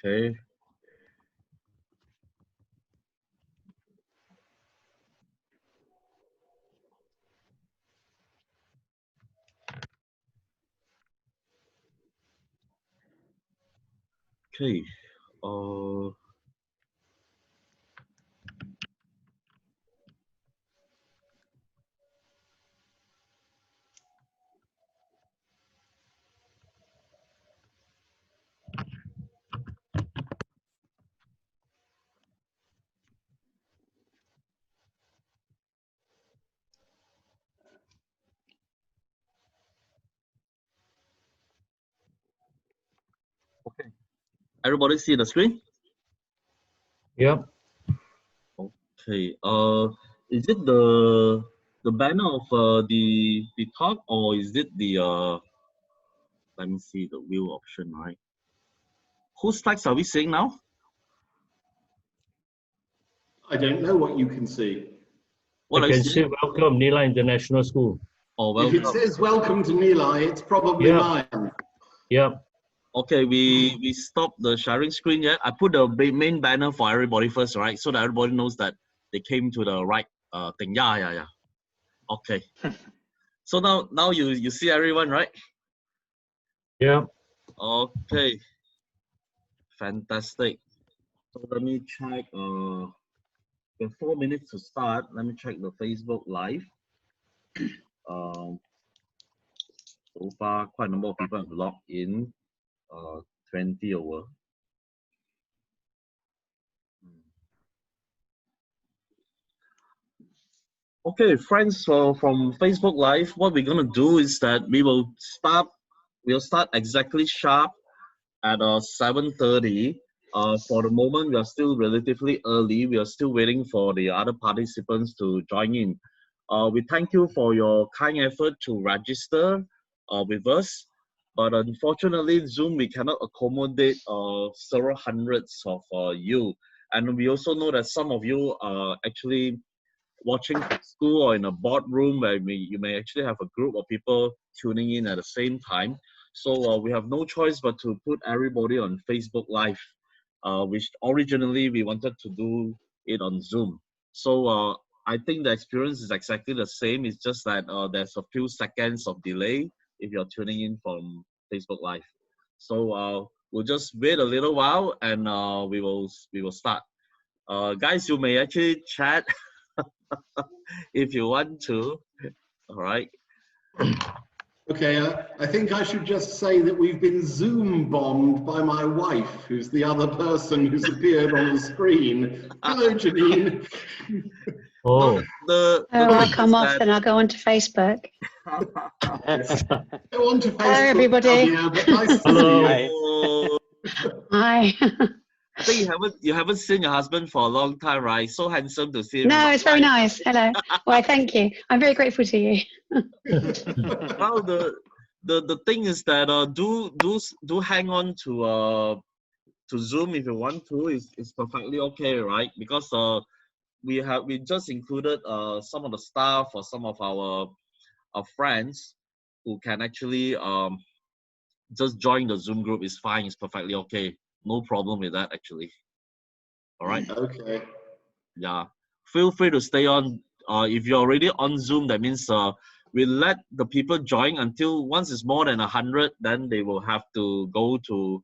Okay. Okay. Okay. Everybody see the screen? Yep. Okay. Is it the banner of the talk, or is it the let me see the view option, right? Whose slides are we seeing now? I don't know what you can see. What I are you can seeing? see welcome Nila International School. Oh, If welcome. it says welcome to Nilai, it's probably Yeah. mine. Yep. Okay, we stopped the sharing screen yet. I put the main banner for everybody first, right? So that everybody knows that they came to the right thing. Yeah. Okay. So now you see everyone, right? Yep. Okay. Fantastic. So let me check. We have 4 minutes to start. Let me check the Facebook Live. So far, quite a number of people have logged in. 20 over. Okay, friends, so from Facebook Live, what we're gonna do is that we'll start exactly sharp at 7:30. For the moment, we are still relatively early. We are still waiting for the other participants to join in. We thank you for your kind effort to register with us, but unfortunately, Zoom, we cannot accommodate several hundreds of you. And we also know that some of you are actually watching from school or in a boardroom where you may actually have a group of people tuning in at the same time. So we have no choice but to put everybody on Facebook Live, which originally we wanted to do it on Zoom. So I think the experience is exactly the same. It's just that there's a few seconds of delay if you're tuning in from Facebook Live. So we'll just wait a little while and we will start. Guys, you may actually chat if you want to. All right. Okay, I think I should just say that we've been Zoom bombed by my wife, who's the other person who's appeared on the screen. Hello, Janine. Oh. I'll come off and I'll go onto Facebook. Go on to Facebook. Hello, everybody. Nadia, but nice to Hello. see you. Hi. I think you haven't seen your husband for a long time, right? So handsome to see him. No, it's very nice. Hello. Well, thank you. I'm very grateful to you. Well, the thing is that do hang on to Zoom if you want to. It's perfectly okay, right? Because we just included some of the staff or some of our friends who can actually just join the Zoom group. Is fine. It's perfectly okay. No problem with that, actually. All right. Okay. Yeah. Feel free to stay on. If you're already on Zoom, that means we let the people join until once it's more than 100, then they will have to go to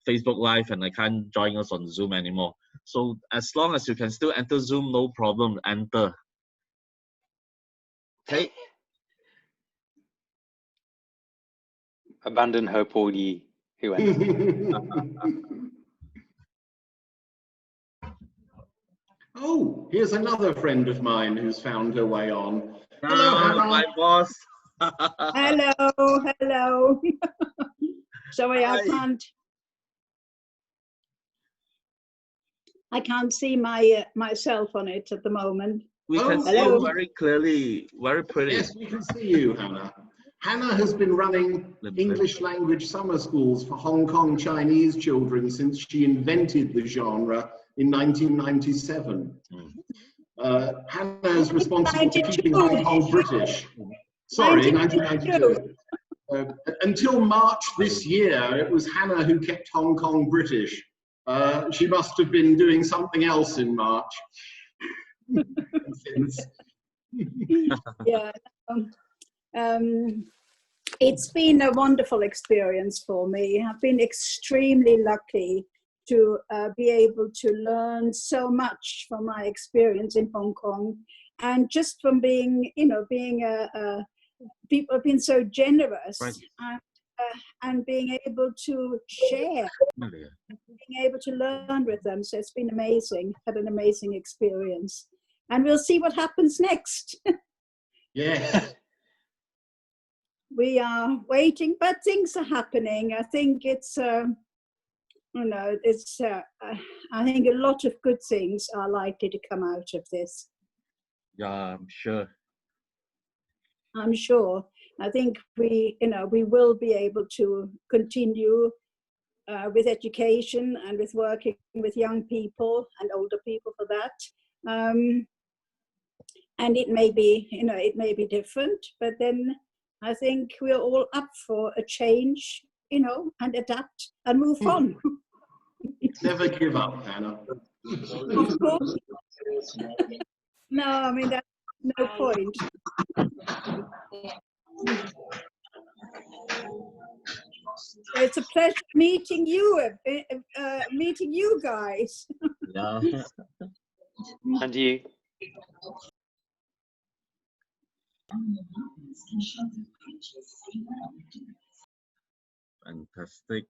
Facebook Live and they can't join us on Zoom anymore. So as long as you can still enter Zoom, no problem. Enter. Okay. Abandon hope, all ye who enter. Oh, here's another friend of mine who's found her way on. Hello, Hannah. My boss. Hello. Sorry, Hi. I can't see myself on it at the moment. We can see you very clearly, very pretty. Yes, we can see you, Hannah. Hannah has been running English language summer schools for Hong Kong Chinese children since she invented the genre in 1997. Hannah is responsible for keeping Hong Kong British. Sorry, 1992. Until March this year, it was Hannah who kept Hong Kong British. She must have been doing something else in March. Since. Yeah. It's been a wonderful experience for me. I've been extremely lucky to be able to learn so much from my experience in Hong Kong, and just from being, people have been so generous, Right. and being able to share, being able to learn with them. So it's been amazing. Had an amazing experience, and we'll see what happens next. Yes. We are waiting, but things are happening. I think it's, I think a lot of good things are likely to come out of this. Yeah, I'm sure. I'm sure. I think we will be able to continue with education and with working with young people and older people for that. And it may be different, but then I think we're all up for a change, and adapt and move on. Never give up, Hannah. Of course. No, I mean, that's no point. It's a pleasure meeting you, guys. Yeah. And you? Fantastic.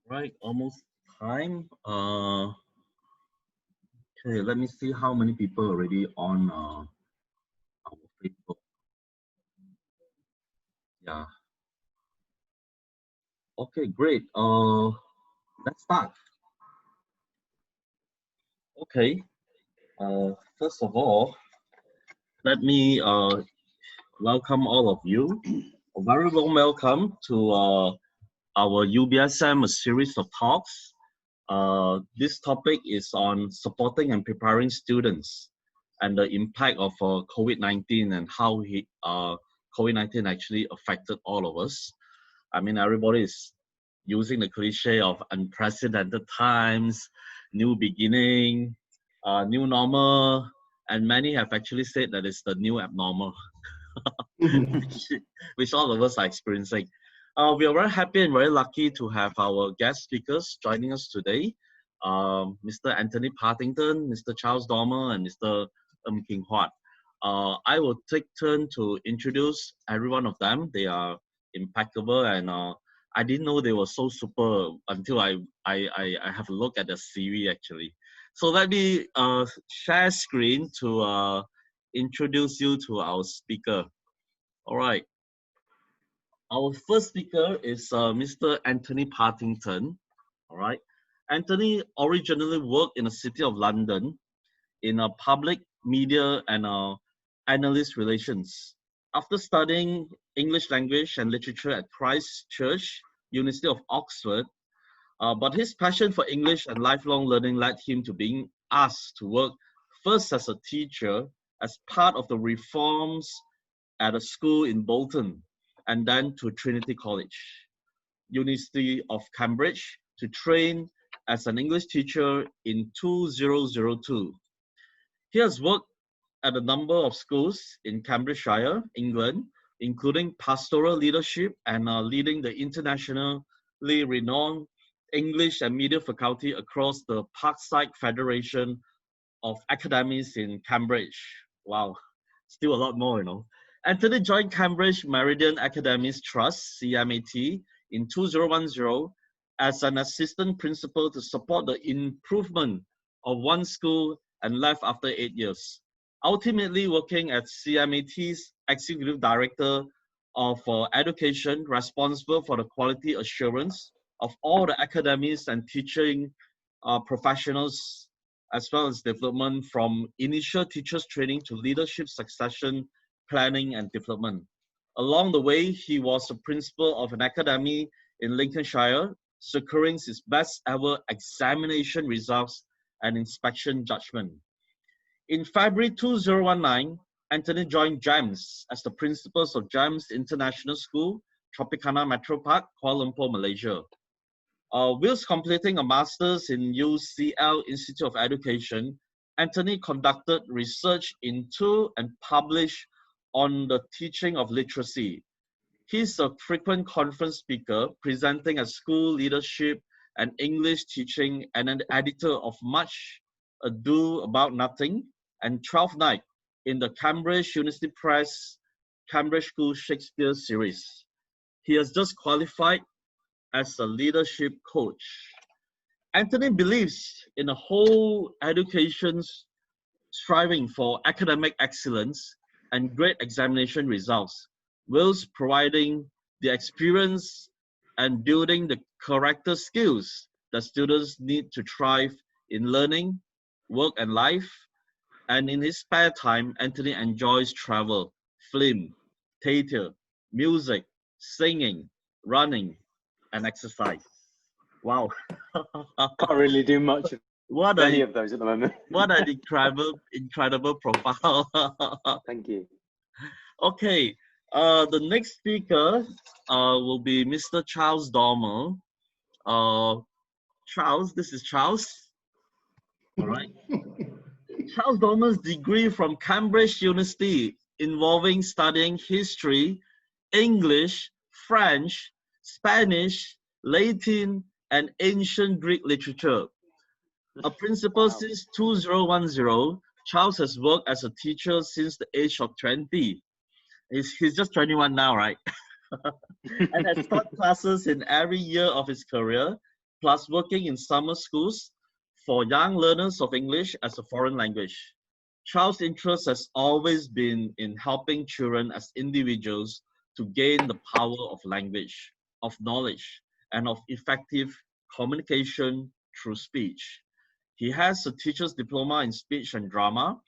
Right, almost time. Okay, let me see how many people already on our Facebook. Yeah. Okay, great. Let's start. Okay. First of all, let me welcome all of you. A very warm welcome to our UBSM series of talks. This topic is on supporting and preparing students and the impact of COVID-19 and how COVID-19 actually affected all of us. I mean, everybody is using the cliche of unprecedented times, new beginning, new normal, and many have actually said that it's the new abnormal, which all of us are experiencing. We are very happy and very lucky to have our guest speakers joining us today, Mr. Anthony Partington, Mr. Charles Dormer, and Mr. Ng Kim Huat. I will take turn to introduce every one of them. They are impeccable, and I didn't know they were so super until I have a look at the CV actually. So let me share screen to introduce you to our speaker. All right. Our first speaker is Mr. Anthony Partington. All right. Anthony originally worked in the City of London in public media and analyst relations. After studying English language and literature at Christ Church, University of Oxford, but his passion for English and lifelong learning led him to being asked to work first as a teacher as part of the reforms at a school in Bolton, and then to Trinity College, University of Cambridge, to train as an English teacher in 2002. He has worked at a number of schools in Cambridgeshire, England, including pastoral leadership and leading the internationally renowned English and Media faculty across the Parkside Federation of Academies in Cambridge. Wow, still a lot more, you know. Anthony joined Cambridge Meridian Academies Trust, CMAT, in 2010 as an assistant principal to support the improvement of one school and left after 8 years. Ultimately working as CMAT's Executive Director of Education, responsible for the quality assurance of all the academies and teaching professionals, as well as development from initial teachers training to leadership succession planning and development. Along the way, he was the principal of an academy in Lincolnshire, securing his best ever examination results and inspection judgment. In February 2019, Anthony joined GEMS as the principal of GEMS International School, Tropicana Metro Park, Kuala Lumpur, Malaysia. Whilst completing a master's in UCL Institute of Education, Anthony conducted research into and published on the teaching of literacy. He's a frequent conference speaker, presenting at school leadership and English teaching, and an editor of Much Ado About Nothing and 12th Night in the Cambridge University Press Cambridge School Shakespeare series. He has just qualified as a leadership coach. Anthony believes in a whole education's striving for academic excellence and great examination results, whilst providing the experience and building the character skills that students need to thrive in learning, work and life. And in his spare time, Anthony enjoys travel, film, theater, music, singing, running, and exercise. Wow. Can't really do much of What any a of those at the moment. what an incredible profile. Thank you. Okay, the next speaker will be Mr. Charles Dormer. Charles, this is Charles. All right. Charles Dormer's degree from Cambridge University, involving studying history, English, French, Spanish, Latin, and ancient Greek literature. A principal since 2010, Charles has worked as a teacher since the age of 20. He's just 21 now, right? And has taught classes in every year of his career, plus working in summer schools for young learners of English as a foreign language. Charles' interest has always been in helping children as individuals to gain the power of language, of knowledge, and of effective communication through speech. He has a teacher's diploma in speech and drama,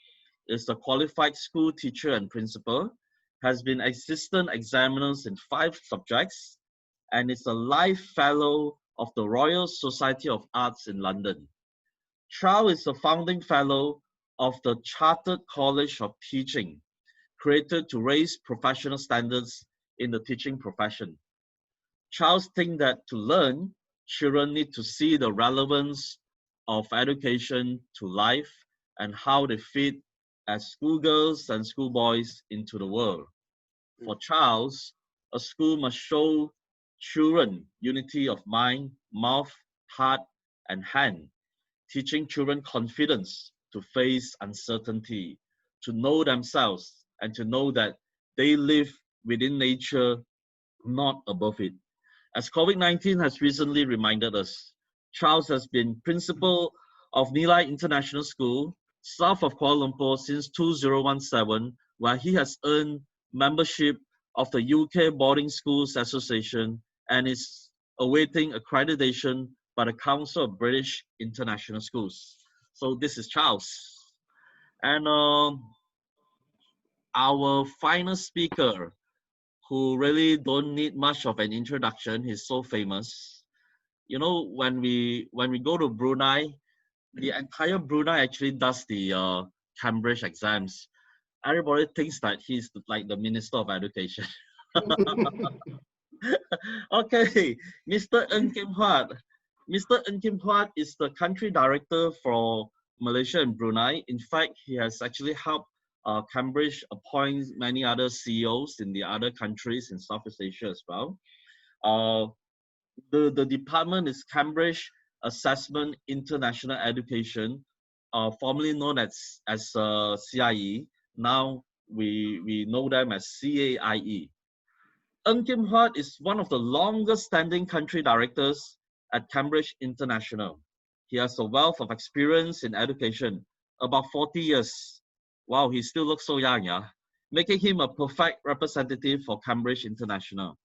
is a qualified school teacher and principal, has been assistant examiners in 5 subjects, and is a life fellow of the Royal Society of Arts in London. Charles is a founding fellow of the Chartered College of Teaching, created to raise professional standards in the teaching profession. Charles thinks that to learn, children need to see the relevance of education to life and how they fit as schoolgirls and schoolboys into the world. For Charles, a school must show children unity of mind, mouth, heart, and hand, teaching children confidence to face uncertainty, to know themselves, and to know that they live within nature, not above it. As COVID-19 has recently reminded us, Charles has been principal of Nilai International School, south of Kuala Lumpur, since 2017, where he has earned membership of the UK Boarding Schools Association and is awaiting accreditation by the Council of British International Schools. So this is Charles. And our final speaker, who really don't need much of an introduction, he's so famous. You know, when we go to Brunei, the entire Brunei actually does the Cambridge exams. Everybody thinks that he's like the Minister of Education. Okay, Mr. Ng Kim Huat. Mr. Ng Kim Huat is the country director for Malaysia and Brunei. In fact, he has actually helped Cambridge appoint many other CEOs in the other countries in Southeast Asia as well. The department is Cambridge Assessment International Education, formerly known as CIE. Now we know them as CAIE. Ng Kim Huat is one of the longest standing country directors at Cambridge International. He has a wealth of experience in education, about 40 years. Wow, he still looks so young, yeah? Making him a perfect representative for Cambridge International.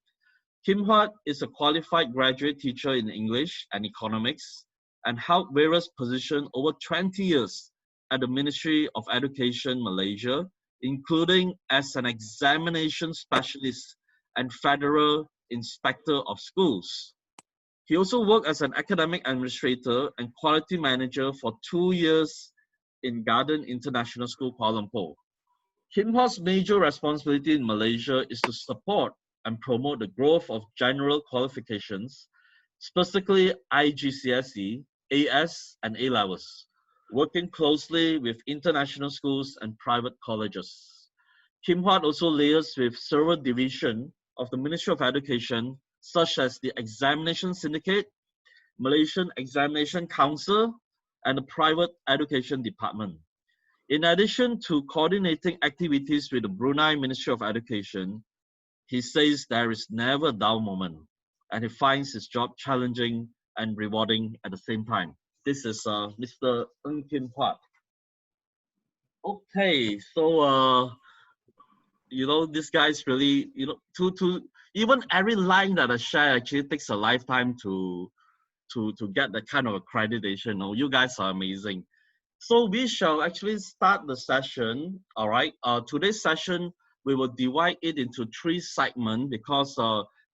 Kim Huat is a qualified graduate teacher in English and economics and held various positions over 20 years at the Ministry of Education Malaysia, including as an examination specialist and federal inspector of schools. He also worked as an academic administrator and quality manager for 2 years in Garden International School, Kuala Lumpur. Kim Huat's major responsibility in Malaysia is to support and promote the growth of general qualifications, specifically IGCSE, AS, and A-levels, working closely with international schools and private colleges. Kim Huat also liaises with several divisions of the Ministry of Education, such as the Examination Syndicate, Malaysian Examination Council, and the Private Education Department. In addition to coordinating activities with the Brunei Ministry of Education, he says there is never a dull moment, and he finds his job challenging and rewarding at the same time. This is Mr. Ng Kim Huat. Okay, so you know, this guy's really, you know, to even every line that I share actually takes a lifetime to get that kind of accreditation. Oh, you guys are amazing. So we shall actually start the session. All right. Today's session, we will divide it into 3 segments because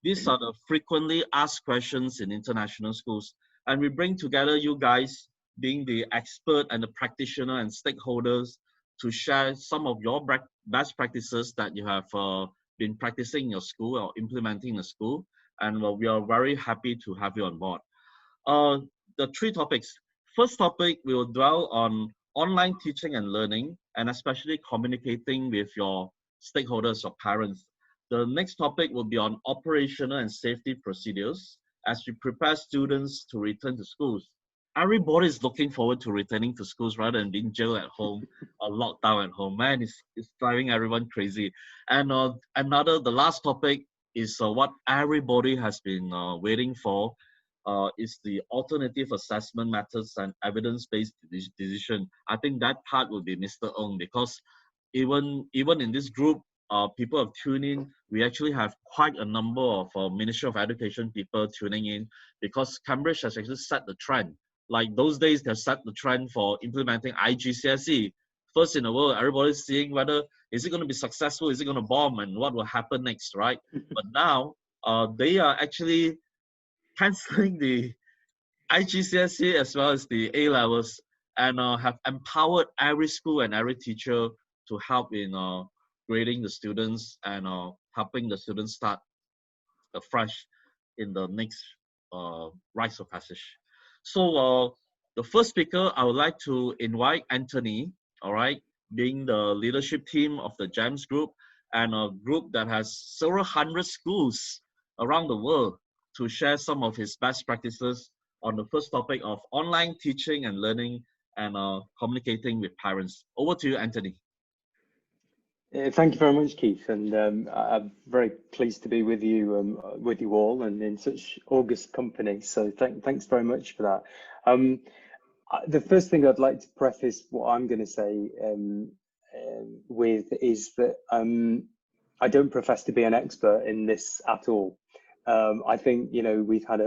these are the frequently asked questions in international schools. And we bring together you guys being the expert and the practitioner and stakeholders to share some of your best practices that you have been practicing in your school or implementing in the school. And we are very happy to have you on board. The 3 topics. First topic, we will dwell on online teaching and learning, and especially communicating with your stakeholders or parents. The next topic will be on operational and safety procedures as we prepare students to return to schools. Everybody is looking forward to returning to schools rather than being jailed at home or locked down at home. Man, it's driving everyone crazy. And the last topic is what everybody has been waiting for, is the alternative assessment methods and evidence-based decision. I think that part will be Mr. Ng, because even in this group, people have tuned in. We actually have quite a number of Ministry of Education people tuning in, because Cambridge has actually set the trend. Like those days, they set the trend for implementing IGCSE. First in the world, everybody's seeing whether is it going to be successful, is it going to bomb, and what will happen next, right? But now, they are actually cancelling the IGCSE as well as the A-levels, and have empowered every school and every teacher to help in grading the students and helping the students start afresh in the next rites of passage. So the first speaker, I would like to invite Anthony, all right, being the leadership team of the GEMS group, and a group that has several hundred schools around the world, to share some of his best practices on the first topic of online teaching and learning and communicating with parents. Over to you, Anthony. Thank you very much, Keith, and I'm very pleased to be with you all, and in such august company. So thanks very much for that. The first thing I'd like to preface what I'm going to say with is that I don't profess to be an expert in this at all. I think, you know, we've had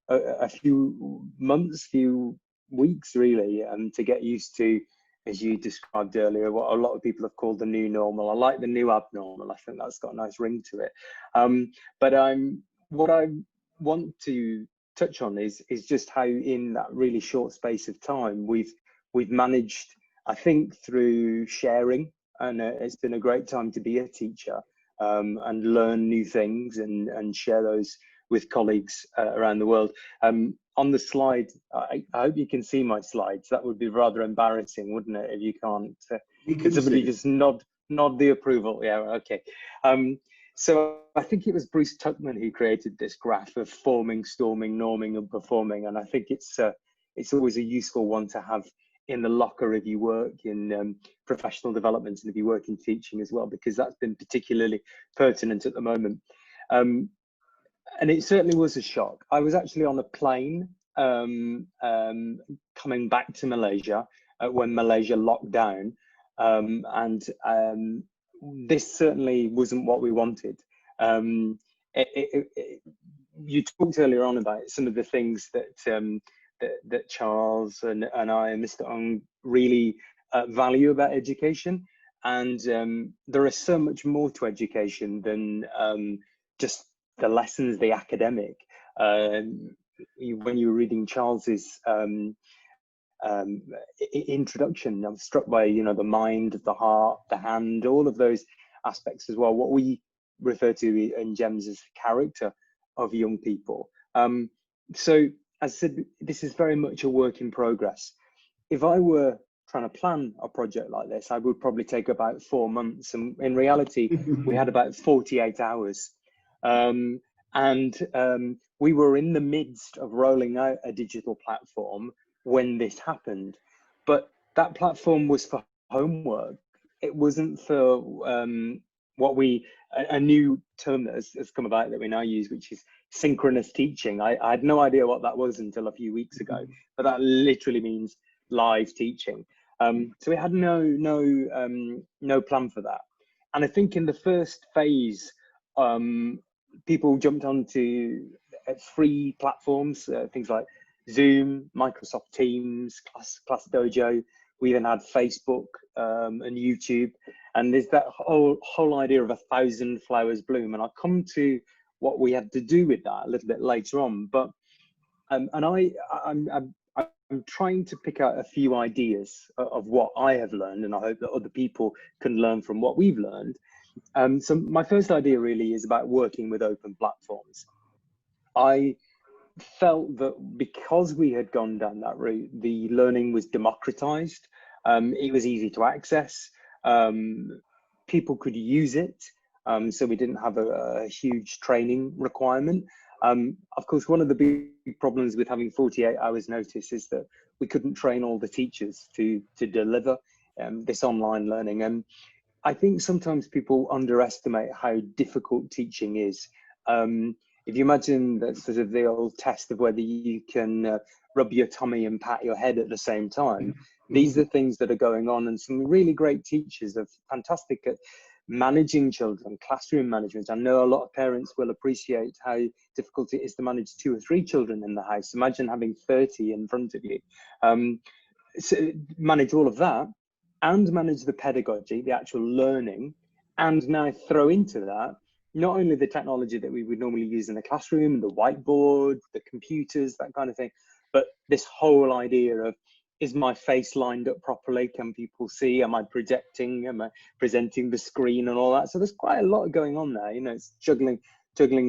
a few months, few weeks really, to get used to, as you described earlier, what a lot of people have called the new normal. I like the new abnormal. I think that's got a nice ring to it. But what I want to touch on is just how in that really short space of time we've managed, I think, through sharing, and it's been a great time to be a teacher and learn new things and share those with colleagues around the world. On the slide, I hope you can see my slides. That would be rather embarrassing, wouldn't it, if you can't? Could somebody just nod the approval? Yeah, okay. So I think it was Bruce Tuckman who created this graph of forming, storming, norming, and performing, and I think it's always a useful one to have in the locker if you work in professional development and if you work in teaching as well, because that's been particularly pertinent at the moment. And it certainly was a shock. I was actually on a plane coming back to Malaysia when Malaysia locked down, and this certainly wasn't what we wanted. You talked earlier on about some of the things that Charles and I and Mr. Ng really value about education, and there is so much more to education than just the lessons, the academic. When you were reading Charles's introduction. I'm struck by, you know, the mind, the heart, the hand, all of those aspects as well. What we refer to in GEMS as the character of young people. So as I said, this is very much a work in progress. If I were trying to plan a project like this, I would probably take about 4 months. And in reality, we had about 48 hours. We were in the midst of rolling out a digital platform when this happened. But that platform was for homework. It wasn't for a new term that has come about that we now use, which is synchronous teaching. I had no idea what that was until a few weeks ago, but that literally means live teaching. So we had no plan for that. And I think in the first phase, people jumped onto free platforms, things like Zoom, Microsoft Teams, Class Dojo. We then had Facebook and YouTube, and there's that whole idea of 1,000 flowers bloom. And I'll come to what we had to do with that a little bit later on. But I'm trying to pick out a few ideas of what I have learned, and I hope that other people can learn from what we've learned. So my first idea really is about working with open platforms. I felt that because we had gone down that route, the learning was democratized. It was easy to access. People could use it. So we didn't have a huge training requirement. Of course, one of the big problems with having 48 hours notice is that we couldn't train all the teachers to deliver this online learning. And I think sometimes people underestimate how difficult teaching is. If you imagine that sort of the old test of whether you can rub your tummy and pat your head at the same time, these are things that are going on, and some really great teachers are fantastic at managing children, classroom management. I know a lot of parents will appreciate how difficult it is to manage 2 or 3 children in the house. Imagine having 30 in front of you. So manage all of that and manage the pedagogy, the actual learning, and now throw into that not only the technology that we would normally use in the classroom, the whiteboard, the computers, that kind of thing, but this whole idea of, is my face lined up properly? Can people see? Am I projecting? Am I presenting the screen and all that? So there's quite a lot going on there. You know, it's juggling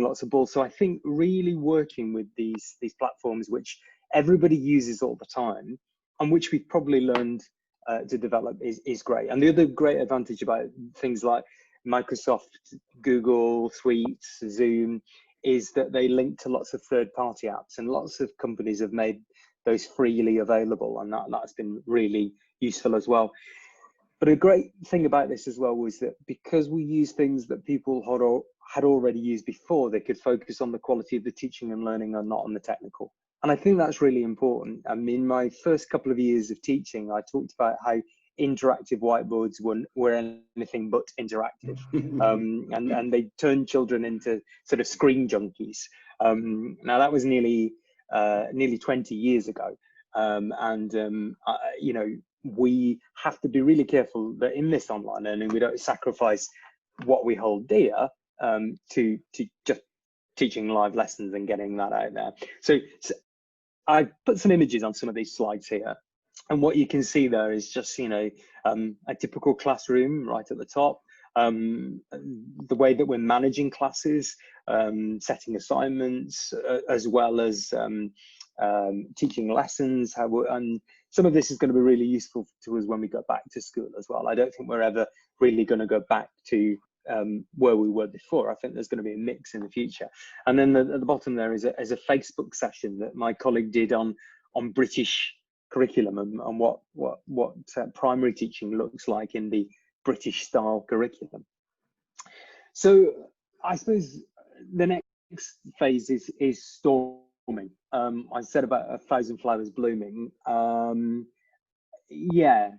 lots of balls. So I think really working with these platforms, which everybody uses all the time, and which we've probably learned to develop, is great. And the other great advantage about things like Microsoft, Google Suites, Zoom, is that they link to lots of third-party apps, and lots of companies have made those freely available, and that's been really useful as well. But a great thing about this as well was that because we use things that people had already used before, they could focus on the quality of the teaching and learning and not on the technical. And I think that's really important. I mean, my first couple of years of teaching, I talked about how interactive whiteboards were anything but interactive, and they turned children into sort of screen junkies. Now that was nearly 20 years ago, you know, we have to be really careful that in this online learning we don't sacrifice what we hold dear to just teaching live lessons and getting that out there. So I put some images on some of these slides here. And what you can see there is just, you know, a typical classroom right at the top, the way that we're managing classes, setting assignments, as well as teaching lessons. And some of this is going to be really useful to us when we go back to school as well. I don't think we're ever really going to go back to where we were before. I think there's going to be a mix in the future. And then at the bottom there is a Facebook session that my colleague did on British curriculum and what primary teaching looks like in the British style curriculum. So I suppose the next phase is storming. I said about 1,000 flowers blooming. Yeah,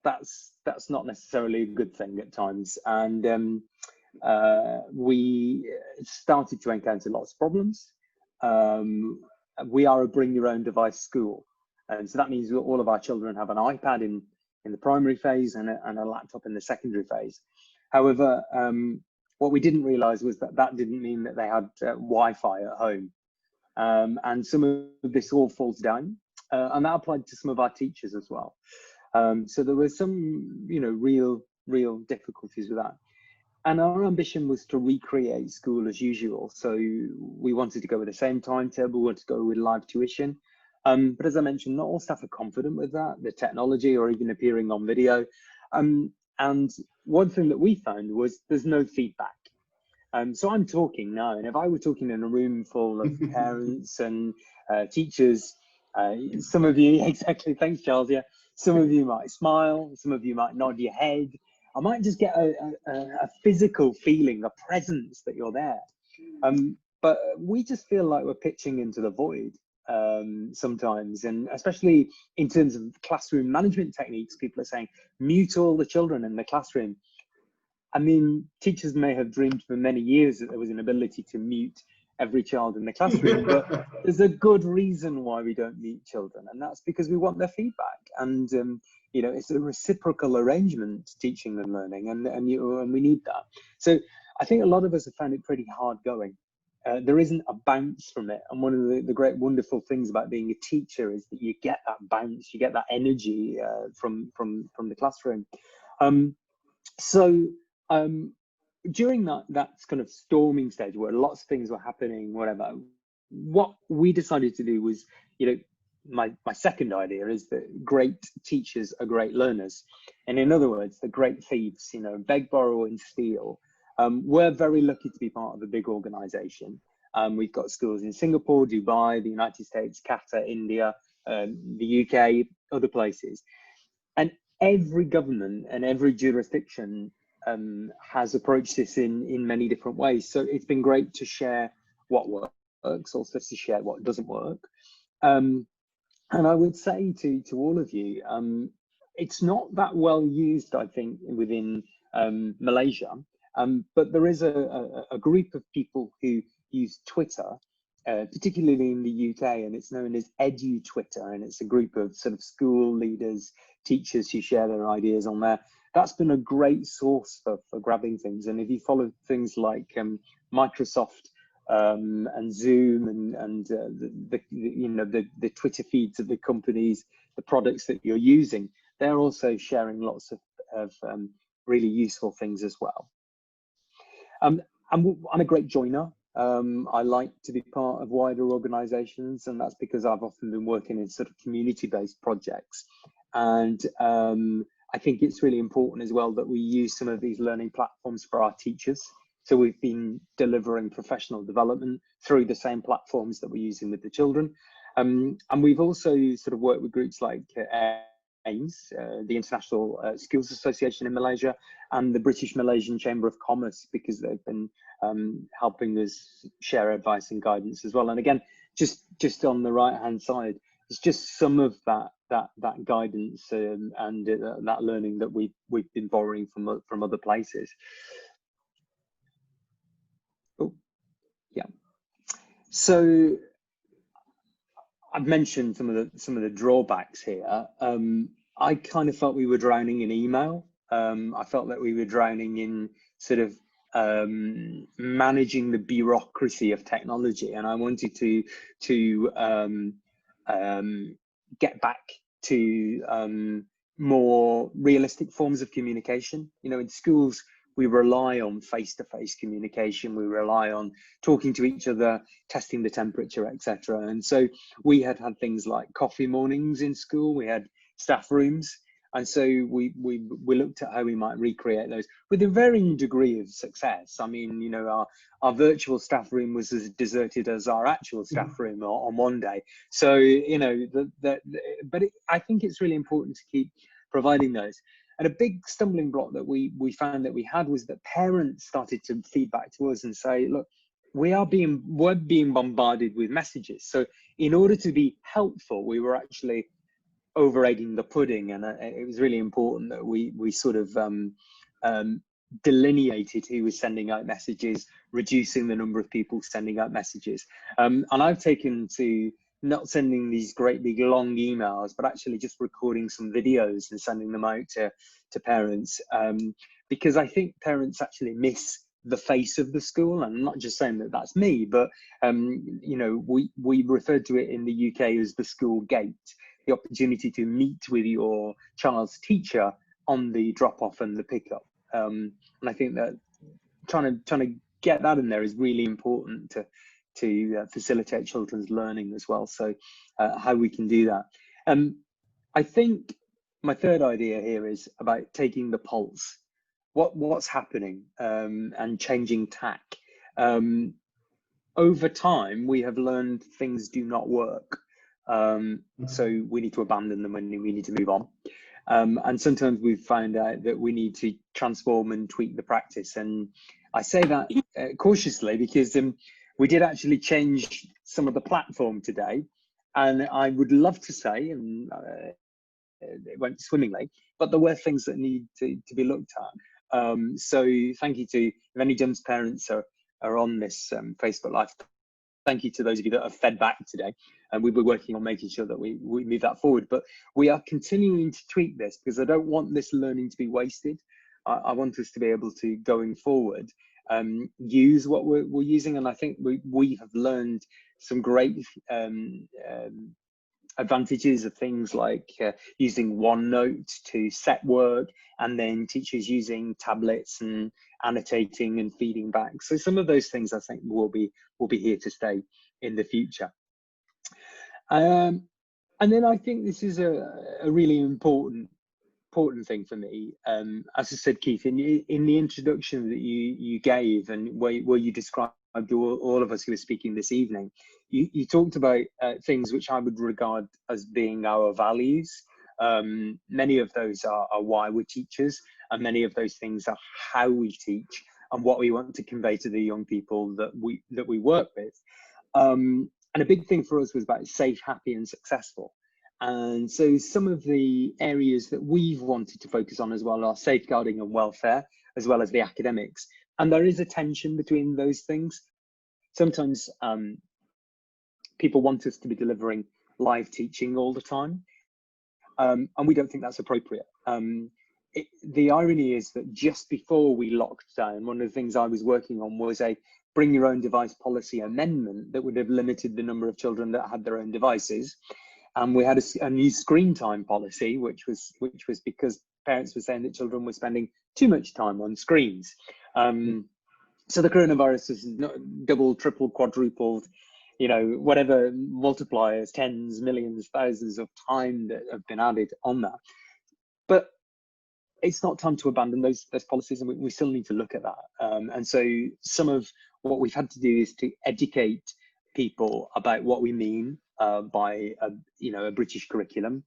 that's not necessarily a good thing at times, and we started to encounter lots of problems. We are a bring your own device school, and so that means that all of our children have an iPad in the primary phase and a laptop in the secondary phase. However, what we didn't realize was that didn't mean that they had Wi-Fi at home, and some of this all falls down and that applied to some of our teachers as well. So there were some, you know, real difficulties with that. And our ambition was to recreate school as usual. So we wanted to go with the same timetable, we wanted to go with live tuition. But as I mentioned, not all staff are confident with that, the technology or even appearing on video. And one thing that we found was there's no feedback. So I'm talking now, and if I were talking in a room full of parents and teachers, some of you, exactly, thanks Charles, yeah, some of you might smile, some of you might nod your head. I might just get a physical feeling, a presence that you're there. But we just feel like we're pitching into the void sometimes, and especially in terms of classroom management techniques, people are saying, mute all the children in the classroom. I mean, teachers may have dreamed for many years that there was an ability to mute every child in the classroom, but there's a good reason why we don't mute children, and that's because we want their feedback. And you know, it's a reciprocal arrangement, teaching and learning, and we need that. So I think a lot of us have found it pretty hard going. There isn't a bounce from it, and one of the great wonderful things about being a teacher is that you get that bounce, you get that energy from the classroom. During that kind of storming stage where lots of things were happening, whatever, what we decided to do was, you know, my second idea is that great teachers are great learners. And in other words, the great thieves, you know, beg, borrow and steal. We're very lucky to be part of a big organization. We've got schools in Singapore, Dubai, the United States, Qatar, India, the UK, other places. And every government and every jurisdiction has approached this in many different ways. So it's been great to share what works, also to share what doesn't work. And I would say to all of you, it's not that well used, I think, within Malaysia, but there is a group of people who use Twitter, particularly in the UK, and it's known as Edu Twitter, and it's a group of sort of school leaders, teachers who share their ideas on there. That's been a great source for grabbing things. And if you follow things like Microsoft and Zoom and the Twitter feeds of the companies, the products that you're using, they're also sharing lots of really useful things as well. I'm a great joiner. I like to be part of wider organizations, and that's because I've often been working in sort of community-based projects. And I think it's really important as well that we use some of these learning platforms for our teachers. So we've been delivering professional development through the same platforms that we're using with the children. And we've also sort of worked with groups like AIMS, the International Schools Association in Malaysia, and the British Malaysian Chamber of Commerce, because they've been helping us share advice and guidance as well. And again, just on the right-hand side, it's just some of that guidance and that learning that we've been borrowing from other places. Oh, yeah. So I've mentioned some of the drawbacks here. I kind of felt we were drowning in email. I felt that we were drowning in sort of managing the bureaucracy of technology, and I wanted to get back to more realistic forms of communication. You know, in schools, we rely on face-to-face communication. We rely on talking to each other, testing the temperature, etc. And so we had things like coffee mornings in school. We had staff rooms. And so we looked at how we might recreate those with a varying degree of success. I mean, you know, our virtual staff room was as deserted as our actual staff room on one day. So, you know, I think it's really important to keep providing those. And a big stumbling block that we found that we had was that parents started to feed back to us and say, look, we're being bombarded with messages. So in order to be helpful, we were actually over egging the pudding, and it was really important that we sort of delineated who was sending out messages, reducing the number of people sending out messages. And I've taken to not sending these great big long emails, but actually just recording some videos and sending them out to parents, because I think parents actually miss the face of the school. And I'm not just saying that that's me, but you know, we refer to it in the UK as the school gate, the opportunity to meet with your child's teacher on the drop off and the pickup. And I think that trying to get that in there is really important to facilitate children's learning as well. So how we can do that. I think my third idea here is about taking the pulse. What's happening and changing tack. Over time, we have learned things do not work. So we need to abandon them and we need to move on. And sometimes we've found out that we need to transform and tweak the practice. And I say that cautiously because we did actually change some of the platform today. And I would love to say, and it went swimmingly, but there were things that need to be looked at. So thank you to, if any DUMS parents are on this Facebook Live, thank you to those of you that have fed back today. And we were working on making sure that we move that forward. But we are continuing to tweak this because I don't want this learning to be wasted. I want us to be able to, going forward, use what we're using. And I think we have learned some great advantages of things like using OneNote to set work, and then teachers using tablets and annotating and feeding back. So some of those things I think will be here to stay in the future. And then I think this is a really important thing for me. As I said, Keith, in the introduction that you gave and where you described all of us who are speaking this evening, you talked about things which I would regard as being our values. Many of those are why we're teachers, and many of those things are how we teach and what we want to convey to the young people that we work with. And a big thing for us was about safe, happy, and successful. And so some of the areas that we've wanted to focus on as well are safeguarding and welfare, as well as the academics. And there is a tension between those things. Sometimes people want us to be delivering live teaching all the time, and we don't think that's appropriate. The irony is that just before we locked down, one of the things I was working on was a bring your own device policy amendment that would have limited the number of children that had their own devices. And we had a new screen time policy, which was because parents were saying that children were spending too much time on screens. So the coronavirus has double, triple, quadrupled, you know, whatever multipliers, tens, millions, thousands of time that have been added on that. But it's not time to abandon those policies, and we still need to look at that. And so some of what we've had to do is to educate people about what we mean by a British curriculum,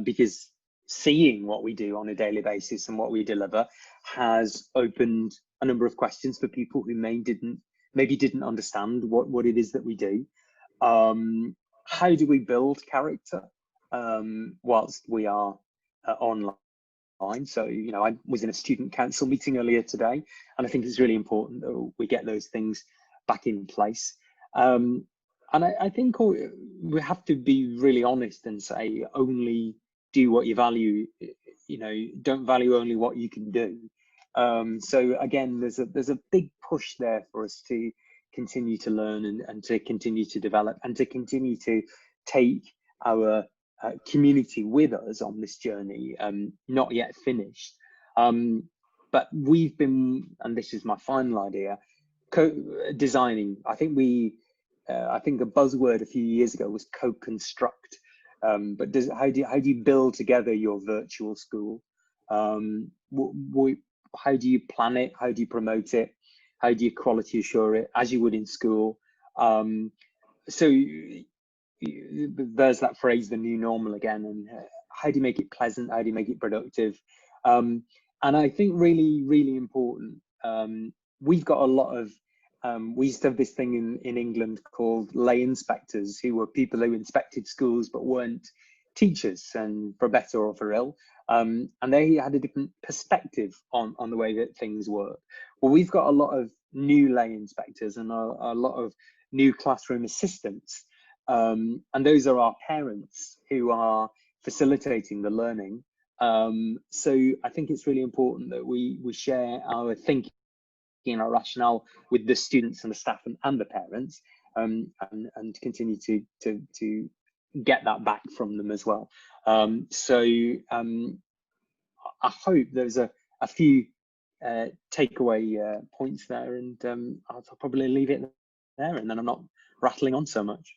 because seeing what we do on a daily basis and what we deliver has opened a number of questions for people who maybe didn't understand what it is that we do. How do we build character whilst we are online? So, you know, I was in a student council meeting earlier today, and I think it's really important that we get those things back in place. And I think we have to be really honest and say, only do what you value, you know, don't value only what you can do. So again, there's a big push there for us to continue to learn and to continue to develop and to continue to take our community with us on this journey, not yet finished. But we've been, and this is my final idea, co-designing. I think a buzzword a few years ago was co-construct. But how do you build together your virtual school? How do you plan it? How do you promote it? How do you quality assure it as you would in school? So there's that phrase, the new normal again, and how do you make it pleasant? How do you make it productive? And I think really, really important. We've got a lot of, we used to have this thing in England called lay inspectors, who were people who inspected schools but weren't teachers, and for better or for ill. And they had a different perspective on the way that things work. Well, we've got a lot of new lay inspectors and a lot of new classroom assistants. And those are our parents who are facilitating the learning. So I think it's really important that we share our thinking rationale with the students and the staff and the parents, and continue to get that back from them as well. I hope there's a few takeaway points there, and I'll probably leave it there, and then I'm not rattling on so much.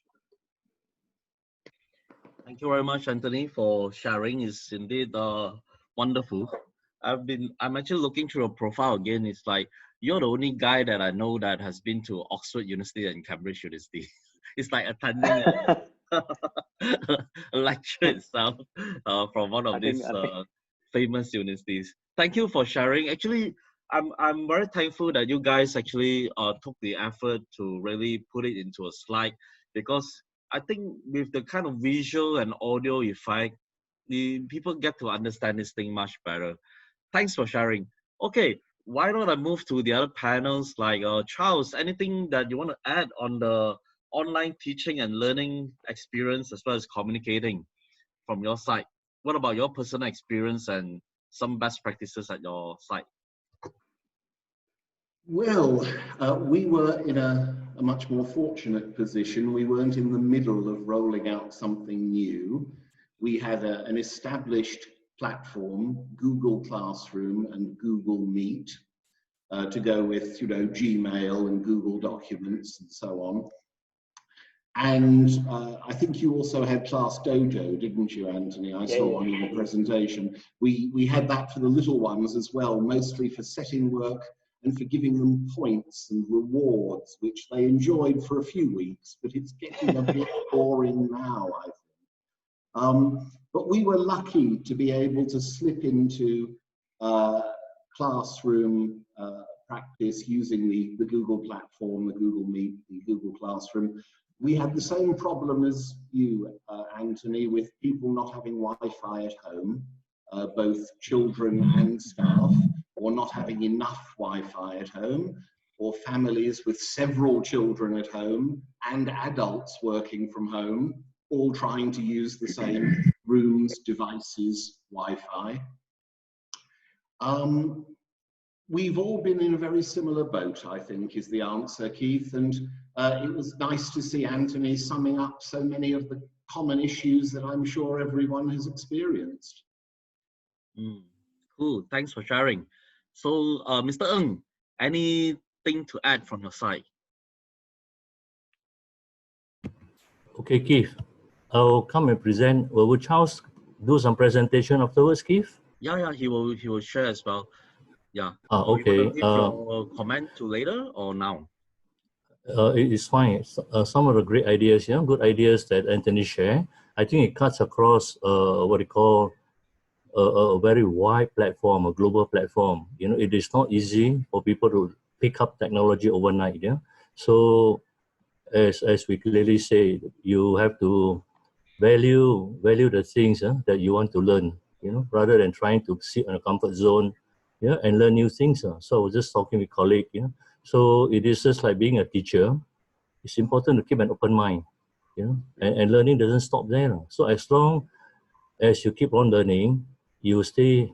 Thank you very much, Anthony, for sharing. It's indeed wonderful. I'm actually looking through your profile again. It's like you're the only guy that I know that has been to Oxford University and Cambridge University. It's like attending a lecture itself from one of these famous universities. Thank you for sharing. Actually, I'm very thankful that you guys actually took the effort to really put it into a slide, because I think with the kind of visual and audio effect, the people get to understand this thing much better. Thanks for sharing. Okay, why don't I move to the other panels, like Charles, anything that you want to add on the online teaching and learning experience as well as communicating from your side? What about your personal experience and some best practices at your side? Well, we were in a much more fortunate position. We weren't in the middle of rolling out something new. We had an established platform, Google Classroom and Google Meet, to go with, Gmail and Google Documents and so on. And I think you also had Class Dojo, didn't you, Anthony? I saw on your presentation. We had that for the little ones as well, mostly for setting work and for giving them points and rewards, which they enjoyed for a few weeks, but it's getting a bit boring now, I think. But we were lucky to be able to slip into classroom practice using the Google platform, the Google Meet, the Google Classroom. We had the same problem as you, Anthony, with people not having Wi-Fi at home, both children and staff, or not having enough Wi-Fi at home, or families with several children at home and adults working from home, all trying to use the same rooms, devices, Wi-Fi. We've all been in a very similar boat, I think, is the answer, Keith, and it was nice to see Anthony summing up so many of the common issues that I'm sure everyone has experienced. Cool, thanks for sharing. So, Mr. Ng, anything to add from your side? Okay, Keith, I'll come and present. Will Charles do some presentation afterwards, Keith? Yeah, he will share as well. Yeah. Okay. You give your comment to later or now? It is fine. Some of the great ideas, good ideas that Anthony shared. I think it cuts across what you call a very wide platform, a global platform. It is not easy for people to pick up technology overnight. Yeah. So, as we clearly say, you have to value the things that you want to learn. Rather than trying to sit in a comfort zone, and learn new things. So I was just talking with colleague. So it is just like being a teacher. It's important to keep an open mind. And learning doesn't stop there. So as long as you keep on learning, you stay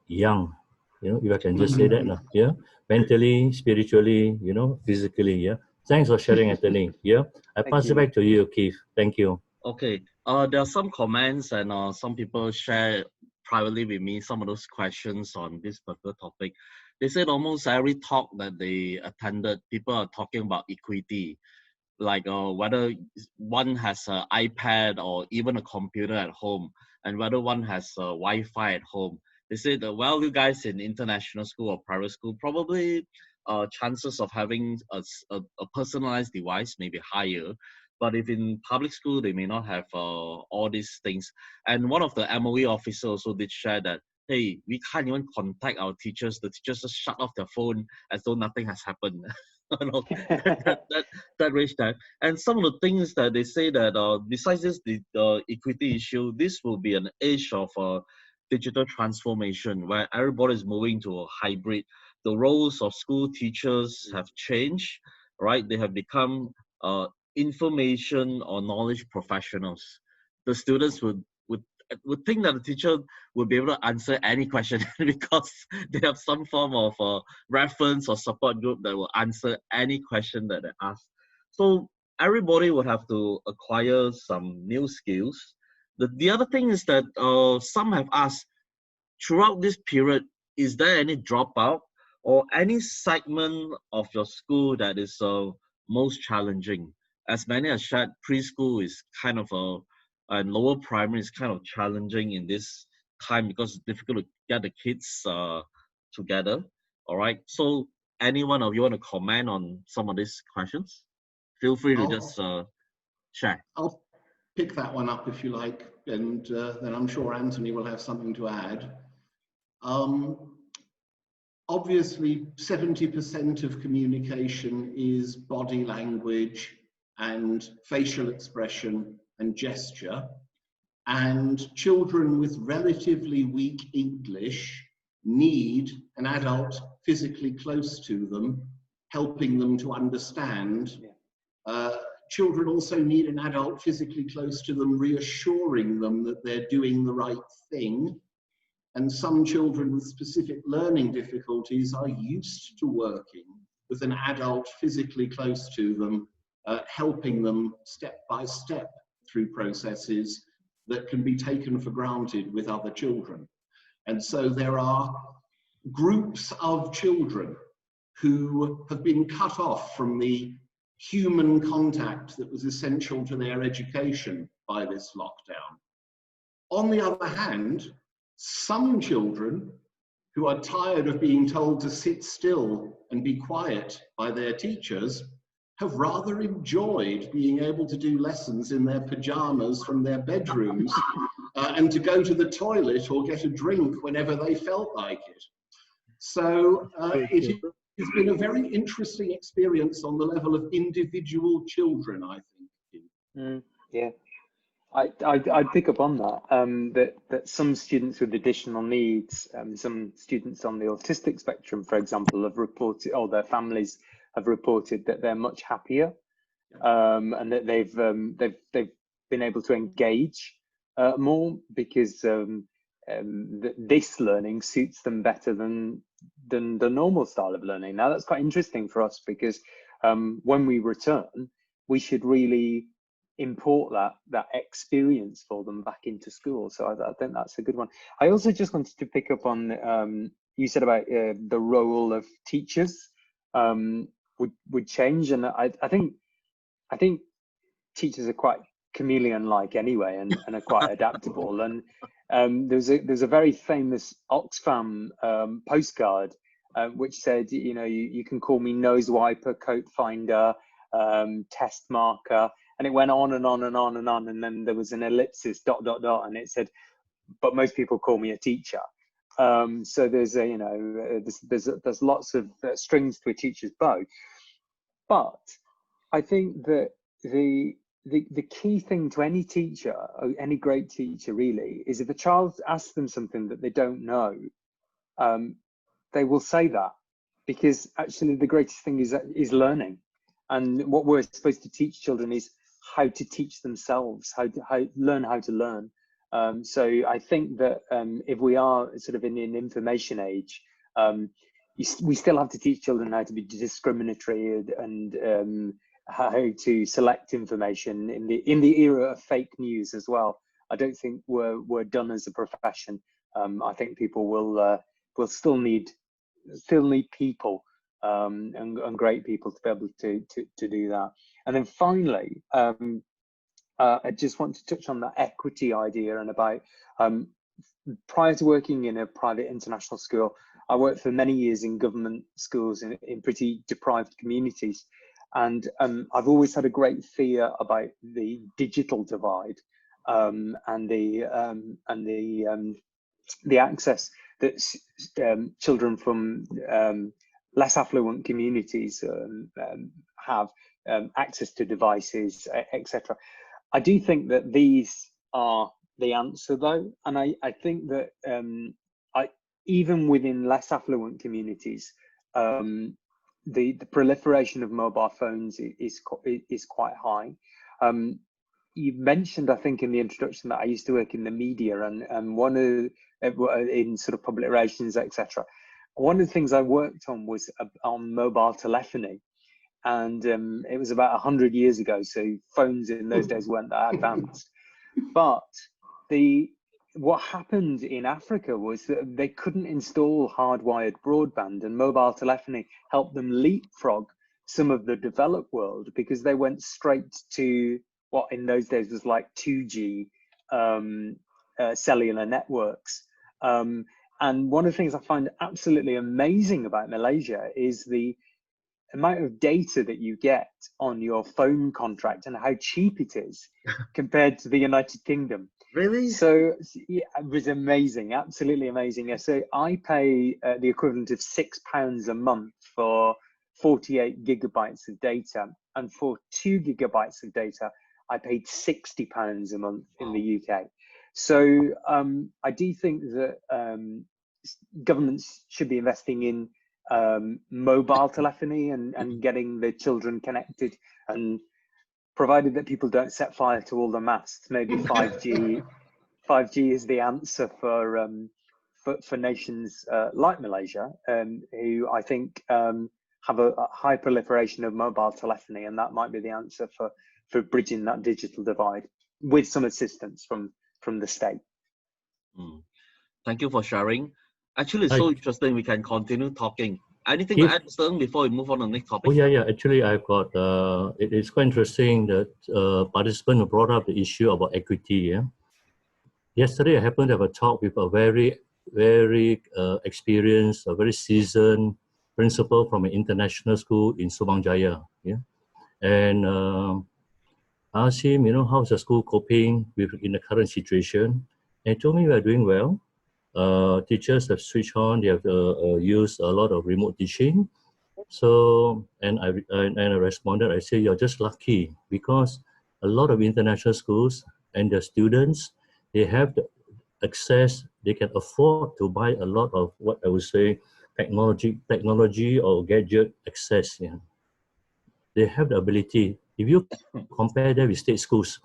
young, if I can just say that. Yeah, mentally, spiritually, physically. Yeah. Thanks for sharing, Anthony. Yeah, I pass it back to you, Keith. Thank you. Okay. There are some comments and some people share privately with me some of those questions on this particular topic. They said almost every talk that they attended, people are talking about equity, like whether one has an iPad or even a computer at home, and whether one has Wi-Fi at home. They said, well, you guys in international school or private school, probably chances of having a personalized device may be higher. But if in public school, they may not have all these things. And one of the MOE officers also did share that, hey, we can't even contact our teachers. The teachers just shut off their phone as though nothing has happened. that reached that. And some of the things that they say that besides this, the equity issue, this will be an age of digital transformation where everybody is moving to a hybrid. The roles of school teachers have changed, right? They have become information or knowledge professionals. The students would would think that the teacher would be able to answer any question because they have some form of reference or support group that will answer any question that they ask. So everybody would have to acquire some new skills. The other thing is that some have asked, throughout this period, is there any dropout or any segment of your school that is most challenging? As many as shared, preschool is kind of and lower primary is kind of challenging in this time because it's difficult to get the kids together. All right. So any one of you want to comment on some of these questions? Feel free to just share. I'll pick that one up if you like, and then I'm sure Anthony will have something to add. Obviously, 70% of communication is body language and facial expression and gesture. And children with relatively weak English need an adult physically close to them, helping them to understand. Children also need an adult physically close to them, reassuring them that they're doing the right thing. And some children with specific learning difficulties are used to working with an adult physically close to them, helping them step by step through processes that can be taken for granted with other children. And so there are groups of children who have been cut off from the human contact that was essential to their education by this lockdown. On the other hand, some children who are tired of being told to sit still and be quiet by their teachers have rather enjoyed being able to do lessons in their pajamas from their bedrooms and to go to the toilet or get a drink whenever they felt like it. So it has been a very interesting experience on the level of individual children, I think. Yeah. I'd pick up on that, that some students with additional needs, some students on the autistic spectrum, for example, have reported, or their families have reported that they're much happier, and that they've been able to engage more because this learning suits them better than the normal style of learning. Now that's quite interesting for us because when we return, we should really import that experience for them back into school. So I think that's a good one. I also just wanted to pick up on you said about the role of teachers would change, and I think teachers are quite chameleon-like anyway, and are quite adaptable. And there's a very famous Oxfam postcard which said, you know, you can call me nose wiper, coat finder, test marker. And it went on and on and on and on, and then there was an ellipsis, ... and it said, but most people call me a teacher. So there's a, you know, there's lots of strings to a teacher's bow. But I think that the key thing to any teacher, or any great teacher really, is if a child asks them something that they don't know, they will say that, because actually the greatest thing is learning. And what we're supposed to teach children is how to teach themselves, how to learn how to learn. So I think that if we are sort of in an information age, we still have to teach children how to be discriminatory and how to select information in the era of fake news as well. I don't think we're done as a profession. I think people will still need people. And great people to be able to do that. And then finally, I just want to touch on that equity idea and about prior to working in a private international school, I worked for many years in government schools in pretty deprived communities, and I've always had a great fear about the digital divide and the access that children from less affluent communities have access to devices, etc. I do think that these are the answer, though, and I think that even within less affluent communities, the proliferation of mobile phones is quite high. you mentioned, I think, in the introduction that I used to work in the media and one of in sort of public relations, etc. One of the things I worked on was on mobile telephony, and it was about 100 years ago, so phones in those days weren't that advanced. But what happened in Africa was that they couldn't install hardwired broadband, and mobile telephony helped them leapfrog some of the developed world because they went straight to what in those days was like 2G cellular networks. And one of the things I find absolutely amazing about Malaysia is the amount of data that you get on your phone contract and how cheap it is compared to the United Kingdom. Really? So yeah, it was amazing, absolutely amazing. Yeah, so I pay the equivalent of £6 a month for 48 gigabytes of data, and for 2 gigabytes of data, I paid £60 a month in the UK. So I do think that governments should be investing in mobile telephony and getting the children connected, and provided that people don't set fire to all the masts, maybe 5G is the answer for nations like Malaysia, who I think have a high proliferation of mobile telephony, and that might be the answer for bridging that digital divide with some assistance from the state. Thank you for sharing. Actually, it's so interesting. We can continue talking. Anything to add, Thong, before we move on to the next topic? Oh, yeah. Actually, I've got, it's quite interesting that participant brought up the issue about equity. Yeah. Yesterday, I happened to have a talk with a very, very experienced, a very seasoned principal from an international school in Subang Jaya. Yeah. And I asked him, how's the school coping in the current situation? And he told me we are doing well. Teachers have switched on, they have used a lot of remote teaching. So, and I responded, I say, you're just lucky because a lot of international schools and the students, they have the access, they can afford to buy a lot of what I would say technology or gadget access. Yeah. They have the ability. If you compare that with state schools,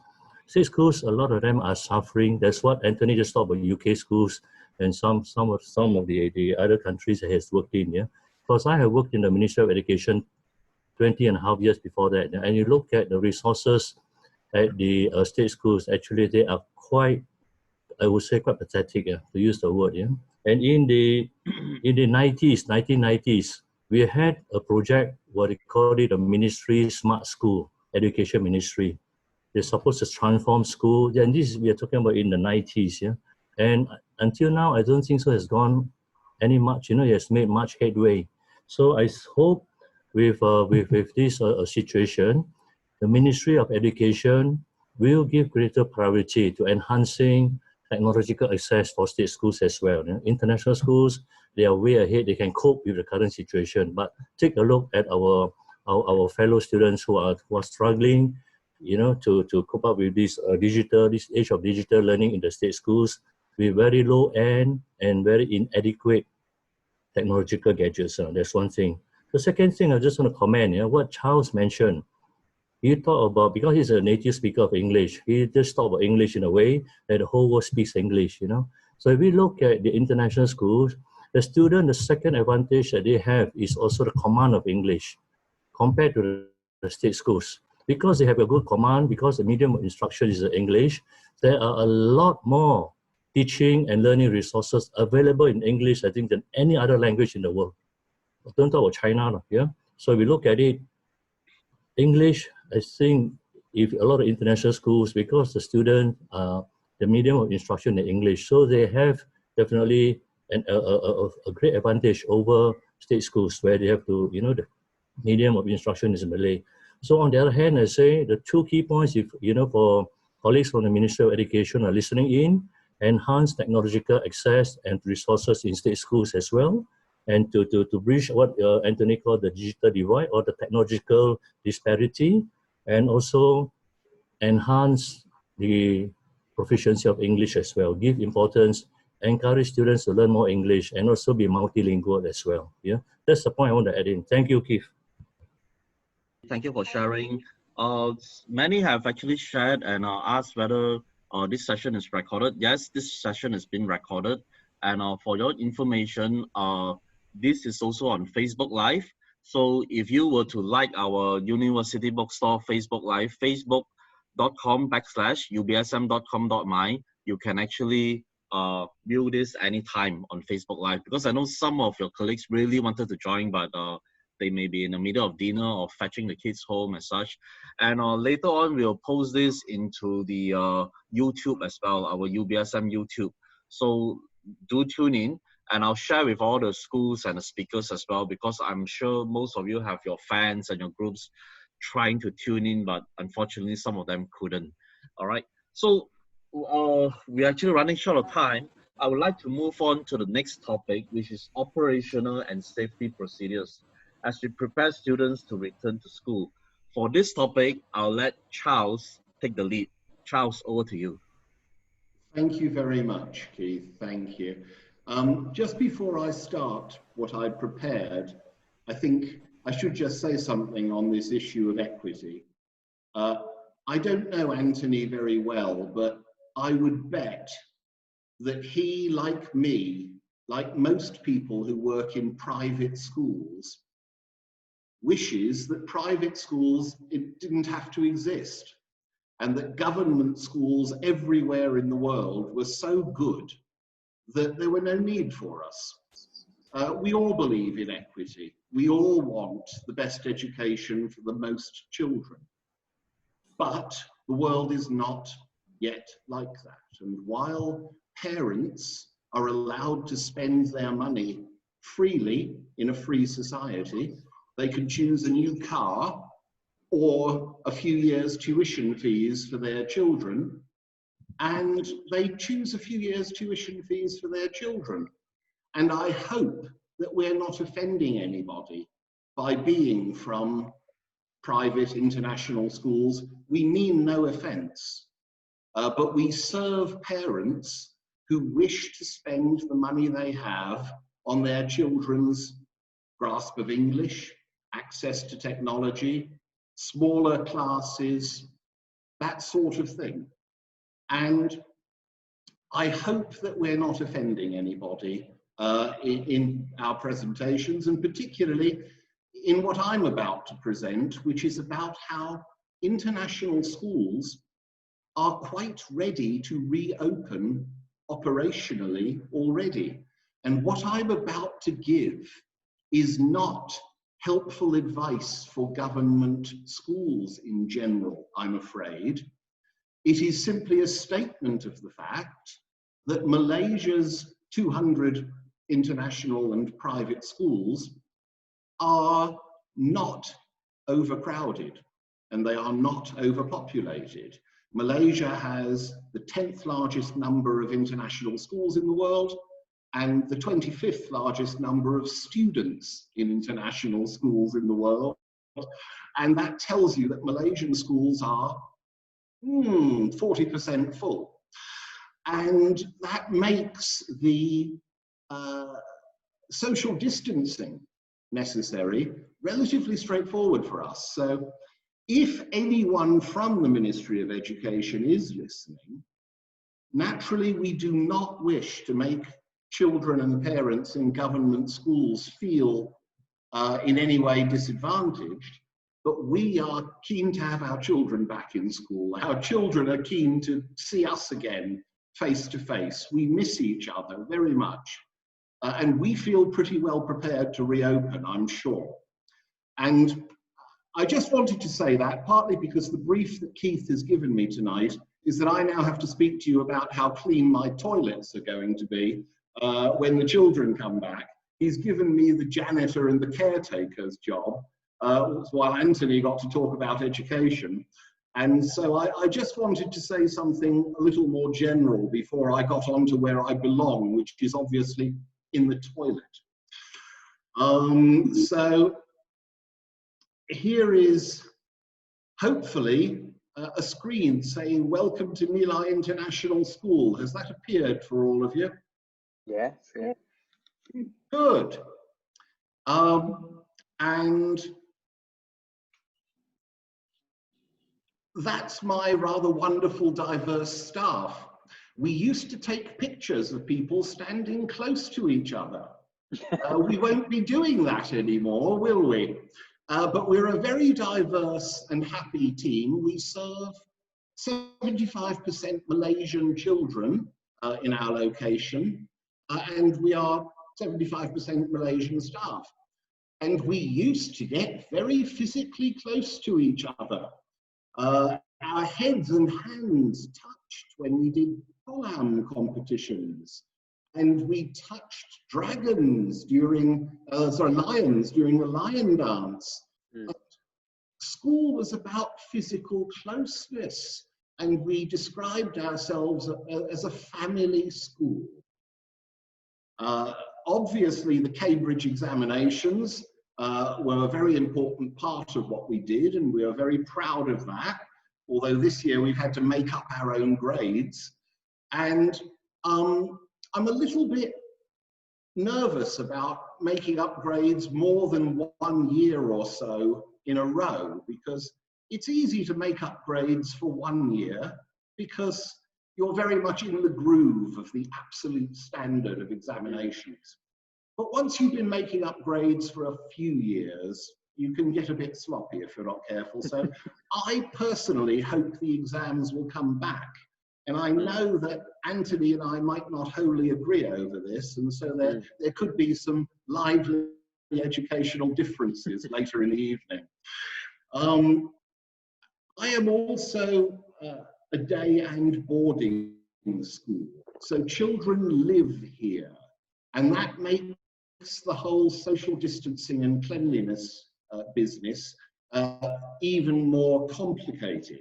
a lot of them are suffering. That's what Anthony just talked about, UK schools and some of the other countries he has worked in. Yeah, because I have worked in the Ministry of Education 20.5 years before that, and you look at the resources at the state schools, actually they are quite, I would say, quite pathetic, to use the word. Yeah, and in the 1990s, we had a project, what they call it, a Ministry Smart School, Education Ministry. They're supposed to transform school, and this we are talking about in the 90s. Yeah, and until now, I don't think so has gone any much. It has made much headway. So I hope with this situation, the Ministry of Education will give greater priority to enhancing technological access for state schools as well. International schools, they are way ahead. They can cope with the current situation. But take a look at our fellow students who are struggling, to cope up with this this age of digital learning in the state schools with very low end and very inadequate technological gadgets. That's one thing. The second thing I just want to comment, what Charles mentioned. He talked about, because he's a native speaker of English, he just talked about English in a way that the whole world speaks English, So if we look at the international schools, the student, the second advantage that they have is also the command of English compared to the state schools. Because they have a good command, because the medium of instruction is English, there are a lot more teaching and learning resources available in English, I think, than any other language in the world. Don't talk about China, yeah? So if we look at it, English, I think, if a lot of international schools, because the student, the medium of instruction in English, so they have definitely a great advantage over state schools where they have to, the medium of instruction is Malay. So on the other hand, I say the two key points, if for colleagues from the Ministry of Education are listening in, enhance technological access and resources in state schools as well, and to bridge what Anthony called the digital divide or the technological disparity, and also enhance the proficiency of English as well. Give importance, encourage students to learn more English, and also be multilingual as well. Yeah, that's the point I want to add in. Thank you, Keith. Thank you for sharing. Many have actually shared and asked whether this session is recorded. Yes, this session is being recorded. And for your information, this is also on Facebook Live. So if you were to like our University Bookstore Facebook Live, facebook.com/ubsm.com.my, you can actually view this anytime on Facebook Live, because I know some of your colleagues really wanted to join, but they may be in the middle of dinner or fetching the kids home and such. And later on, we'll post this into the YouTube as well, our UBSM YouTube. So do tune in, and I'll share with all the schools and the speakers as well, because I'm sure most of you have your fans and your groups trying to tune in, but unfortunately some of them couldn't. All right, so we're actually running short of time. I would like to move on to the next topic, which is operational and safety procedures as we prepare students to return to school. For this topic, I'll let Charles take the lead. Charles, over to you. Thank you very much, Keith. Thank you. Just before I start what I prepared, I think I should just say something on this issue of equity. I don't know Anthony very well, but I would bet that he, like me, like most people who work in private schools, wishes that private schools didn't have to exist, and that government schools everywhere in the world were so good that there were no need for us. We all believe in equity. We all want the best education for the most children. But the world is not yet like that. And while parents are allowed to spend their money freely in a free society, they can choose a new car or a few years' tuition fees for their children, and they choose a few years' tuition fees for their children. And I hope that we're not offending anybody by being from private international schools. We mean no offense, but we serve parents who wish to spend the money they have on their children's grasp of English, access to technology, smaller classes, that sort of thing. And I hope that we're not offending anybody in our presentations, and particularly in what I'm about to present, which is about how international schools are quite ready to reopen operationally already. And what I'm about to give is not helpful advice for government schools in general, I'm afraid. It is simply a statement of the fact that Malaysia's 200 international and private schools are not overcrowded and they are not overpopulated. Malaysia has the 10th largest number of international schools in the world and the 25th largest number of students in international schools in the world. And that tells you that Malaysian schools are 40% full. And that makes the social distancing necessary relatively straightforward for us. So if anyone from the Ministry of Education is listening, naturally we do not wish to make children and parents in government schools feel in any way disadvantaged, but we are keen to have our children back in school. Our children are keen to see us again face to face. We miss each other very much. And we feel pretty well prepared to reopen, I'm sure. And I just wanted to say that, partly because the brief that Keith has given me tonight is that I now have to speak to you about how clean my toilets are going to be when the children come back. He's given me the janitor and the caretaker's job, while Anthony got to talk about education. And so I just wanted to say something a little more general before I got on to where I belong, which is obviously in the toilet. So here is hopefully a screen saying "Welcome to Nilai International School." Has that appeared for all of you? Yes. Yeah. Good. And that's my rather wonderful, diverse staff. We used to take pictures of people standing close to each other. We won't be doing that anymore, will we? But we're a very diverse and happy team. We serve 75% Malaysian children in our location, and we are 75% Malaysian staff. And we used to get very physically close to each other. Our heads and hands touched when we did kolam competitions, and we touched dragons during, lions during the lion dance. School was about physical closeness, and we described ourselves as a family school. Obviously, the Cambridge examinations were a very important part of what we did, and we are very proud of that. Although this year we've had to make up our own grades. And I'm a little bit nervous about making up grades more than 1 year or so in a row, because it's easy to make up grades for 1 year because you're very much in the groove of the absolute standard of examinations. But once you've been making up grades for a few years, you can get a bit sloppy if you're not careful. So I personally hope the exams will come back. And I know that Anthony and I might not wholly agree over this, and so there could be some lively educational differences later in the evening. I am also a day and boarding school, so children live here, and that makes the whole social distancing and cleanliness business even more complicated.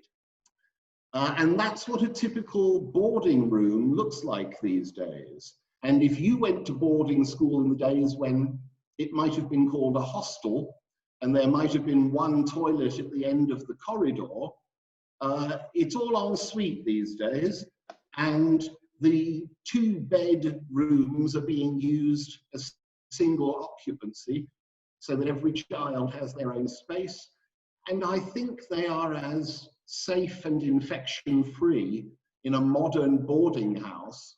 And that's what a typical boarding room looks like these days. And if you went to boarding school in the days when it might have been called a hostel, and there might have been one toilet at the end of the corridor, it's all en suite these days, and the 2-bed rooms are being used as single occupancy, so that every child has their own space. And I think they are as safe and infection-free in a modern boarding house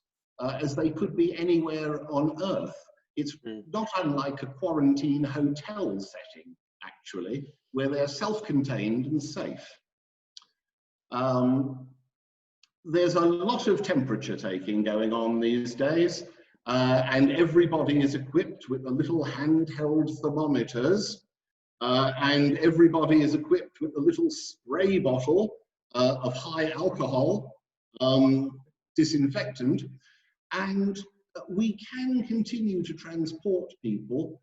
as they could be anywhere on Earth. It's not unlike a quarantine hotel setting, actually, where they're self-contained and safe. There's a lot of temperature taking going on these days, and everybody is equipped with the little handheld thermometers, and everybody is equipped with a little spray bottle of high alcohol disinfectant, and we can continue to transport people,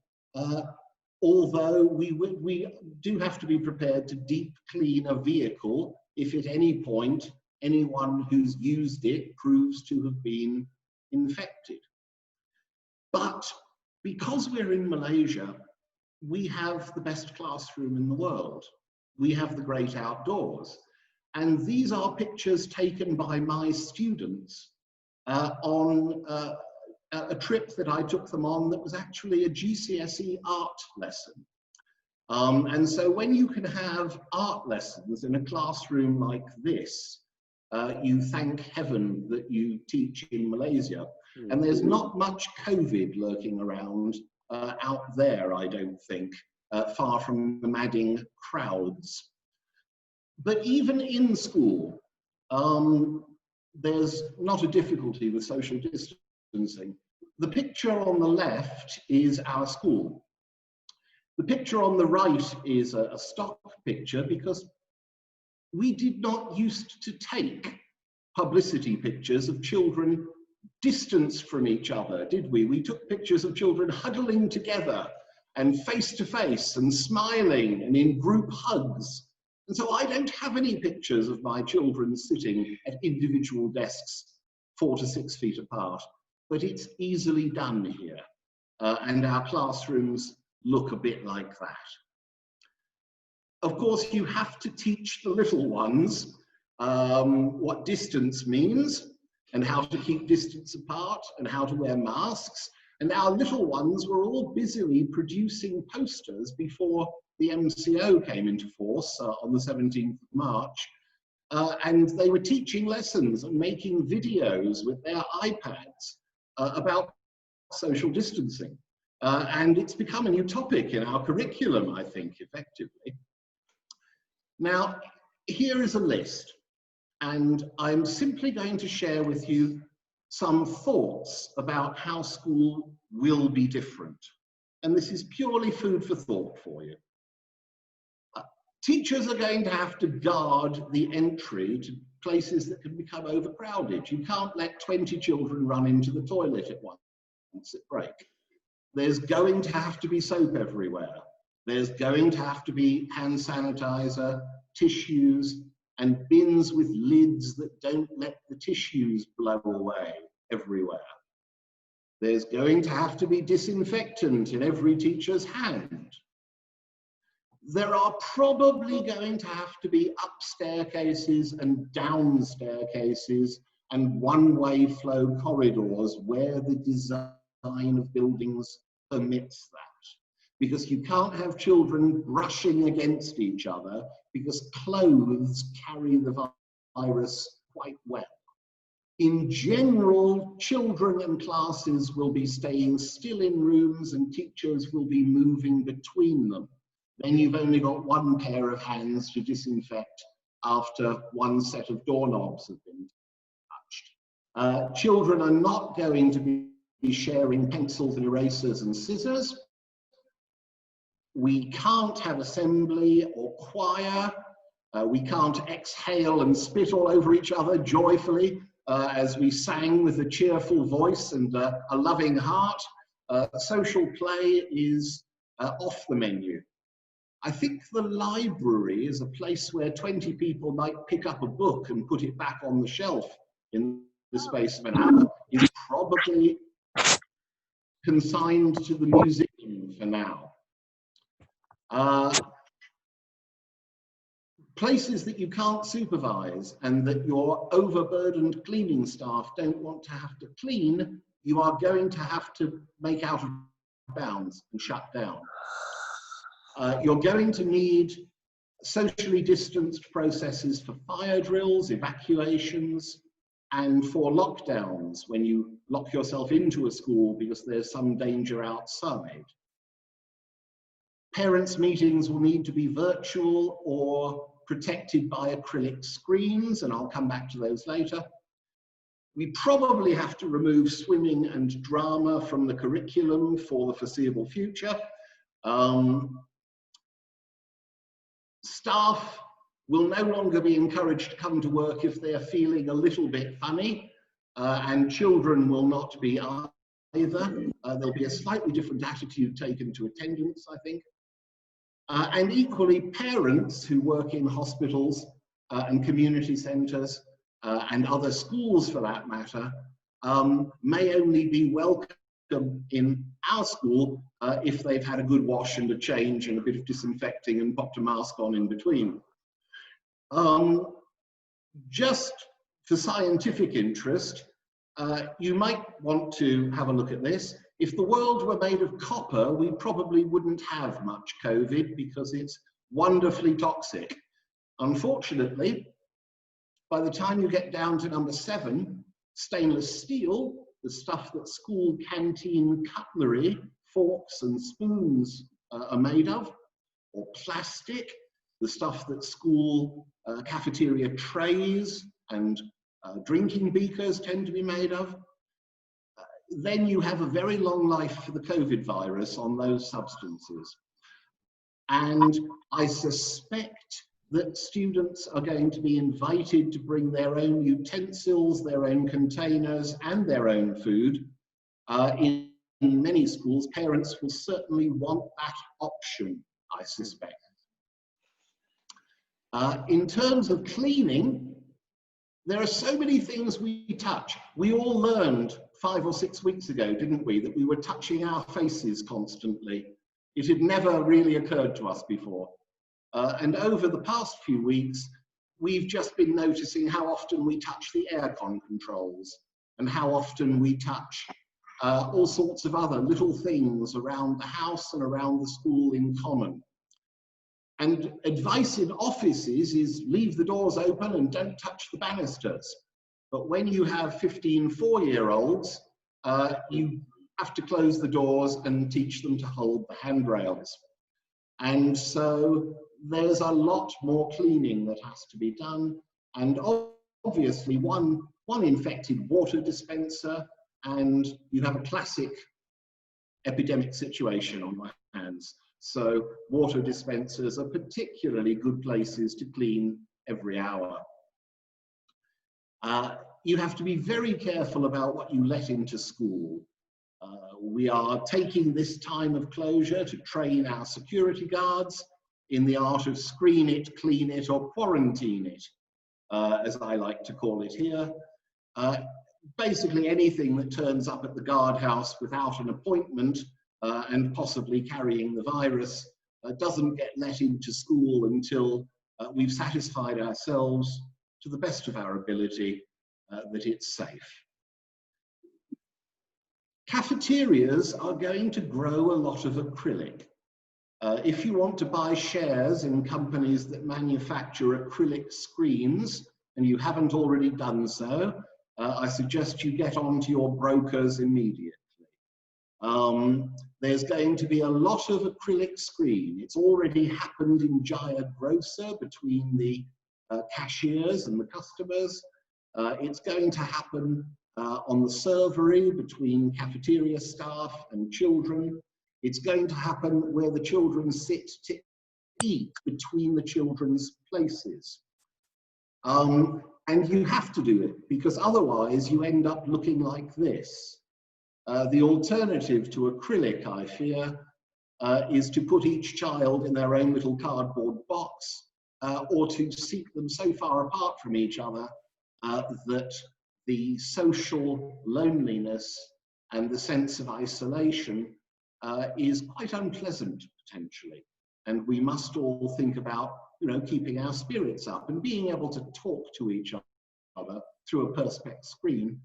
although we do have to be prepared to deep clean a vehicle if at any point anyone who's used it proves to have been infected. But because we're in Malaysia, we have the best classroom in the world. We have the great outdoors. And these are pictures taken by my students on a trip that I took them on that was actually a GCSE art lesson. And so when you can have art lessons in a classroom like this, you thank heaven that you teach in Malaysia. And there's not much COVID lurking around out there, I don't think, far from the madding crowds. But even in school, there's not a difficulty with social distancing. The picture on the left is our school. The picture on the right is a stock picture because we did not used to take publicity pictures of children distanced from each other, did we? We took pictures of children huddling together and face to face and smiling and in group hugs. And so I don't have any pictures of my children sitting at individual desks 4 to 6 feet apart, but it's easily done here. And our classrooms look a bit like that. Of course, you have to teach the little ones what distance means and how to keep distance apart and how to wear masks. And our little ones were all busily producing posters before the MCO came into force on the 17th of March. and they were teaching lessons and making videos with their iPads about social distancing. And it's become a new topic in our curriculum, I think, effectively. Now, here is a list, and I'm simply going to share with you some thoughts about how school will be different. And this is purely food for thought for you. Teachers are going to have to guard the entry to places that can become overcrowded. You can't let 20 children run into the toilet at once at break. There's going to have to be soap everywhere. There's going to have to be hand sanitizer, tissues, and bins with lids that don't let the tissues blow away everywhere. There's going to have to be disinfectant in every teacher's hand. There are probably going to have to be up staircases and down staircases and one-way flow corridors where the design of buildings permits that. Because you can't have children brushing against each other because clothes carry the virus quite well. In general, children and classes will be staying still in rooms and teachers will be moving between them. Then you've only got one pair of hands to disinfect after one set of doorknobs have been touched. Children are not going to be sharing pencils and erasers and scissors. We can't have assembly or choir. We can't exhale and spit all over each other joyfully as we sang with a cheerful voice and a loving heart. Social play is off the menu. I think the library is a place where 20 people might pick up a book and put it back on the shelf in the space of an hour. It's probably consigned to the museum for now. Places that you can't supervise and that your overburdened cleaning staff don't want to have to clean, you are going to have to make out of bounds and shut down. You're going to need socially distanced processes for fire drills, evacuations, and for lockdowns when you lock yourself into a school because there's some danger outside. Parents' meetings will need to be virtual or protected by acrylic screens, and I'll come back to those later. We probably have to remove swimming and drama from the curriculum for the foreseeable future. Staff will no longer be encouraged to come to work if they're feeling a little bit funny, and children will not be either. There'll be a slightly different attitude taken to attendance, I think. And equally, parents who work in hospitals and community centres and other schools for that matter may only be welcome in our school if they've had a good wash and a change and a bit of disinfecting and popped a mask on in between. Just for scientific interest, you might want to have a look at this. If the world were made of copper, we probably wouldn't have much COVID because it's wonderfully toxic. Unfortunately, by the time you get down to number 7, stainless steel, the stuff that school canteen cutlery, forks and spoons are made of, or plastic, the stuff that school cafeteria trays and drinking beakers tend to be made of, then you have a very long life for the COVID virus on those substances. And I suspect that students are going to be invited to bring their own utensils, their own containers, and their own food. In many schools, parents will certainly want that option, I suspect. In terms of cleaning, there are so many things we touch. We all learned 5 or 6 weeks ago, didn't we, that we were touching our faces constantly. It had never really occurred to us before. And over the past few weeks, we've just been noticing how often we touch the aircon controls and how often we touch all sorts of other little things around the house and around the school in common. And advice in offices is leave the doors open and don't touch the banisters. But when you have 15 4-year-olds, you have to close the doors and teach them to hold the handrails. And so there's a lot more cleaning that has to be done. And obviously one infected water dispenser, and you have a classic epidemic situation on my hands. So water dispensers are particularly good places to clean every hour. You have to be very careful about what you let into school. We are taking this time of closure to train our security guards in the art of screen it, clean it, or quarantine it, as I like to call it here. Basically anything that turns up at the guardhouse without an appointment and possibly carrying the virus doesn't get let into school until we've satisfied ourselves to the best of our ability that it's safe. Cafeterias are going to grow a lot of acrylic. If you want to buy shares in companies that manufacture acrylic screens, and you haven't already done so, I suggest you get onto your brokers immediately. There's going to be a lot of acrylic screen. It's already happened in Jaya Grocer between the cashiers and the customers. It's going to happen on the servery between cafeteria staff and children. It's going to happen where the children sit to eat between the children's places. And you have to do it because otherwise you end up looking like this. The alternative to acrylic, I fear, is to put each child in their own little cardboard box or to seat them so far apart from each other that the social loneliness and the sense of isolation is quite unpleasant potentially. And we must all think about, keeping our spirits up and being able to talk to each other through a perspex screen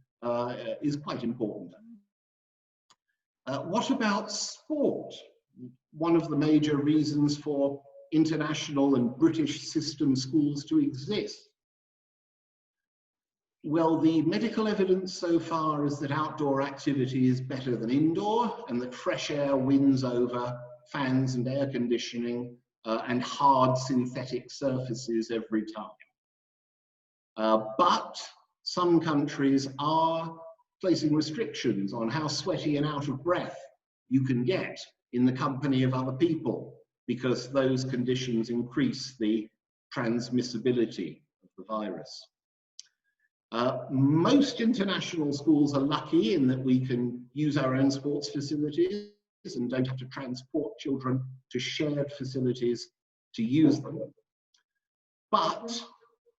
is quite important. What about sport? One of the major reasons for international and British system schools to exist. Well, the medical evidence so far is that outdoor activity is better than indoor and that fresh air wins over fans and air conditioning and hard synthetic surfaces every time. But some countries are placing restrictions on how sweaty and out of breath you can get in the company of other people because those conditions increase the transmissibility of the virus. Most international schools are lucky in that we can use our own sports facilities and don't have to transport children to shared facilities to use them. But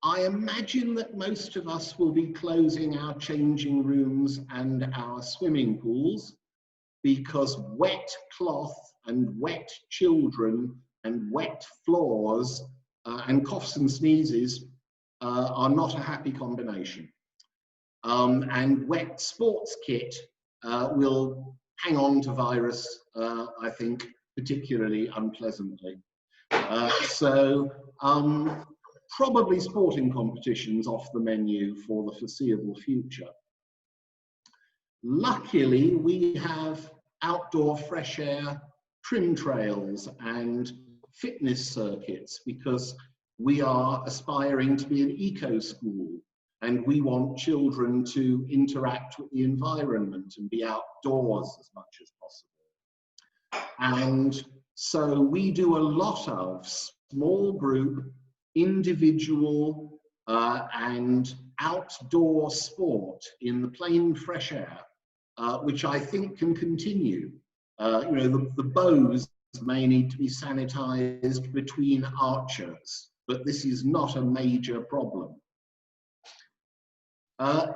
I imagine that most of us will be closing our changing rooms and our swimming pools because wet cloth and wet children and wet floors and coughs and sneezes are not a happy combination. And wet sports kit will hang on to virus, I think, particularly unpleasantly. So probably sporting competitions off the menu for the foreseeable future. Luckily, we have outdoor fresh air trim trails and fitness circuits because we are aspiring to be an eco school and we want children to interact with the environment and be outdoors as much as possible. And so we do a lot of small group, individual and outdoor sport in the plain fresh air, which I think can continue. The bows may need to be sanitized between archers, but this is not a major problem.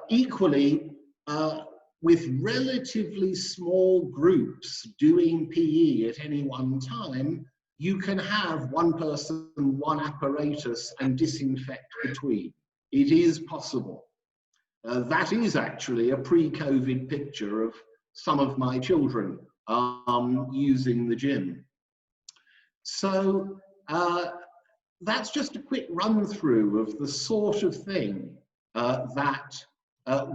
Equally, with relatively small groups doing PE at any one time, you can have one person, one apparatus, and disinfect between. It is possible. That is actually a pre-COVID picture of some of my children using the gym. So that's just a quick run through of the sort of thing that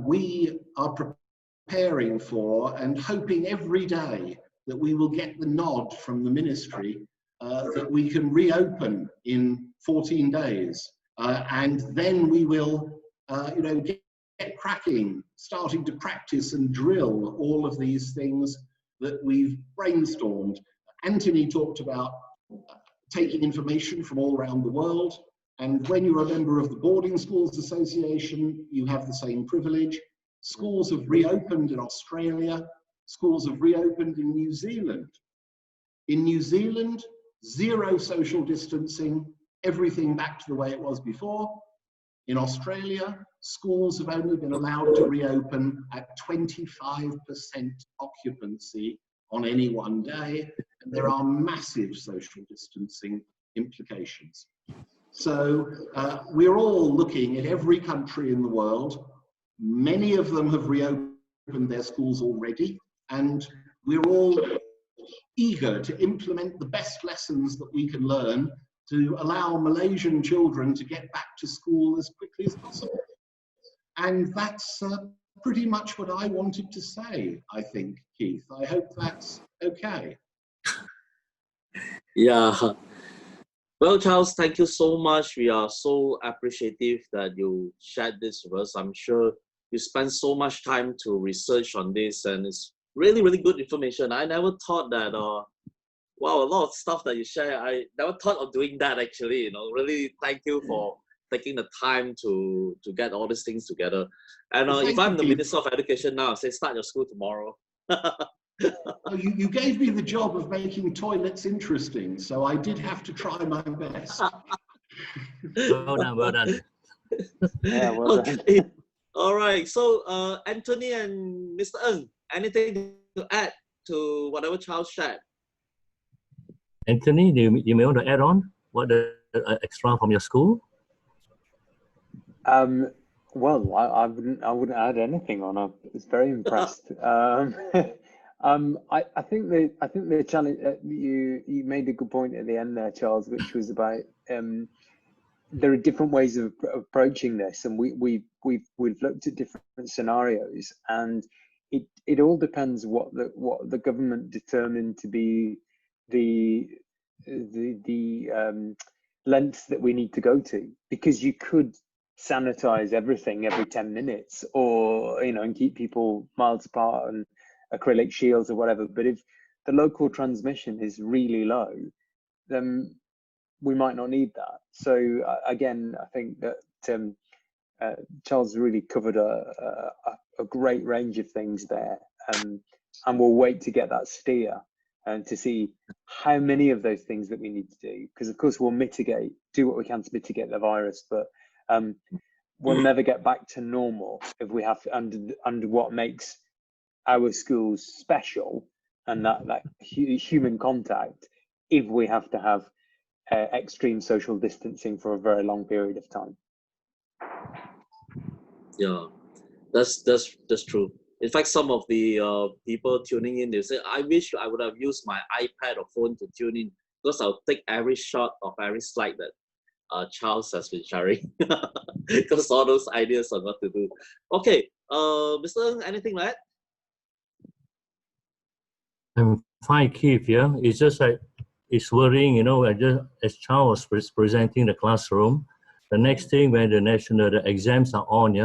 we are preparing for and hoping every day that we will get the nod from the ministry that we can reopen in 14 days. And then we will, get cracking, starting to practice and drill all of these things that we've brainstormed. Anthony talked about taking information from all around the world. And when you're a member of the Boarding Schools Association, you have the same privilege. Schools have reopened in Australia. Schools have reopened in New Zealand. In New Zealand, 0 social distancing, everything back to the way it was before. In Australia, schools have only been allowed to reopen at 25% occupancy on any one day, and there are massive social distancing implications. So we're all looking at every country in the world. Many of them have reopened their schools already, and we're all eager to implement the best lessons that we can learn to allow Malaysian children to get back to school as quickly as possible. And that's pretty much what I wanted to say, I think, Keith. I hope that's okay. Yeah. Well, Charles, thank you so much. We are so appreciative that you shared this with us. I'm sure you spent so much time to research on this, and it's really, really good information. I never thought that, wow, a lot of stuff that you share, I never thought of doing that actually. Really thank you for taking the time to get all these things together. And if I'm the Minister of Education now, I say start your school tomorrow. You gave me the job of making toilets interesting, so I did have to try my best. Well done, well done. Yeah, well done. Okay. All right. So Anthony and Mr. Ng, anything to add to whatever Charles shared? Anthony, you may want to add on what the extra from your school? Well, I wouldn't add anything on. I was very impressed. I think the challenge you made a good point at the end there, Charles, which was about there are different ways of approaching this, and we've looked at different scenarios, and it all depends what the government determined to be the lengths that we need to go to, because you could sanitize everything every 10 minutes, or and keep people miles apart and acrylic shields or whatever. But if the local transmission is really low, then we might not need that. So again, I think that Charles really covered a great range of things there, and we'll wait to get that steer and to see how many of those things that we need to do, because of course we'll do what we can to mitigate the virus, but we'll never get back to normal if we have to, under what makes our schools special, and that human contact, if we have to have extreme social distancing for a very long period of time. Yeah, that's true. In fact, some of the people tuning in, they say, I wish I would have used my iPad or phone to tune in, because I'll take every shot of every slide that Charles has been sharing, because all those ideas on what to do. Okay, Mr. Ng, anything like that? I'm fine, Keith. Yeah, it's just like it's worrying. As Charles was presenting the classroom, the next thing when the exams are on,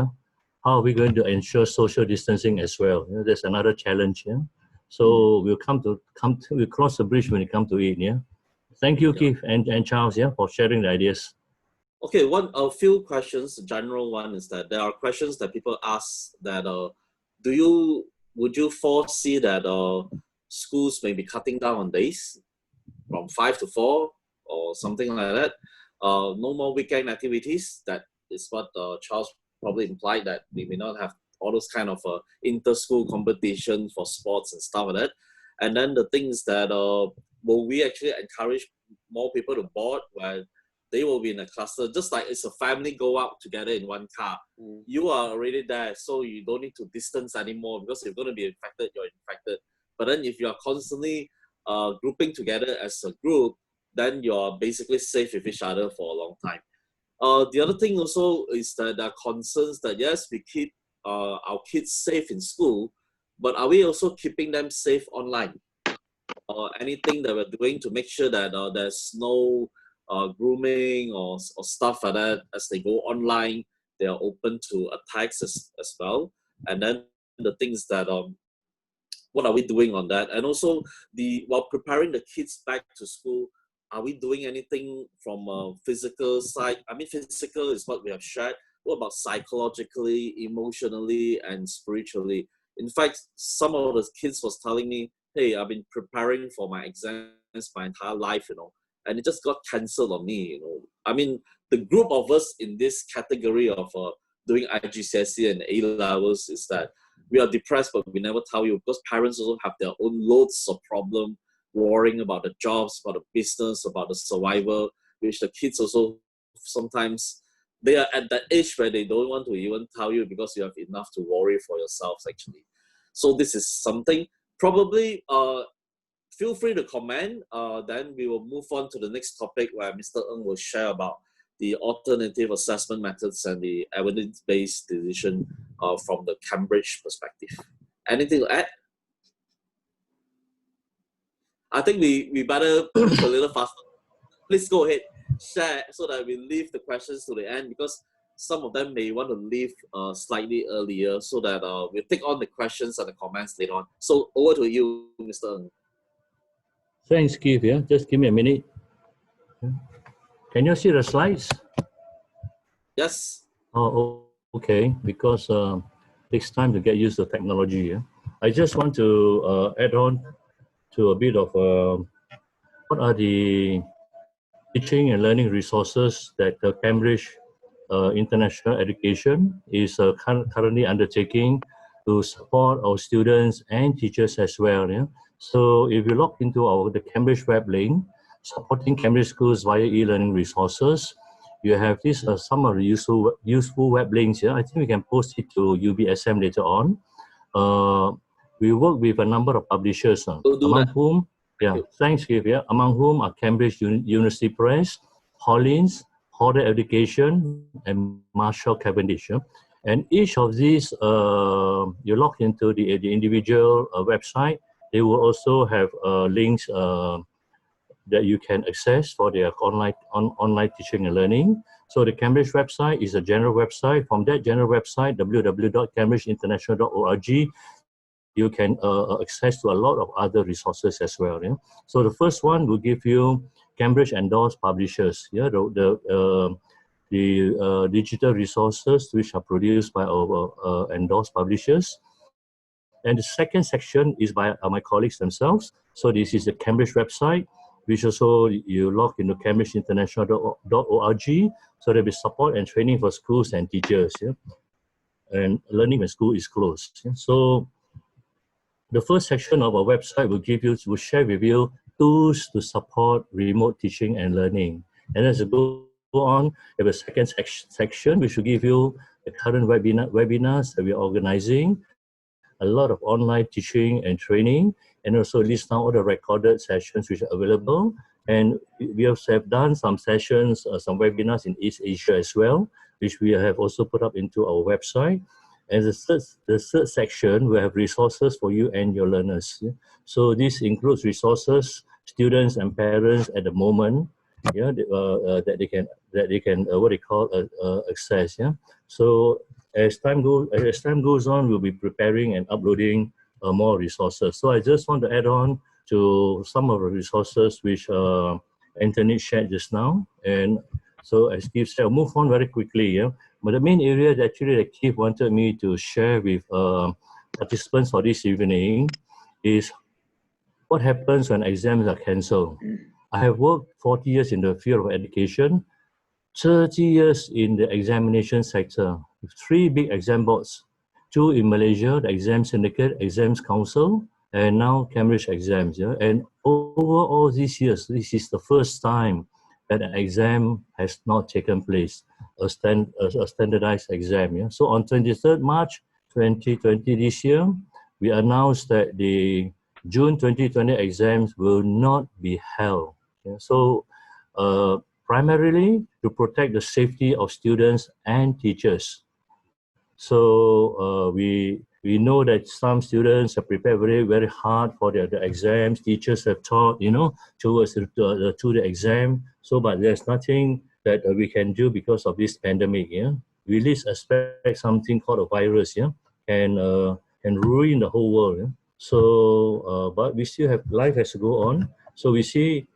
how are we going to ensure social distancing as well? There's another challenge. So we'll we'll cross the bridge when it comes to it. Yeah. Thank you, Keith and Charles, for sharing the ideas. Okay, a few questions. The general one is that there are questions that people ask that would you foresee that schools may be cutting down on days from 5 to 4 or something like that? No more weekend activities. That is what Charles probably implied, that we may not have all those kind of inter-school competition for sports and stuff like that. And then the things that will we actually encourage more people to board where they will be in a cluster, just like it's a family go out together in one car. You are already there, so you don't need to distance anymore, because you're going to be infected, you're infected. But then if you are constantly grouping together as a group, then you're basically safe with each other for a long time. The other thing also is that there are concerns that yes, we keep our kids safe in school, but are we also keeping them safe online? Anything that we're doing to make sure that there's no grooming or stuff like that as they go online, they are open to attacks as well. And then the things that what are we doing on that? And also while preparing the kids back to school, are we doing anything from a physical side? I mean, physical is what we have shared. What about psychologically, emotionally, and spiritually? In fact, some of the kids was telling me, hey, I've been preparing for my exams my entire life, and it just got cancelled on me, I mean, the group of us in this category of doing IGCSE and A-levels is that we are depressed, but we never tell you because parents also have their own loads of problem, worrying about the jobs, about the business, about the survival, which the kids also sometimes, they are at that age where they don't want to even tell you because you have enough to worry for yourselves actually. So this is something, probably feel free to comment, then we will move on to the next topic where Mr. Ng will share about the alternative assessment methods and the evidence-based decision from the Cambridge perspective. Anything to add? I think we better move a little faster. Please go ahead, share so that we leave the questions to the end because some of them may want to leave slightly earlier so that we'll take on the questions and the comments later on. So over to you, Mr. Ng. Thanks, Keith. Yeah, just give me a minute. Can you see the slides? Yes. Oh, okay. Because it takes time to get used to technology. Yeah? I just want to add on to a bit of what are the teaching and learning resources that Cambridge International Education is currently undertaking to support our students and teachers as well. Yeah? So if you log into the Cambridge web link, supporting Cambridge schools via e-learning resources, you have this some of the useful web links here. I think we can post it to UBSM later on. We work with a number of publishers, among whom, thanks, Keith, among whom are Cambridge University Press, Hollins, Horder Education, and Marshall Cavendish. And each of these, you log into the individual website, they will also have links that you can access for their online teaching and learning. So the Cambridge website is a general website. From that general website, www.cambridgeinternational.org, you can access to a lot of other resources as well. Yeah? So the first one will give you Cambridge endorsed publishers. Yeah, the digital resources which are produced by our endorsed publishers. And the second section is by my colleagues themselves. So this is the Cambridge website, which also you log into cambridgeinternational.org. So there'll be support and training for schools and teachers, yeah? And learning when school is closed. Yeah? So the first section of our website will share with you tools to support remote teaching and learning. And as we go on, we have a second section which will give you the current webinars that we are organizing, a lot of online teaching and training, and also list down all the recorded sessions which are available. And we also have done some sessions, some webinars in East Asia as well, which we have also put up into our website. And the third section will have resources for you and your learners. Yeah? So this includes resources, students and parents at the moment, yeah, that they can what they call access. Yeah. So as time goes on, we'll be preparing and uploading more resources. So I just want to add on to some of the resources which Anthony shared just now. And so as Keith said, I'll move on very quickly. Yeah. But the main area that actually that Keith wanted me to share with participants for this evening is what happens when exams are cancelled. I have worked 40 years in the field of education, 30 years in the examination sector, with 3 big exam boards, 2 in Malaysia, the Exam Syndicate, Exams Council, and now Cambridge Exams. Yeah? And over all these years, this is the first time that an exam has not taken place, a standardized exam. Yeah? So on 23rd March 2020 this year, we announced that the June 2020 exams will not be held Yeah? So primarily to protect the safety of students and teachers. So we know that some students have prepared very hard for their exams. Teachers have taught, towards to the exam. So, but there's nothing that we can do because of this pandemic. Yeah, we at least expect something called a virus. Yeah, can ruin the whole world. Yeah? So, but we still have life has to go on. So we see,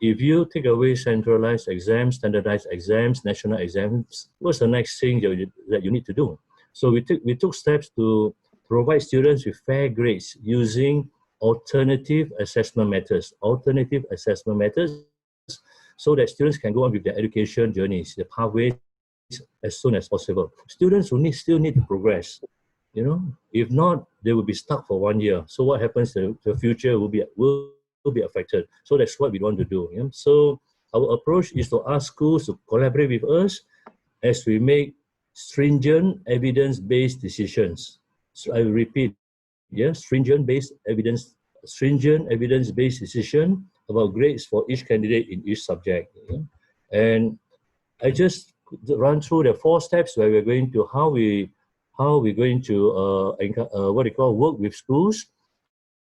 if you take away centralized exams, standardized exams, national exams, what's the next thing that you need to do? So we took steps to provide students with fair grades using alternative assessment methods, so that students can go on with their education journeys, the pathways as soon as possible. Students who still need to progress, if not, they will be stuck for 1 year. So what happens to the future will be affected. So that's what we want to do. Yeah? So our approach is to ask schools to collaborate with us as we make stringent evidence-based decisions. So I will repeat, stringent evidence-based decision about grades for each candidate in each subject. Yeah? And I just run through the 4 steps where we're going to how we're going to work with schools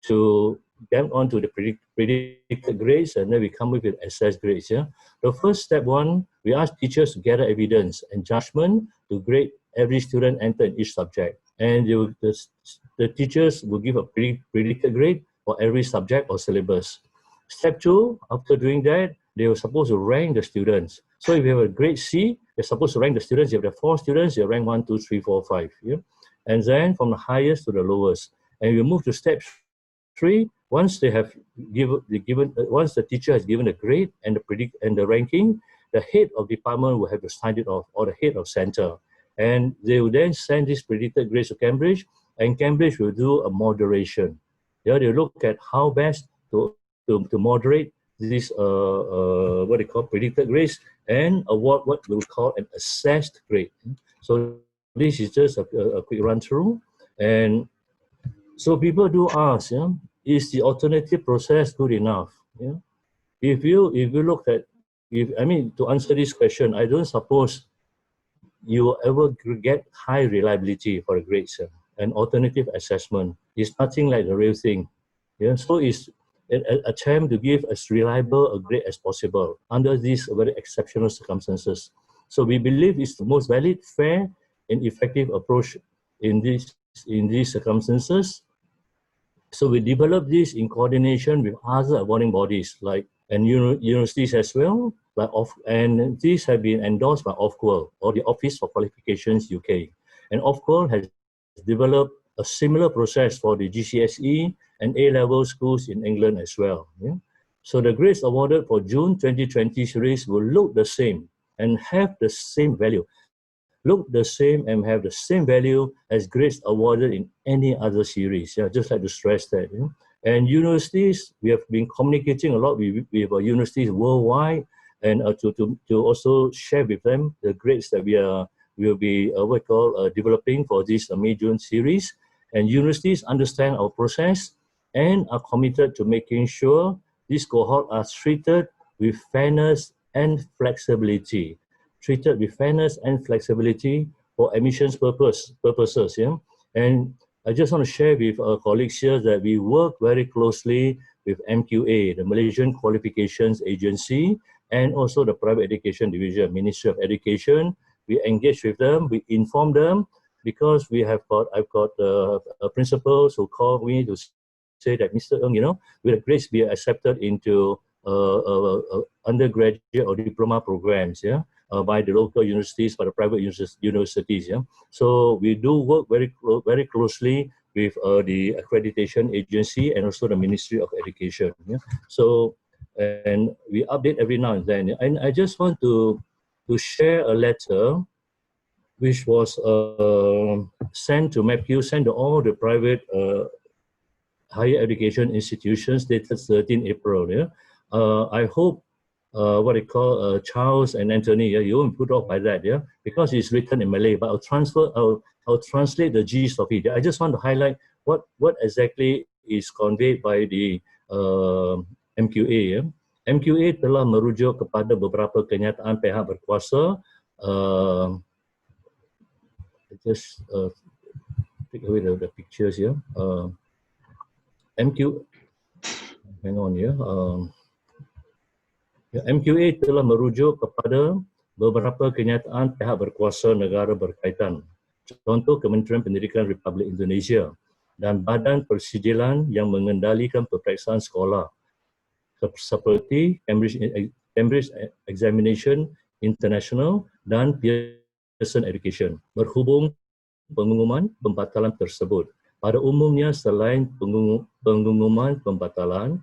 to get onto the predicted grades, and then we come with assessed grades. Yeah, the first step 1, we ask teachers to gather evidence and judgment to grade every student entered in each subject, and the teachers will give a predicted grade for every subject or syllabus. Step 2, after doing that, they were supposed to rank the students. So if you have a grade C, they're supposed to rank the students. If you have 4 students, you rank 1, 2, 3, 4, 5. Yeah, and then from the highest to the lowest, and we move to step 3. Once they have once the teacher has given the grade and the ranking, the head of department will have to sign it off, or the head of center, and they will then send these predicted grades to Cambridge, and Cambridge will do a moderation. Yeah, they look at how best to moderate these what they call predicted grades and award what we call an assessed grade. So this is just a quick run through, and so people do ask, is the alternative process good enough? Yeah? If you look at, to answer this question, I don't suppose you will ever get high reliability for a grade. An alternative assessment is nothing like the real thing. Yeah? So it's an attempt to give as reliable a grade as possible under these very exceptional circumstances. So we believe it's the most valid, fair, and effective approach in these circumstances. So we developed this in coordination with other awarding bodies and universities as well, and these have been endorsed by Ofqual, or the Office for Qualifications UK. And Ofqual has developed a similar process for the GCSE and A-level schools in England as well. Yeah? So the grades awarded for June 2020 series will look the same and have the same value. Look the same and have the same value as grades awarded in any other series. Yeah, just like to stress that. Yeah? And universities, we have been communicating a lot with universities worldwide, and to also share with them the grades that will be developing for this May-June series. And universities understand our process and are committed to making sure this cohort are treated with fairness and flexibility. For admissions purposes. Yeah? And I just want to share with our colleagues here that we work very closely with MQA, the Malaysian Qualifications Agency, and also the Private Education Division, Ministry of Education. We engage with them, we inform them, because I've got principals who call me to say that, Mr. Ng, will the grades be accepted into undergraduate or diploma programs, by the local universities, by the private universities. Yeah? So we do work very closely with the accreditation agency and also the Ministry of Education. Yeah? So, and we update every now and then. And I just want to share a letter which was sent to MAPQ, sent to all the private higher education institutions, dated 13 April. Yeah? I hope Charles and Anthony, you won't put off by that, because it's written in Malay, but I'll translate the gist of it. I just want to highlight what exactly is conveyed by the MQA. MQA telah merujuk kepada beberapa kenyataan pihak berkuasa. Just take away the pictures here. Hang on here. MQA telah merujuk kepada beberapa kenyataan pihak berkuasa negara berkaitan. Contoh Kementerian Pendidikan Republik Indonesia dan Badan Persijilan yang mengendalikan peperiksaan sekolah seperti Cambridge Examination International dan Pearson Education berhubung pengumuman pembatalan tersebut. Pada umumnya selain pengumuman pembatalan,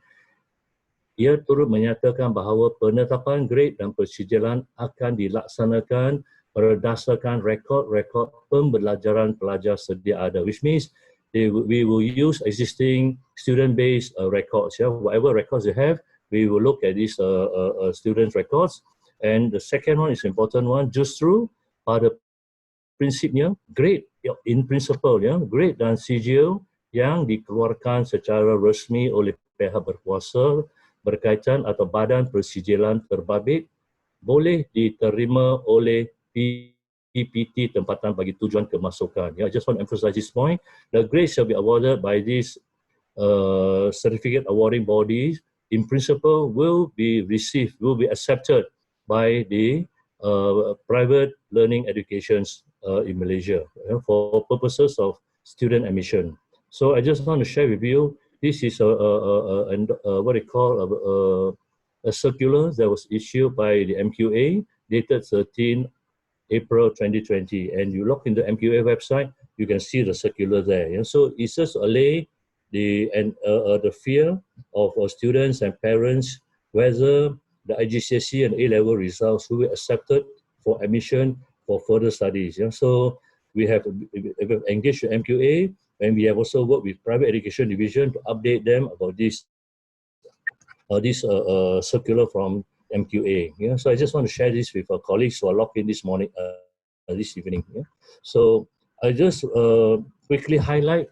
ia turut menyatakan bahawa penetapan grade dan persijilan akan dilaksanakan berdasarkan rekod-rekod pembelajaran pelajar sedia ada, which means we will use existing student-based records. Whatever records you have, we will look at these student records. And the second one is important one, justru pada prinsipnya grade in principle, grade dan sijil yang dikeluarkan secara resmi oleh pihak berkuasa berkaitan atau badan persijilan terbabit boleh diterima oleh PPT tempatan bagi tujuan kemasukan. I just want to emphasize this point. The grades shall be awarded by these certificate awarding bodies in principle will be accepted by the private learning educations in Malaysia for purposes of student admission. So I just want to share with you, this is what they call a circular that was issued by the MQA dated 13 April 2020, and you log in the MQA website, you can see the circular there. So it's just allay the fear of students and parents whether the IGCSE and A-level results will be accepted for admission for further studies. So we have engaged with MQA, and we have also worked with private education division to update them about this circular from MQA. So I just want to share this with our colleagues who are logged in this morning, this evening. So I just quickly highlight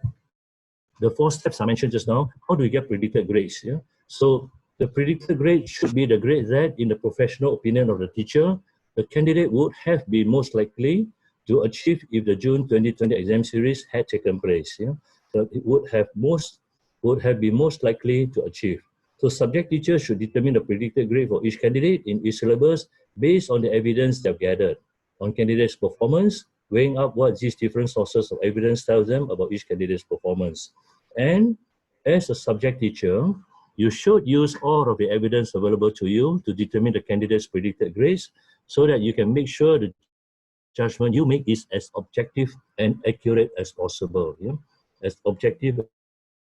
the 4 steps I mentioned just now. How do we get predicted grades? So the predicted grade should be the grade that, in the professional opinion of the teacher, the candidate would have been most likely to achieve if the June 2020 exam series had taken place. So it would have been most likely to achieve. So subject teachers should determine the predicted grade for each candidate in each syllabus based on the evidence they've gathered on candidates' performance, weighing up what these different sources of evidence tell them about each candidate's performance. And as a subject teacher, you should use all of the evidence available to you to determine the candidate's predicted grades so that you can make sure the judgment you make is as objective and accurate as possible. As objective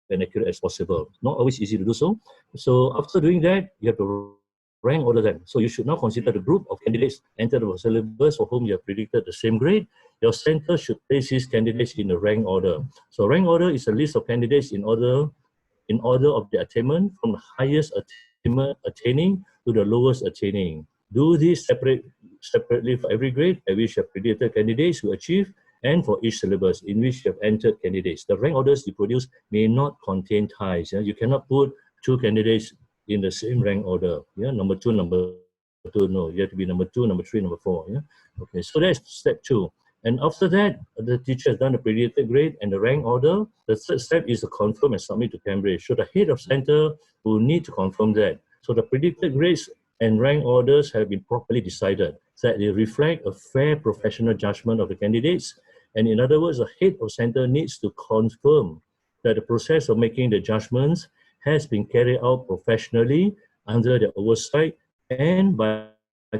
and accurate as possible. Not always easy to do so. So after doing that, you have to rank order them. So you should now consider the group of candidates entered the syllabus for whom you have predicted the same grade. Your center should place these candidates in the rank order. So rank order is a list of candidates in order of the attainment, from the highest attaining to the lowest attaining. Do this separately for every grade at which you have predicted candidates who achieve, and for each syllabus in which you have entered candidates. The rank orders you produce may not contain ties. You cannot put 2 candidates in the same rank order. Number 2, number 2, no. You have to be number 2, number 3, number 4. Okay, so that's step 2. And after that, the teacher has done the predicted grade and the rank order. The third step is to confirm and submit to Cambridge. So the head of center will need to confirm that. So the predicted grades and rank orders have been properly decided, so that they reflect a fair professional judgment of the candidates. And in other words, the head of center needs to confirm that the process of making the judgments has been carried out professionally under their oversight and by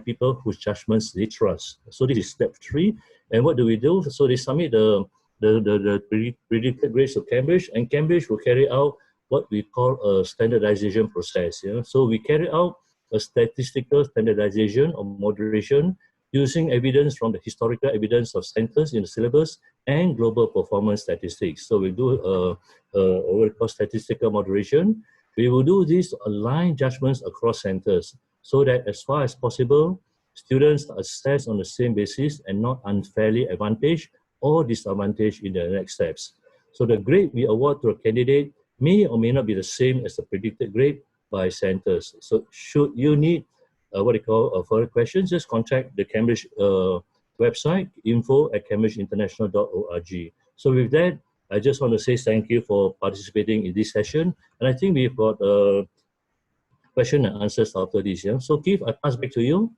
people whose judgments they trust. So this is step 3. And what do we do? So they submit the predicted grades to Cambridge, and Cambridge will carry out what we call a standardization process. So we carry out a statistical standardization or moderation using evidence from the historical evidence of centers in the syllabus and global performance statistics. So we do what we call statistical moderation. We will do this to align judgments across centers so that as far as possible, students are assessed on the same basis and not unfairly advantaged or disadvantaged in their next steps. So the grade we award to a candidate may or may not be the same as the predicted grade, by centers. So should you need further questions, just contact the Cambridge website, info@cambridgeinternational.org. So with that, I just want to say thank you for participating in this session. And I think we've got question and answers after this. Yeah. So Keith, I pass back to you.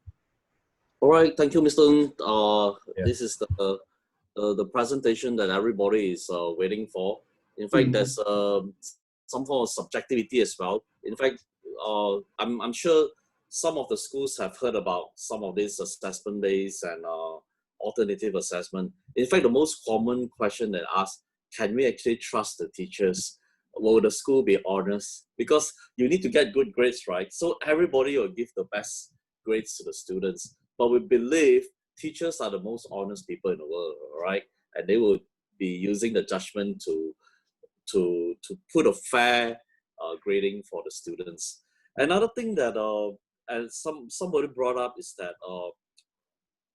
All right, thank you, Mr. Ng. Yeah. This is the presentation that everybody is waiting for. In fact, there's some form of subjectivity as well. In fact, I'm sure some of the schools have heard about some of these assessment-based and alternative assessment. In fact, the most common question that asked, can we actually trust the teachers? Will the school be honest? Because you need to get good grades, right? So everybody will give the best grades to the students. But we believe teachers are the most honest people in the world, right? And they will be using the judgment to put a fair grading for the students. Another thing that and somebody brought up is that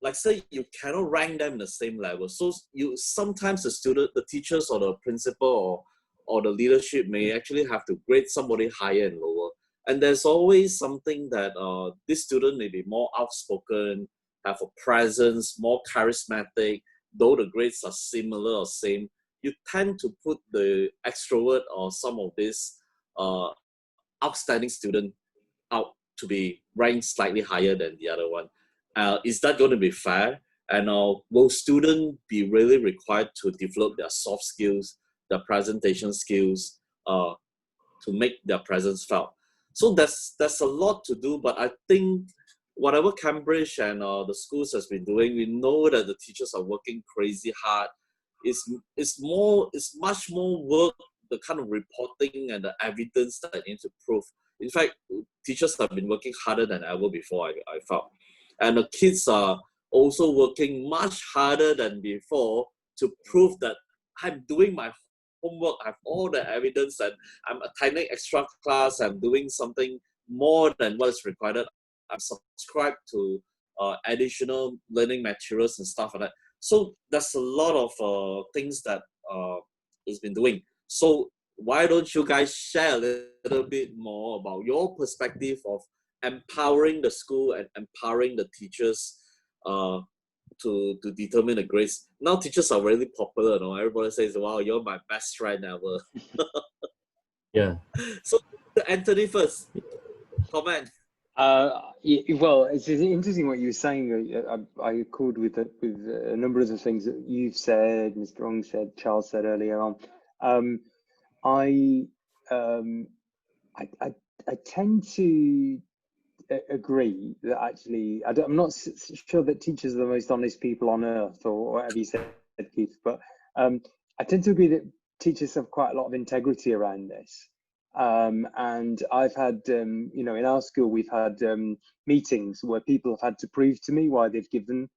like say you cannot rank them in the same level. So you sometimes the teachers or the principal or the leadership may actually have to grade somebody higher and lower. And there's always something that this student may be more outspoken, have a presence, more charismatic, though the grades are similar or same. You tend to put the extrovert or some of this outstanding student out to be ranked slightly higher than the other one. Is that going to be fair? And will students be really required to develop their soft skills, their presentation skills, to make their presence felt? So there's a lot to do, but I think whatever Cambridge and the schools has been doing, we know that the teachers are working crazy hard. It's much more work, the kind of reporting and the evidence that I need to prove. In fact, teachers have been working harder than ever before, I felt. And the kids are also working much harder than before to prove that I'm doing my homework, I have all the evidence, and I'm attending extra class, I'm doing something more than what is required. I'm subscribed to additional learning materials and stuff like that. So there's a lot of things that it's been doing. So why don't you guys share a little bit more about your perspective of empowering the school and empowering the teachers to determine the grades? Now teachers are really popular, you know? Everybody says, wow, you're my best friend ever. Yeah. So Anthony first, comment. Well, it's interesting what you were saying. I accord with a number of the things that you've said, Mr. Ng said, Charles said earlier on. I tend to agree that actually, I'm not sure that teachers are the most honest people on earth, or whatever you said, Keith, but I tend to agree that teachers have quite a lot of integrity around this. And I've had, you know, in our school, we've had meetings where people have had to prove to me why they've given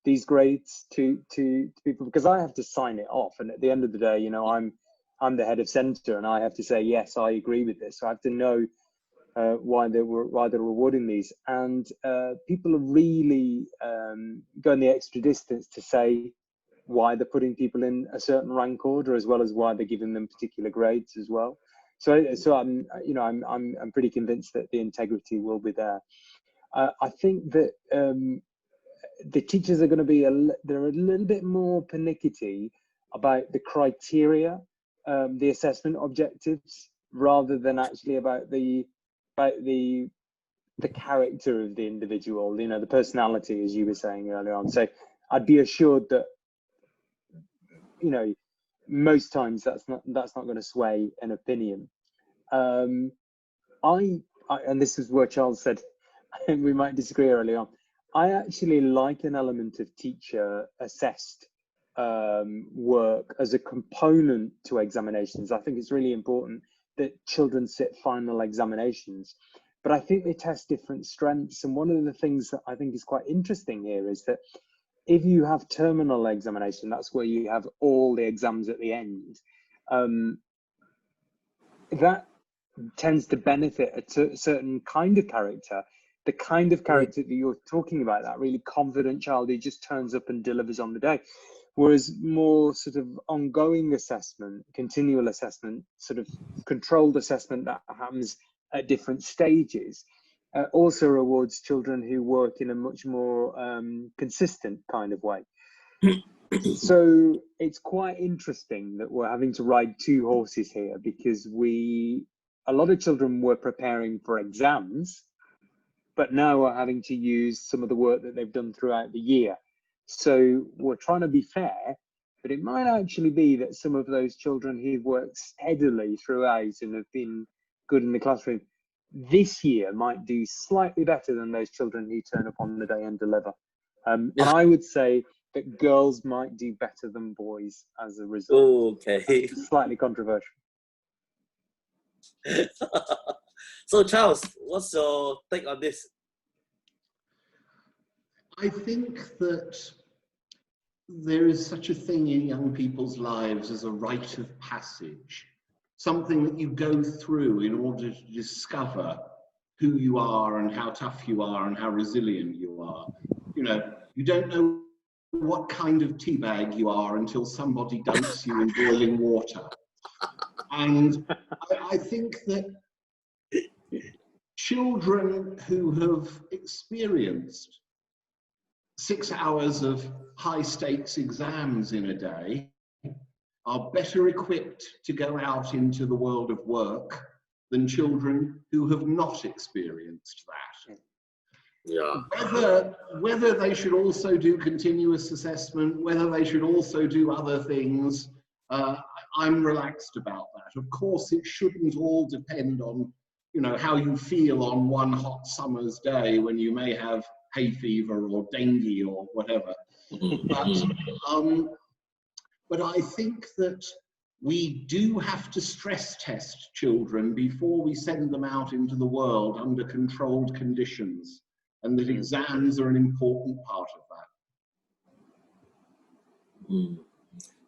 these grades to people, because I have to sign it off. And at the end of the day, you know, I'm the head of centre, and I have to say, yes, I agree with this. So I have to know why they're rewarding these. And people are really going the extra distance to say why they're putting people in a certain rank order, as well as why they're giving them particular grades as well. So I'm, you know, I'm pretty convinced that the integrity will be there. I think that the teachers are going to be they're a little bit more pernickety about the criteria, the assessment objectives, rather than actually about the character of the individual, you know, the personality, as you were saying earlier on. So I'd be assured that, you know, most times that's not going to sway an opinion. And this is where Charles said we might disagree early on. I actually like an element of teacher assessed work as a component to examinations. I think it's really important that children sit final examinations, but I think they test different strengths. And one of the things that I think is quite interesting here is that if you have terminal examination, that's where you have all the exams at the end, that tends to benefit a certain kind of character, the kind of character that you're talking about, that really confident child who just turns up and delivers on the day. Whereas more sort of ongoing assessment, continual assessment, sort of controlled assessment that happens at different stages, also rewards children who work in a much more consistent kind of way. So it's quite interesting that we're having to ride two horses here, because a lot of children were preparing for exams, but now are having to use some of the work that they've done throughout the year. So we're trying to be fair, but it might actually be that some of those children who've worked steadily throughout and have been good in the classroom this year might do slightly better than those children who turn up on the day and deliver. And I would say that girls might do better than boys as a result. Okay. Slightly controversial. So Charles, what's your take on this? I think that there is such a thing in young people's lives as a rite of passage, something that you go through in order to discover who you are and how tough you are and how resilient you are. You know, you don't know what kind of tea bag you are until somebody dunks you in boiling water. And I think that children who have experienced 6 hours of high stakes exams in a day are better equipped to go out into the world of work than children who have not experienced that. Yeah. Whether they should also do continuous assessment, whether they should also do other things, I'm relaxed about that. Of course, it shouldn't all depend on, you know, how you feel on one hot summer's day when you may have hay fever or dengue or whatever. But I think that we do have to stress test children before we send them out into the world under controlled conditions, and that exams are an important part of that.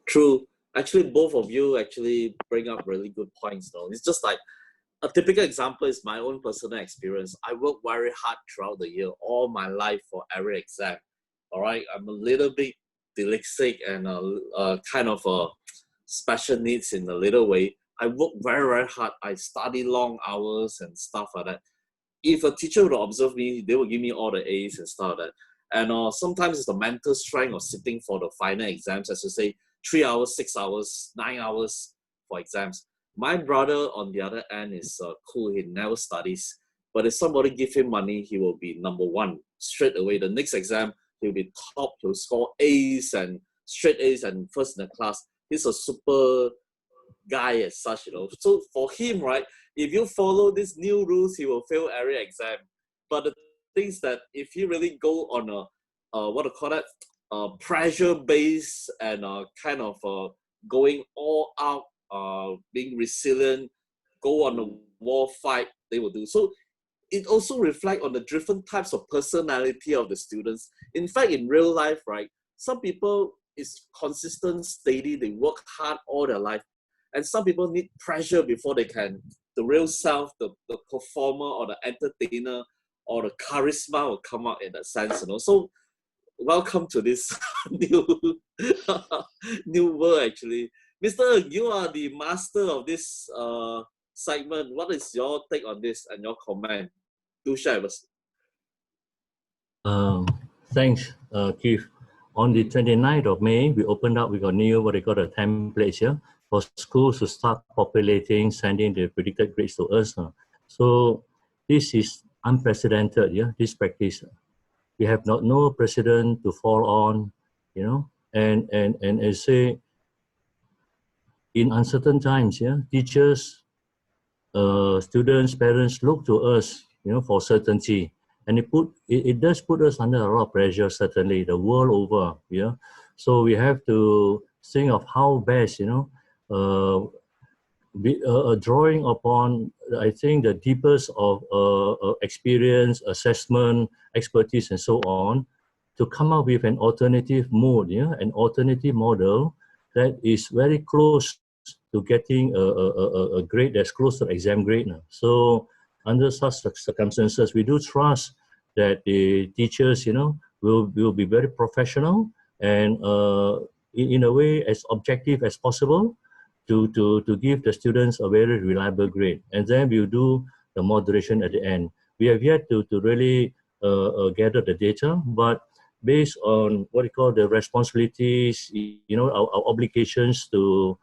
True. Actually, both of you actually bring up really good points though. It's just like a typical example is my own personal experience. I work very hard throughout the year, all my life for every exam. All right, I'm a little bit dyslexic and kind of special needs in a little way. I work very, very hard. I study long hours and stuff like that. If a teacher would observe me, they will give me all the A's and stuff like that. And sometimes it's the mental strength of sitting for the final exams, as you say, 3 hours, 6 hours, 9 hours for exams. My brother, on the other end, is cool. He never studies. But if somebody give him money, he will be number one straight away. The next exam, he'll be top. He'll score A's and straight A's and first in the class. He's a super guy as such, you know. So for him, right, if you follow these new rules, he will fail every exam. But the thing is that if he really go on a pressure-based and kind of going all out, being resilient, go on a war fight, they will do. So it also reflects on the different types of personality of the students. In fact, in real life, right, some people is consistent, steady, they work hard all their life. And some people need pressure before they can, the real self, the performer or the entertainer or the charisma will come out in that sense, you know. So welcome to this new world, actually. Mr. Ng, you are the master of this segment. What is your take on this and your comment? Do share with us. Thanks, Keith. On the 29th of May, we opened up, we got new, what they call a template here, for schools to start populating, sending the predicted grades to us. So this is unprecedented, yeah, this practice. We have no precedent to fall on, you know, and as say, in uncertain times, yeah, teachers, students, parents look to us, you know, for certainty. And it does put us under a lot of pressure, certainly, the world over, yeah. So we have to think of how best, you know, drawing upon, I think, the deepest of experience, assessment, expertise, and so on, to come up with an alternative mode, yeah, an alternative model that is very close to getting a grade that's close to exam grade now. So under such circumstances, we do trust that the teachers, you know, will be very professional and in a way as objective as possible to give the students a very reliable grade. And then we'll do the moderation at the end. We have yet to really gather the data, but based on what we call the responsibilities, you know, our obligations to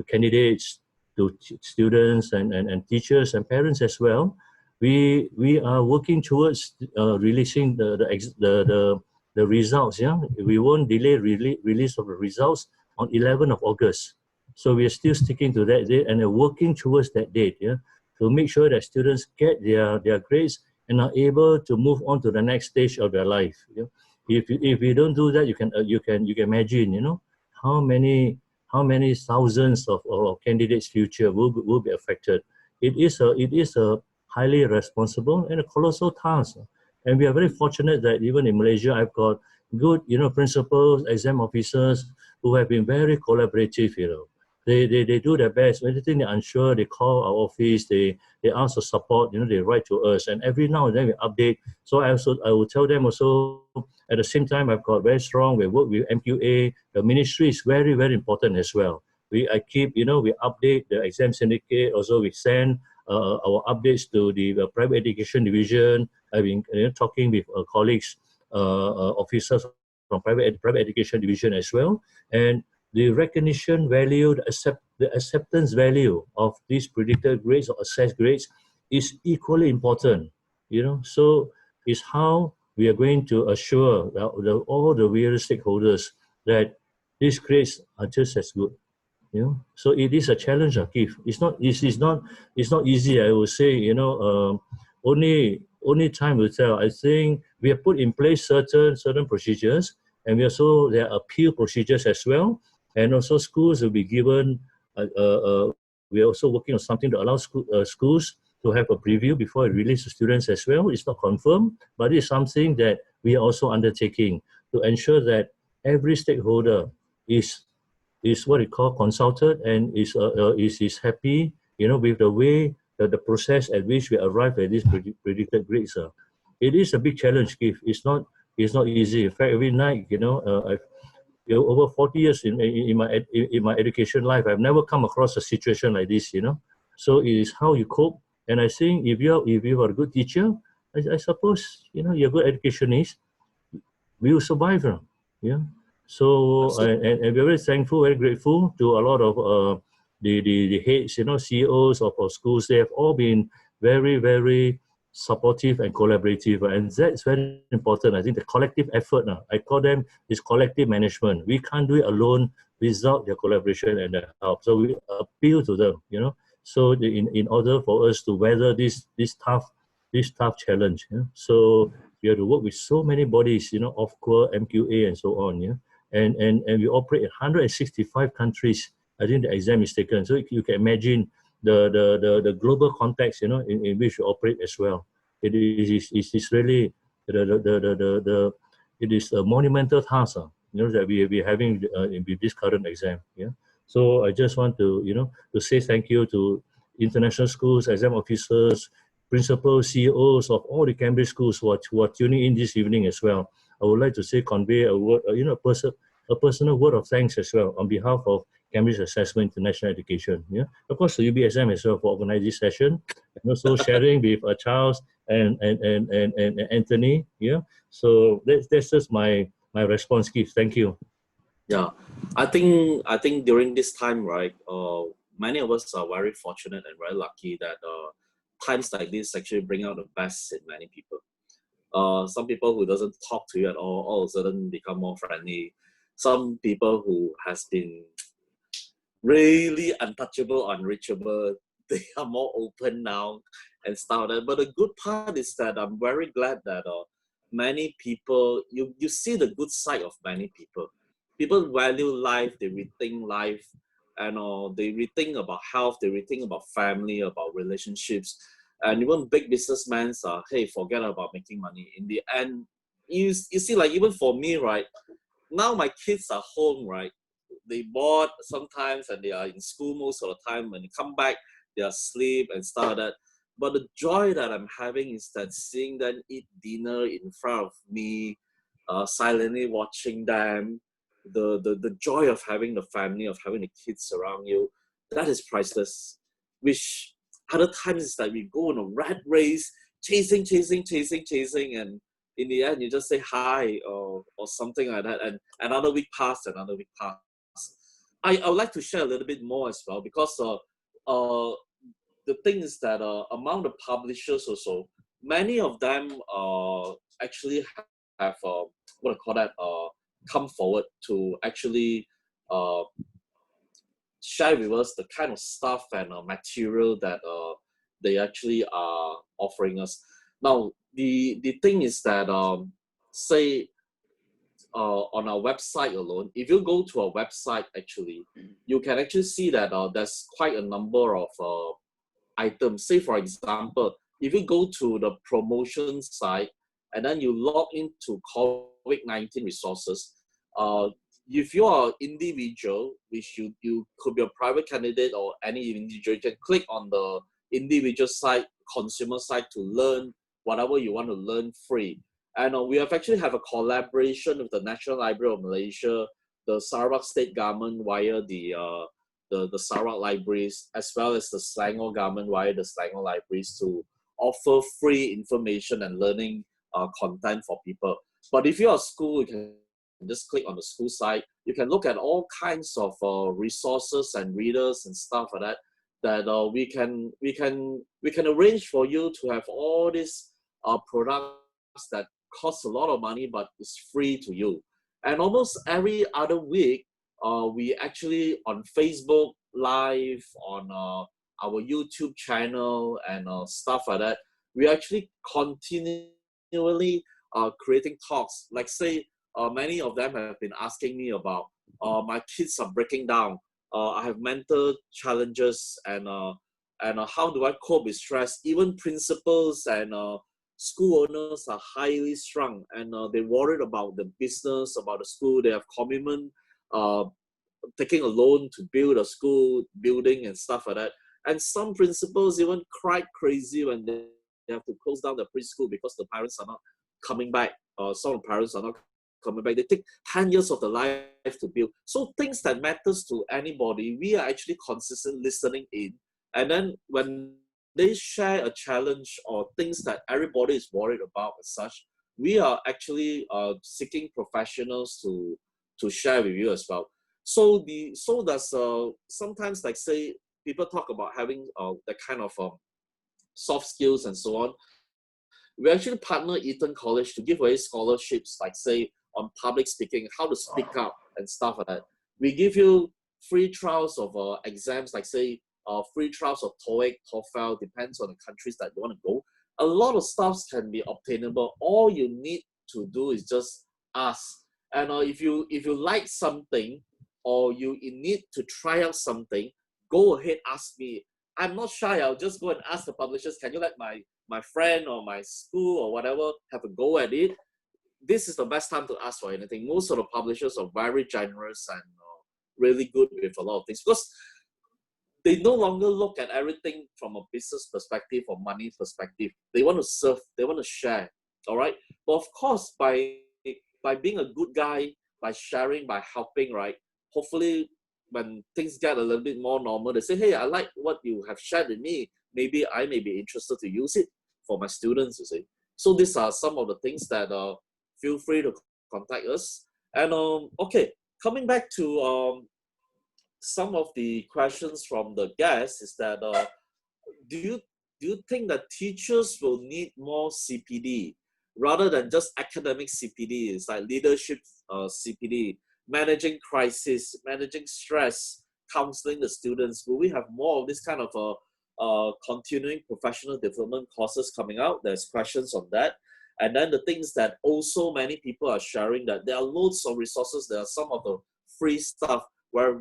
candidates, to students and teachers and parents as well, we are working towards releasing the results. Yeah, we won't delay release of the results on 11th of August. So we are still sticking to that date and working towards that date. Yeah, to make sure that students get their grades and are able to move on to the next stage of their life. Yeah? If we don't do that, you can imagine, you know, how many thousands of candidates' future will be affected. It is a highly responsible and a colossal task. And we are very fortunate that even in Malaysia, I've got good, you know, principals, exam officers who have been very collaborative, you know. They do their best. Anything they're unsure, they call our office, they ask for support, you know, they write to us, and every now and then we update. So I will tell them also, at the same time, I've got very strong, we work with MQA, the ministry is very, very important as well. We update the exam syndicate, also we send our updates to the private education division. I've been talking with colleagues, officers from private education division as well, and the recognition value, the acceptance value of these predicted grades or assessed grades is equally important. You know, so it's how we are going to assure all the various stakeholders that these grades are just as good. You know, so it is a challenge, Keith. It's not easy. I would say, you know, only time will tell. I think we have put in place certain procedures, and there are appeal procedures as well, and also schools will be given. We are also working on something to allow schools to have a preview before it release to students as well. It's not confirmed, but it's something that we are also undertaking to ensure that every stakeholder is what we call consulted and is happy, you know, with the way that the process at which we arrive at these predicted grades. It is a big challenge, Keith. It's not easy. In fact, every night, you know, over 40 years in my education life, I've never come across a situation like this, you know. So it is how you cope. And I think if you are a good teacher, I suppose, you know, you're a good educationist, we will survive. Yeah. So and we're very thankful, very grateful to a lot of the heads, you know, CEOs of schools. They have all been very, very supportive and collaborative, and that's very important. I think the collective effort, I call them is collective management. We can't do it alone without their collaboration and their help. So we appeal to them, you know. So in order for us to weather this tough challenge, you know? So we have to work with so many bodies, you know, OFCWA, MQA, and so on, yeah. And we operate in 165 countries. I think the exam is taken. So you can imagine the global context, you know, in which we operate as well. It is really it is a monumental task, you know, that we are having with this current exam. Yeah. So I just want to, you know, to say thank you to international schools, exam officers, principals, CEOs of all the Cambridge schools who are tuning in this evening as well. I would like to convey a word, you know, a personal word of thanks as well on behalf of Cambridge Assessment International Education. Yeah, of course, the UBSM as well for organizing this session, and also sharing with Charles and Anthony. Yeah, so that's just my response, Keith. Thank you. Yeah, I think during this time, right, many of us are very fortunate and very lucky that times like this actually bring out the best in many people. Some people who doesn't talk to you at all of a sudden become more friendly. Some people who has been really untouchable, unreachable, they are more open now and stuff. But the good part is that I'm very glad that many people, you see the good side of many people. People value life, they rethink life, and they rethink about health, they rethink about family, about relationships. And even big businessmen are, hey, forget about making money. In the end, you see, like even for me, right, now my kids are home, right? They bored sometimes and they are in school most of the time. When they come back, they are asleep and stuff like that. But the joy that I'm having is that seeing them eat dinner in front of me, silently watching them, the joy of having the family, of having the kids around you, that is priceless. Which Other times it's like we go on a rat race, chasing, and in the end you just say hi or something like that, and another week passed. I would like to share a little bit more as well, because the thing is that among the publishers also, many of them actually have what I call that come forward to actually share with us the kind of stuff and material that they actually are offering us. Now, the thing is that say on our website alone, if you go to our website, actually, you can actually see that there's quite a number of items. Say, for example, if you go to the promotion site and then you log into COVID-19 resources, if you are an individual, which you could be a private candidate or any individual, you can click on the individual site, consumer site, to learn whatever you want to learn free. And we have actually have a collaboration with the National Library of Malaysia, the Sarawak State Government via the Sarawak Libraries, as well as the Selangor Government via the Selangor Libraries, to offer free information and learning content for people. But if you're a school, you can just click on the school site. You can look at all kinds of resources and readers and stuff like that we can arrange for you to have all these products that cost a lot of money but is free to you. And almost every other week, we actually on Facebook Live, on our YouTube channel and stuff like that, we actually continually creating talks. Like say, many of them have been asking me about my kids are breaking down. I have mental challenges, and how do I cope with stress? Even principals and school owners are highly strung, and they're worried about the business, about the school. They have commitment, taking a loan to build a school building and stuff like that. And some principals even cried crazy when they have to close down the preschool because the parents are not coming back. Some of the parents are not coming back. They take 10 years of their life to build. So things that matters to anybody, we are actually consistently listening in. And then when they share a challenge or things that everybody is worried about as such, we are actually seeking professionals to share with you as well. So does sometimes, like say, people talk about having that kind of soft skills and so on. We actually partner Eton College to give away scholarships, like say on public speaking, how to speak up and stuff like that. We give you free trials of exams, like say free trials of TOEIC, TOEFL, depends on the countries that you want to go. A lot of stuff can be obtainable. All you need to do is just ask. And if you like something, or you need to try out something, go ahead, ask me. I'm not shy. I'll just go and ask the publishers, can you let my friend or my school or whatever have a go at it? This is the best time to ask for anything. Most of the publishers are very generous and really good with a lot of things, because they no longer look at everything from a business perspective or money perspective. They want to serve, they want to share, all right? But of course, by being a good guy, by sharing, by helping, right? Hopefully, when things get a little bit more normal, they say, hey, I like what you have shared with me. Maybe I may be interested to use it for my students, you see. So these are some of the things that feel free to contact us. And okay, coming back to some of the questions from the guests is that do you think that teachers will need more CPD rather than just academic CPD? It's like leadership CPD, managing crisis, managing stress, counseling the students. Will we have more of this kind of continuing professional development courses coming out? There's questions on that. And then the things that also many people are sharing, that there are loads of resources. There are some of the free stuff where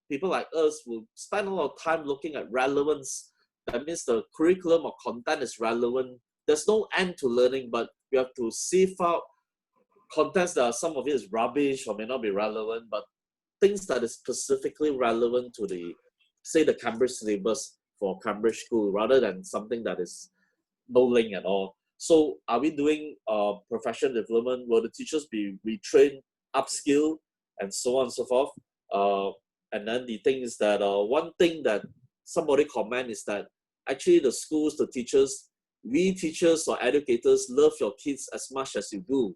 people like us will spend a lot of time looking at relevance. That means the curriculum or content is relevant. There's no end to learning, but we have to sieve out contents that some of it is rubbish or may not be relevant, but things that is specifically relevant to the Cambridge syllabus for Cambridge school, rather than something that is no link at all. So are we doing professional development? Will the teachers be retrained, upskill, and so on and so forth? And then the thing is that one thing that somebody comment is that actually the schools, the teachers, we teachers or educators love your kids as much as you do.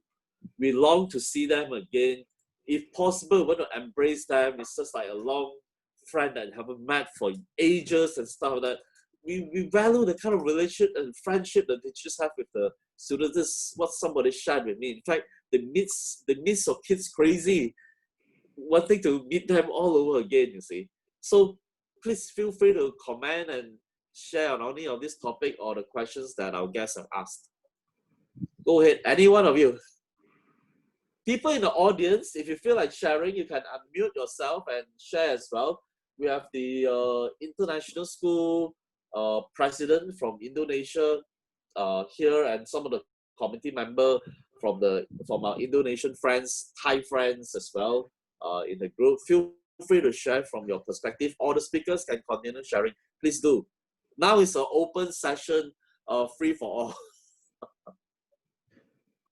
We long to see them again. If possible, we want to embrace them. It's just like a long friend that you haven't met for ages and stuff like that. We value the kind of relationship and friendship that teachers have with the students. This is what somebody shared with me. In fact, they miss your kids crazy, wanting to meet them all over again, you see. So please feel free to comment and share on any of this topic or the questions that our guests have asked. Go ahead, any one of you. People in the audience, if you feel like sharing, you can unmute yourself and share as well. We have the international school president from Indonesia here, and some of the committee member from our Indonesian friends, Thai friends as well in the group. Feel free to share from your perspective, or the speakers can continue sharing. Please do. Now it's an open session, free for all.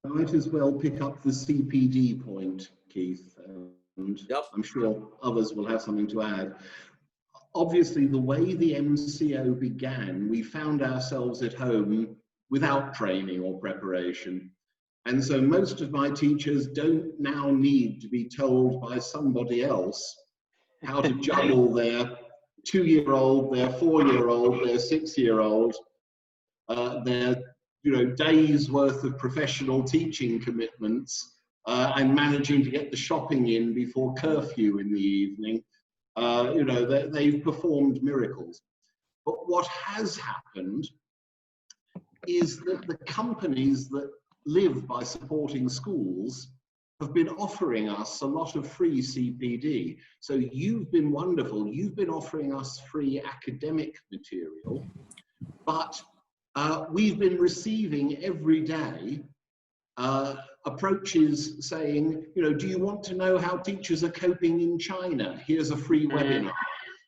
I might as well pick up the CPD point, Keith, and Yep. I'm sure others will have something to add. Obviously, the way the MCO began, we found ourselves at home without training or preparation. And so most of my teachers don't now need to be told by somebody else how to juggle their 2-year-old, their 4-year-old, their 6-year-old, their days worth of professional teaching commitments, and managing to get the shopping in before curfew in the evening. They've performed miracles. But what has happened is that the companies that live by supporting schools have been offering us a lot of free CPD. So you've been wonderful. You've been offering us free academic material, but we've been receiving every day approaches saying, do you want to know how teachers are coping in China? Here's a free webinar.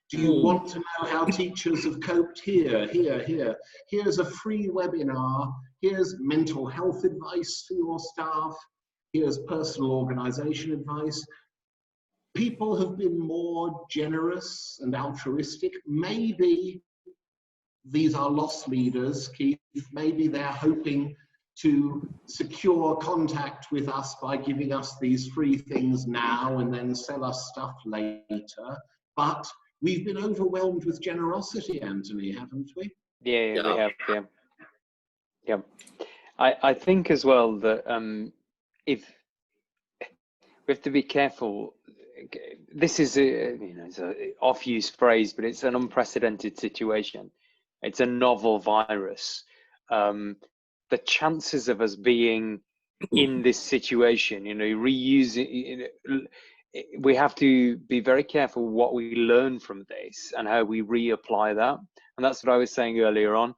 Do you want to know how teachers have coped here? Here's a free webinar. Here's mental health advice for your staff. Here's personal organization advice. People have been more generous and altruistic. Maybe these are loss leaders, Keith. Maybe they're hoping to secure contact with us by giving us these free things now and then sell us stuff later. But we've been overwhelmed with generosity, Anthony, haven't we? Yeah, we have, yeah. I think as well that if we have to be careful, this is it's an off-use phrase, but it's an unprecedented situation. It's a novel virus. The chances of us being in this situation, reusing, we have to be very careful what we learn from this and how we reapply that. And that's what I was saying earlier on.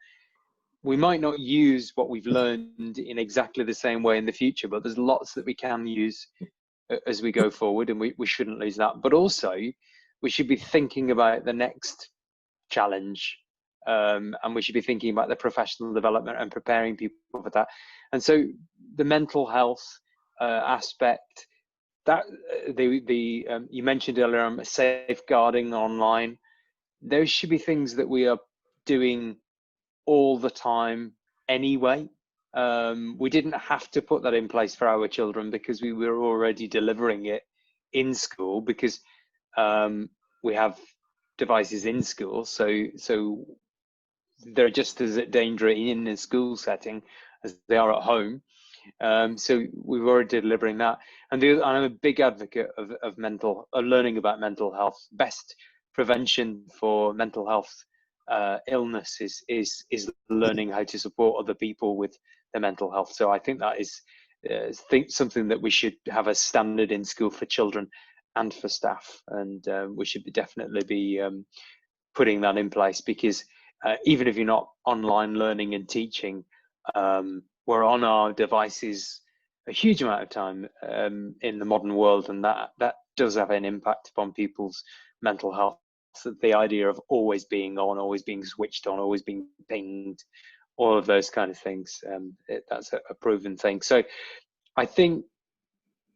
We might not use what we've learned in exactly the same way in the future, but there's lots that we can use as we go forward, and we shouldn't lose that. But also, we should be thinking about the next challenge, and we should be thinking about the professional development and preparing people for that. And so the mental health aspect, that you mentioned earlier on, safeguarding online, those should be things that we are doing all the time anyway. We didn't have to put that in place for our children because we were already delivering it in school, because we have devices in school, so they're just as dangerous in a school setting as they are at home. So we were already delivering that. And I'm a big advocate of learning about mental health. Best prevention for mental health illness is learning how to support other people with their mental health. So I think that is something that we should have as standard in school for children and for staff, and we should definitely be putting that in place, because even if you're not online learning and teaching, we're on our devices a huge amount of time in the modern world, and that does have an impact upon people's mental health. So the idea of always being on, always being switched on, always being pinged, all of those kind of things, that's a proven thing. So I think,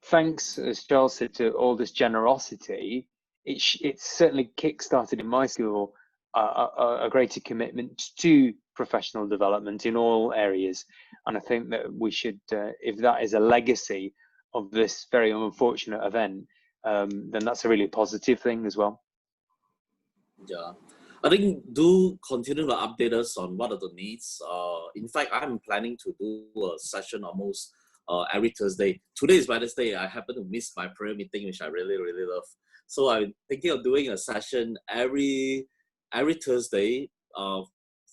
thanks, as Charles said, to all this generosity, it certainly kick-started in my school a greater commitment to professional development in all areas. And I think that we should, if that is a legacy of this very unfortunate event, then that's a really positive thing as well. Yeah, I think do continue to update us on what are the needs. In fact, I'm planning to do a session almost every Thursday. Today is Wednesday. I happen to miss my prayer meeting, which I really, really love. So I'm thinking of doing a session every Thursday.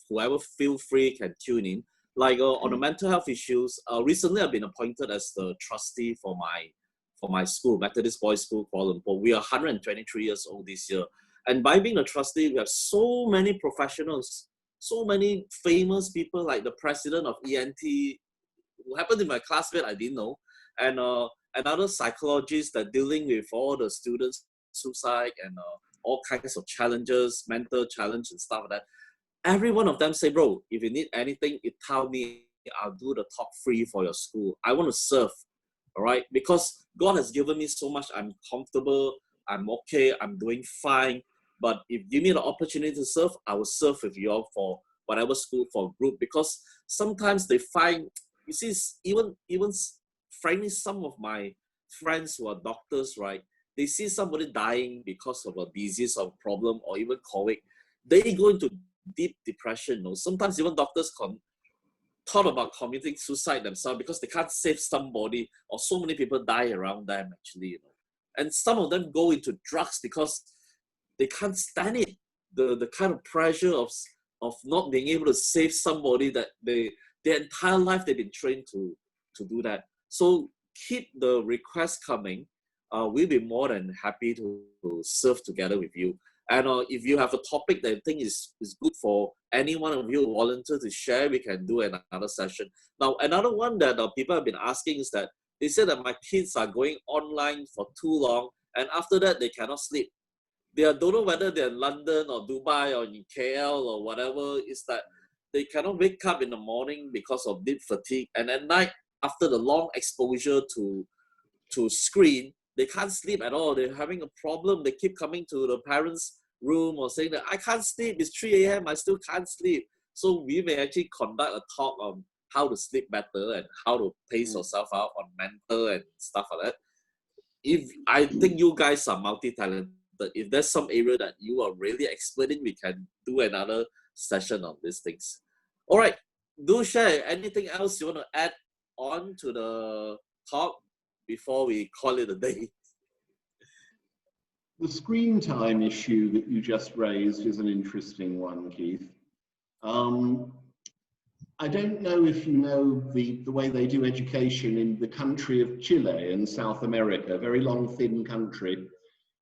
Whoever feel free can tune in. Like on the mental health issues, recently I've been appointed as the trustee for my school, Methodist Boys School, Kuala Lumpur. We are 123 years old this year. And by being a trustee, we have so many professionals, so many famous people like the president of ENT, who happened to be my classmate, I didn't know, and another psychologist that dealing with all the students' suicide and all kinds of challenges, mental challenge and stuff like that. Every one of them say, bro, if you need anything, you tell me, I'll do the talk free for your school. I want to serve, all right? Because God has given me so much. I'm comfortable, I'm okay, I'm doing fine. But if you give me the opportunity to serve, I will serve with you all for whatever school, for group. Because sometimes they find, you see, even frankly, some of my friends who are doctors, right? They see somebody dying because of a disease or problem or even COVID. They go into deep depression. You know? Sometimes even doctors thought about committing suicide themselves because they can't save somebody, or so many people die around them actually. You know? And some of them go into drugs because they can't stand it. The kind of pressure of not being able to save somebody that their entire life they've been trained to do that. So keep the requests coming. We'll be more than happy to serve together with you. And if you have a topic that you think is good for any one of you volunteer to share, we can do another session. Now, another one that people have been asking is that they say that my kids are going online for too long, and after that they cannot sleep. They don't know whether they're in London or Dubai or in KL or whatever. Is that they cannot wake up in the morning because of deep fatigue, and at night after the long exposure to screen, they can't sleep at all. They're having a problem. They keep coming to the parents' room or saying that I can't sleep. It's 3 a.m. I still can't sleep. So we may actually conduct a talk on how to sleep better and how to pace yourself out on mental and stuff like that. If I think you guys are multi-talented, if there's some area that you are really expert in, we can do another session on these things. All right, do share anything else you want to add on to the talk before we call it a day. The screen time issue that you just raised is an interesting one, Keith. I don't know if you know the way they do education in the country of Chile in South America, a very long, thin country.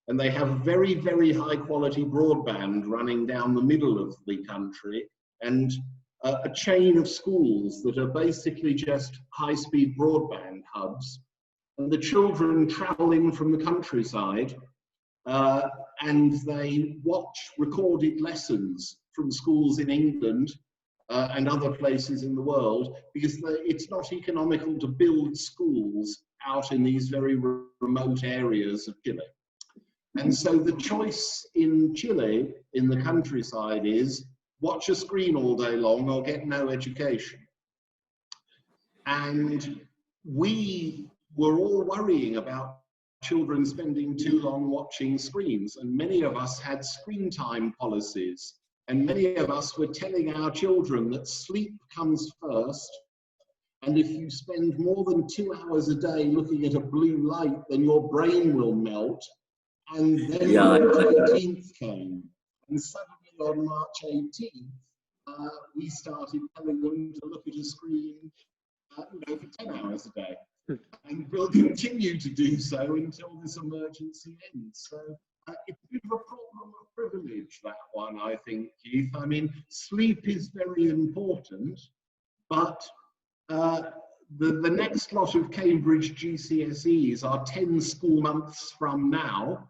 And they have very, very high quality broadband running down the middle of the country, and a chain of schools that are basically just high-speed broadband hubs. And the children travel in from the countryside and they watch recorded lessons from schools in England and other places in the world, because it's not economical to build schools out in these very remote areas of Chile. And so the choice in Chile, in the countryside, is watch a screen all day long or get no education. And we were all worrying about children spending too long watching screens, and many of us had screen time policies, and many of us were telling our children that sleep comes first, and if you spend more than 2 hours a day looking at a blue light, then your brain will melt. And then the 18th came, and suddenly on March 18th, we started telling them to look at a screen for 10 hours a day. And we'll continue to do so until this emergency ends. So it's a bit of a problem of privilege, that one, I think, Keith. I mean, sleep is very important, but the next lot of Cambridge GCSEs are 10 school months from now,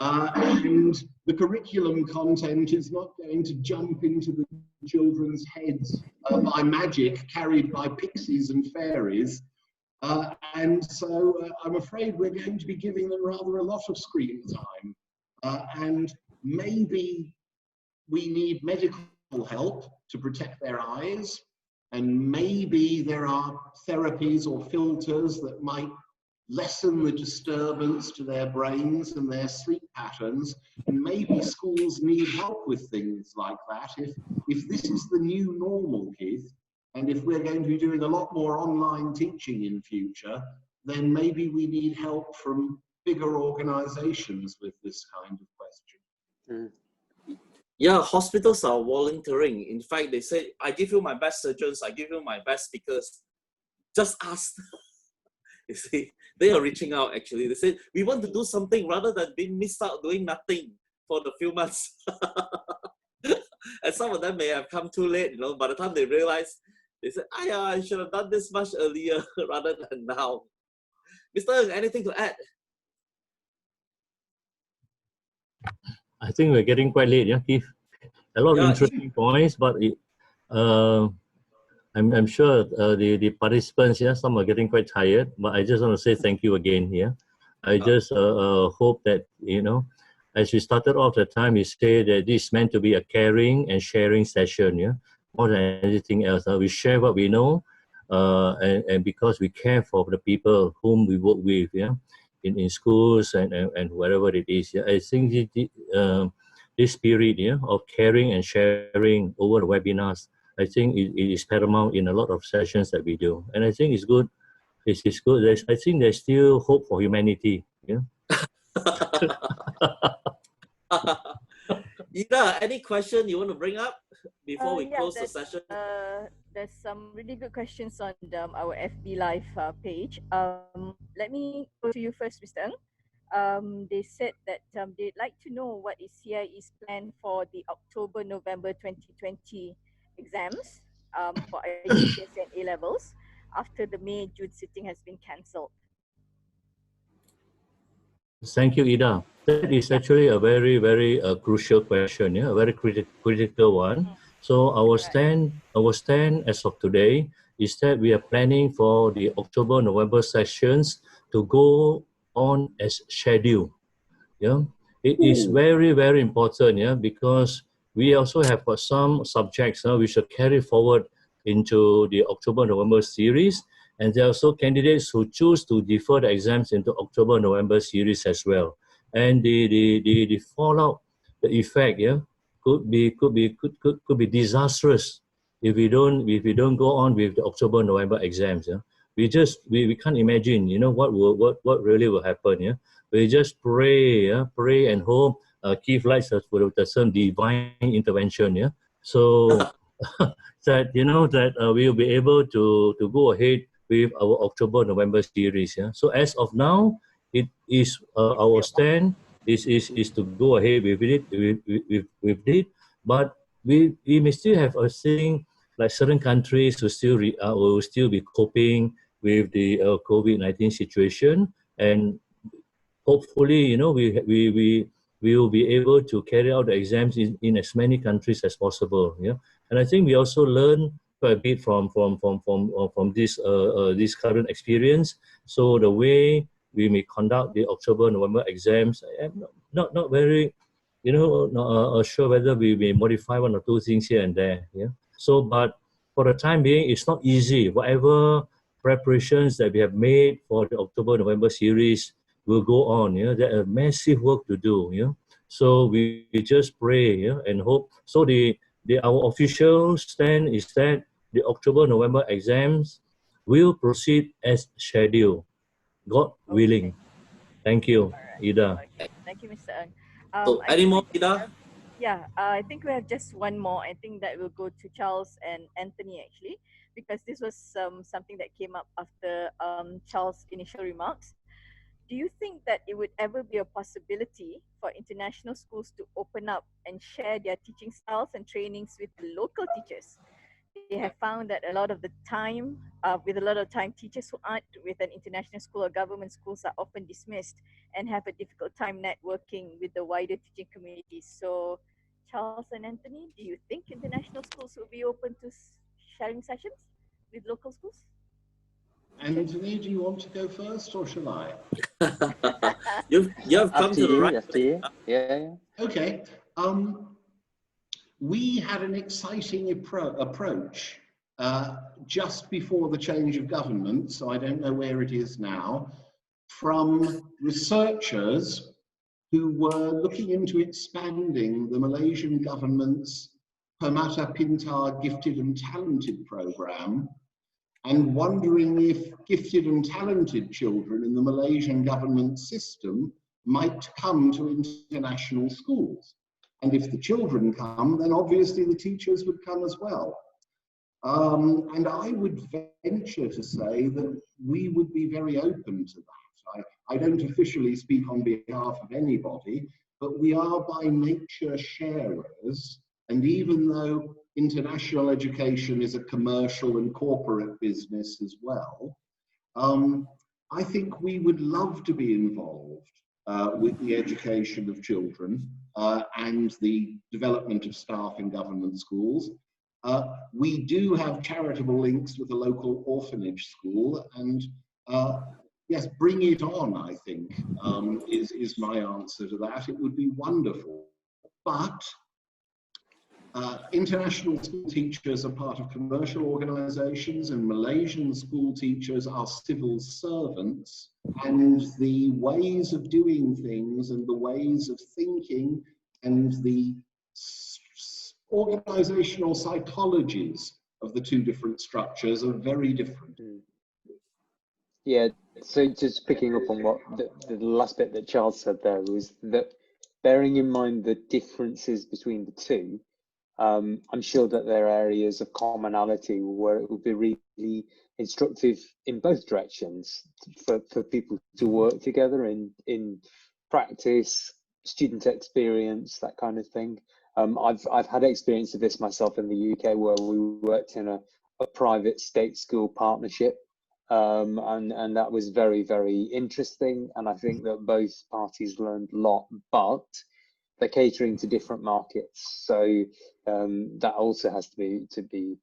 and the curriculum content is not going to jump into the children's heads by magic, carried by pixies and fairies. And so I'm afraid we're going to be giving them rather a lot of screen time. And maybe we need medical help to protect their eyes, and maybe there are therapies or filters that might lessen the disturbance to their brains and their sleep patterns, and maybe schools need help with things like that. If this is the new normal, Keith, and if we're going to be doing a lot more online teaching in future, then maybe we need help from bigger organizations with this kind of question. Yeah, hospitals are volunteering. In fact, they say, I give you my best surgeons, I give you my best speakers. Just ask. You see, they are reaching out actually. They say, we want to do something rather than being missed out doing nothing for the few months. And some of them may have come too late, you know, by the time they realize, they said, I should have done this much earlier rather than now. Mr. Ng, anything to add? I think we're getting quite late, yeah, Keith. A lot of interesting points, but I'm sure the participants, yeah, some are getting quite tired, but I just want to say thank you again here. I just hope that, you know, as we started off the time, we say that this is meant to be a caring and sharing session, yeah, more than anything else. We share what we know, and because we care for the people whom we work with, yeah, in schools and wherever it is. Yeah, I think this spirit, yeah, of caring and sharing over the webinars, I think it is paramount in a lot of sessions that we do, and I think it's good. It's good. I think there's still hope for humanity. Yeah. Ida, any question you want to bring up before we close the session? There's some really good questions on our FB Live page. Let me go to you first, Mr. Ng. They said that they'd like to know what is CIE's plan for the October-November 2020 exams for IGCSE and A-levels after the May-June sitting has been cancelled. Thank you, Ida. That is actually a very, very crucial question, yeah, a very critical one. So our stand as of today is that we are planning for the October-November sessions to go on as scheduled. Yeah, it is very, very important, yeah, because we also have got some subjects we should carry forward into the October-November series, and there are also candidates who choose to defer the exams into October-November series as well. And the fallout, the effect, yeah, could be disastrous if we don't go on with the October-November exams. Yeah, we can't imagine, you know, what really will happen. Yeah, we just pray, yeah, pray and hope. Keith likes for some divine intervention. Yeah, so that, you know, that we will be able to go ahead with our October-November series. Yeah, so as of now, it is our stand is to go ahead with it, but we may still have a thing like certain countries will still be coping with the COVID-19 situation, and hopefully, you know, we will be able to carry out the exams in as many countries as possible. Yeah, and I think we also learn quite a bit from this current experience. So the way we may conduct the October-November exams, I'm not very, you know, not sure whether we may modify one or two things here and there. Yeah. So, but for the time being, it's not easy. Whatever preparations that we have made for the October-November series will go on. Yeah, there are massive work to do. Yeah. So we just pray, yeah, and hope. So our official stand is that the October-November exams will proceed as scheduled, God willing. Thank you, Ida. Okay. Thank you, Mr. Ng. So any more, Ida? Yeah, I think we have just one more. I think that will go to Charles and Anthony actually, because this was something that came up after Charles' initial remarks. Do you think that it would ever be a possibility for international schools to open up and share their teaching styles and trainings with the local teachers? They have found that a lot of time, teachers who aren't with an international school or government schools are often dismissed and have a difficult time networking with the wider teaching community. So, Charles and Anthony, do you think international schools will be open to sharing sessions with local schools? Anthony, do you want to go first, or shall I? You've come to the right place. Yeah. Okay. we had an exciting approach just before the change of government, so I don't know where it is now, from researchers who were looking into expanding the Malaysian government's Permata Pintar Gifted and Talented program, and wondering if gifted and talented children in the Malaysian government system might come to international schools. And if the children come, then obviously the teachers would come as well. And I would venture to say that we would be very open to that. I don't officially speak on behalf of anybody, but we are by nature sharers. And even though international education is a commercial and corporate business as well, I think we would love to be involved with the education of children and the development of staff in government schools. We do have charitable links with a local orphanage school, and yes, bring it on, I think, is my answer to that. It would be wonderful. But international school teachers are part of commercial organizations, and Malaysian school teachers are civil servants, and the ways of doing things and the ways of thinking and the organizational psychologies of the two different structures are very different. Yeah, so just picking up on what the last bit that Charles said there was that bearing in mind the differences between the two, I'm sure that there are areas of commonality where it would be really instructive in both directions for people to work together in practice, student experience, that kind of thing. I've had experience of this myself in the UK, where we worked in a private state school partnership, and that was very, very interesting. And I think that both parties learned a lot, but they're catering to different markets, so that also has to be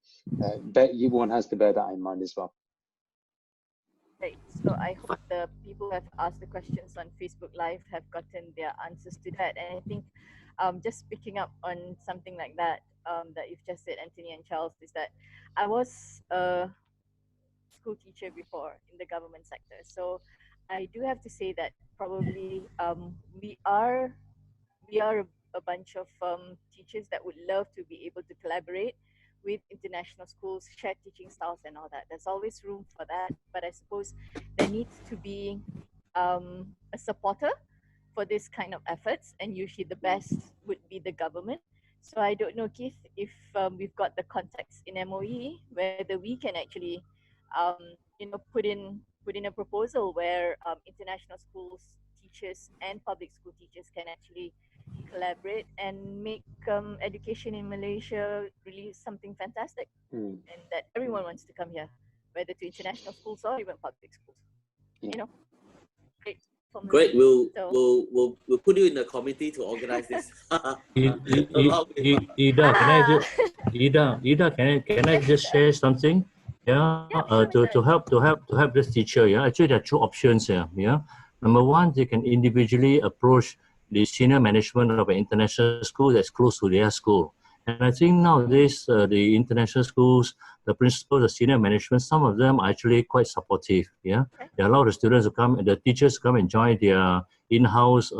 one has to bear that in mind as well. Right. So I hope the people who have asked the questions on Facebook Live have gotten their answers to that. And I think just picking up on something like that that you've just said, Anthony and Charles, is that I was a school teacher before in the government sector. So I do have to say that probably we are a bunch of teachers that would love to be able to collaborate with international schools, share teaching styles and all that. There's always room for that, but I suppose there needs to be a supporter for this kind of efforts, and usually the best would be the government. So I don't know, Keith, if we've got the contacts in MOE, whether we can actually put in a proposal where international schools teachers and public school teachers can actually collaborate and make education in Malaysia really something fantastic, and that everyone wants to come here, whether to international schools or even public schools. Great. Great. We'll put you in the committee to organize this. Ida, can I just share something? Yeah, to help this teacher. Yeah, actually there are two options here. Yeah, number one, they can individually approach the senior management of an international school that's close to their school. And I think nowadays, the international schools, the principals, the senior management, some of them are actually quite supportive. Yeah, they allow the students to come and the teachers come and join their in-house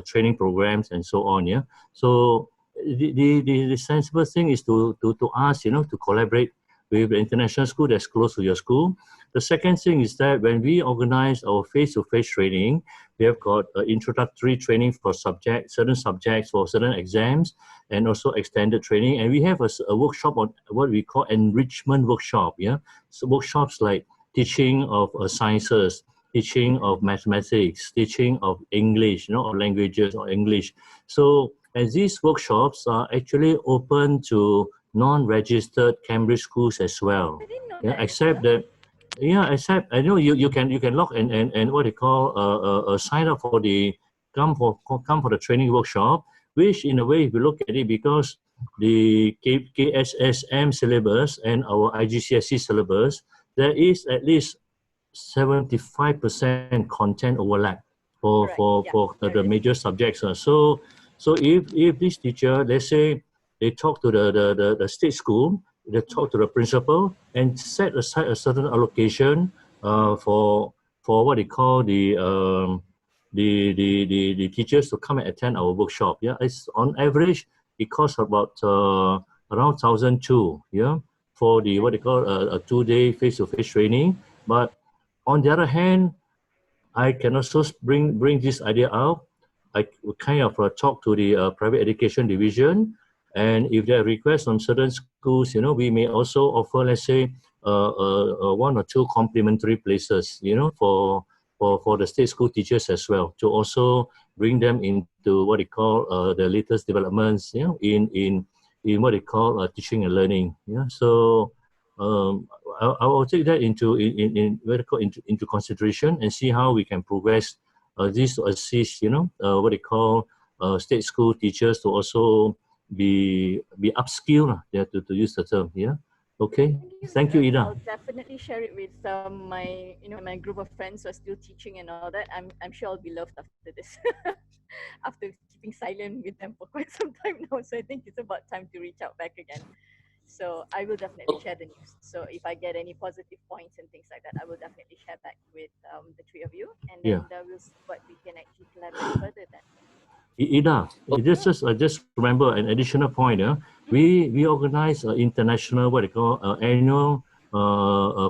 training programs and so on. Yeah, so the sensible thing is to ask, to collaborate with the international school that's close to your school. The second thing is that when we organize our face-to-face training, we have got introductory training for certain subjects for certain exams, and also extended training. And we have a workshop on what we call enrichment workshop. Yeah, so workshops like teaching of sciences, teaching of mathematics, teaching of English, or languages or English. So, and these workshops are actually open to non-registered Cambridge schools as well. Yeah, except that. Yeah, except I know you can log and what they call sign up for the come for the training workshop, which in a way if you look at it, because the KSSM syllabus and our IGCSE syllabus, there is at least 75% content overlap for the major subjects. So if this teacher, let's say they talk to the state school, they talk to the principal, and set aside a certain allocation for what they call the teachers to come and attend our workshop. Yeah, it's on average it costs about around 1,200. Yeah, for the what they call a 2-day face-to-face training. But on the other hand, I can also bring this idea out. I kind of talk to the private education division, and if there are requests from certain schools, you know, we may also offer, let's say, 1 or 2 complimentary places, you know, for the state school teachers as well, to also bring them into what they call the latest developments, you know, in what they call teaching and learning. Yeah, so I will take that into consideration and see how we can progress this to assist, you know, what they call state school teachers to also be upskilled, yeah, to use the term. Yeah. Okay. Thank you, Ida. I'll definitely share it with my group of friends who are still teaching and all that. I'm sure I'll be loved after this. After keeping silent with them for quite some time now, so I think it's about time to reach out back again. So I will definitely share the news. So if I get any positive points and things like that, I will definitely share back with the 3 of you, and then we'll see what we can actually collaborate further then. Ida, just remember an additional point. We organize international what they call annual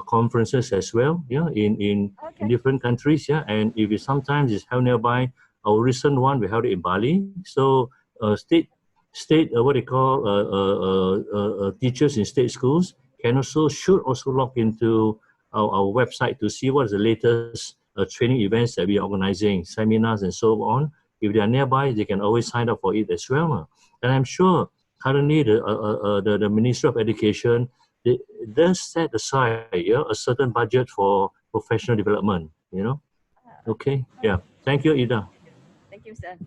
conferences as well. Yeah, in different countries. Yeah, and if it sometimes is held nearby. Our recent one we held it in Bali. So state what they call teachers in state schools should also log into our website to see what is the latest training events that we are organizing, seminars and so on. If they are nearby, they can always sign up for it as well. And I'm sure currently the Ministry of Education does set aside a certain budget for professional development. You know. Okay. Yeah. Thank you, Ida. Thank you, sir.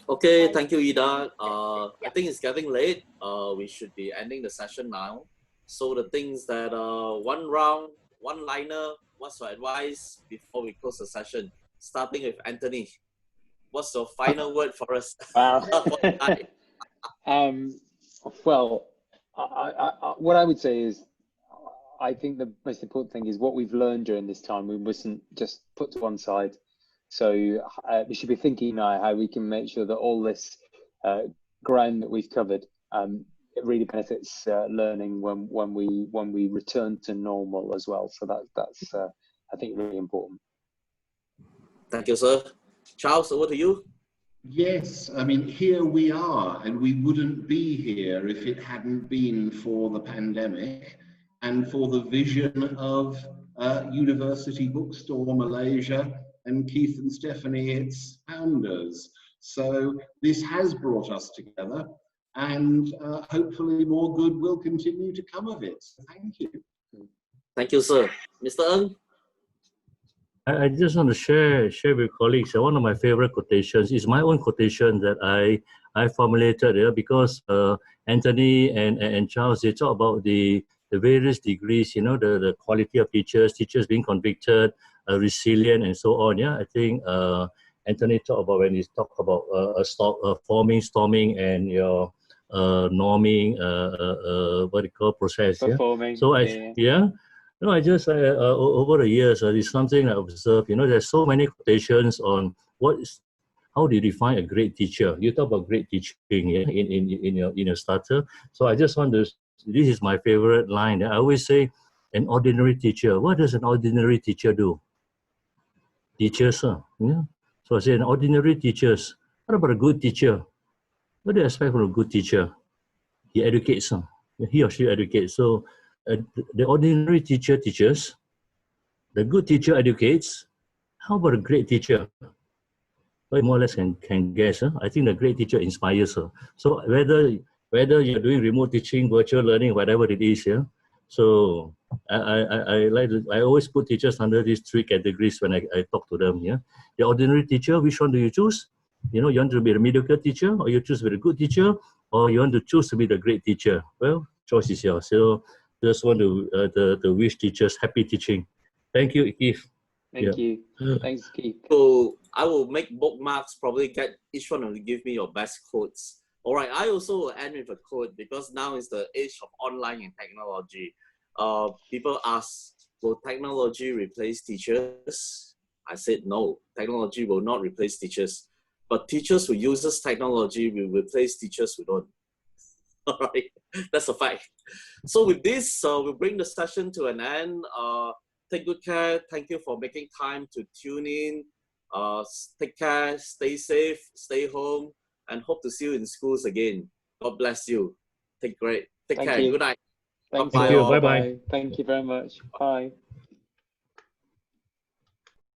Okay, thank you, Ida. I think it's getting late. We should be ending the session now. So the things that one-liner, what's your advice before we close the session? Starting with Anthony. What's your final word for us? Well, what I would say is, I think the most important thing is what we've learned during this time. We mustn't just put to one side. So we should be thinking now how we can make sure that all this ground that we've covered it really benefits learning when we return to normal as well. So that's I think really important. Thank you, sir. Charles, over to you. Yes, I mean, here we are, and we wouldn't be here if it hadn't been for the pandemic and for the vision of University Book Store Malaysia and Keith and Stephanie, its founders. So this has brought us together, and hopefully more good will continue to come of it. Thank you. Thank you, sir. Mr. Ng? I just want to share with colleagues one of my favorite quotations. Is my own quotation that I formulated because Anthony and Charles, they talk about the various degrees, you know, the quality of teachers being convicted, resilient, and so on. Yeah, I think Anthony talked about when he talked about forming, storming, and your norming, what do you call process. Performing. Yeah. So No, I just over the years, it's something I observed. You know, there's so many quotations on how do you define a great teacher. You talk about great teaching, yeah, in your starter. So I just want to. This is my favorite line. I always say, an ordinary teacher. What does an ordinary teacher do? Teachers, yeah. So I say, an ordinary teachers. What about a good teacher? What do you expect from a good teacher? He educates. He or she educates. So. The ordinary teacher teaches, the good teacher educates. How about a great teacher? Well, more or less can guess. I think the great teacher inspires her. So whether you're doing remote teaching, virtual learning, whatever it is, yeah. So I always put teachers under these 3 categories when I talk to them. Yeah, the ordinary teacher. Which one do you choose? You know, you want to be a mediocre teacher, or you choose to be a good teacher, or you want to choose to be the great teacher? Well, choice is yours. So. Just want to wish teachers happy teaching. Thank you, Keith. Thank you. Thanks, Keith. So I will make bookmarks, probably get each one of you give me your best quotes All right, I also will end with a quote because now is the age of online and technology. People ask, will technology replace teachers? I said no, technology will not replace teachers, but teachers who uses technology will replace teachers who don't. All right, that's a fact. So with this, we'll bring the session to an end. Take good care. Thank you for making time to tune in. Take care, stay safe, stay home, and hope to see you in schools again. God bless you. Take care. Thank you. Good night. Thank Bye-bye you. all. Bye-bye. Thank you very much. Bye.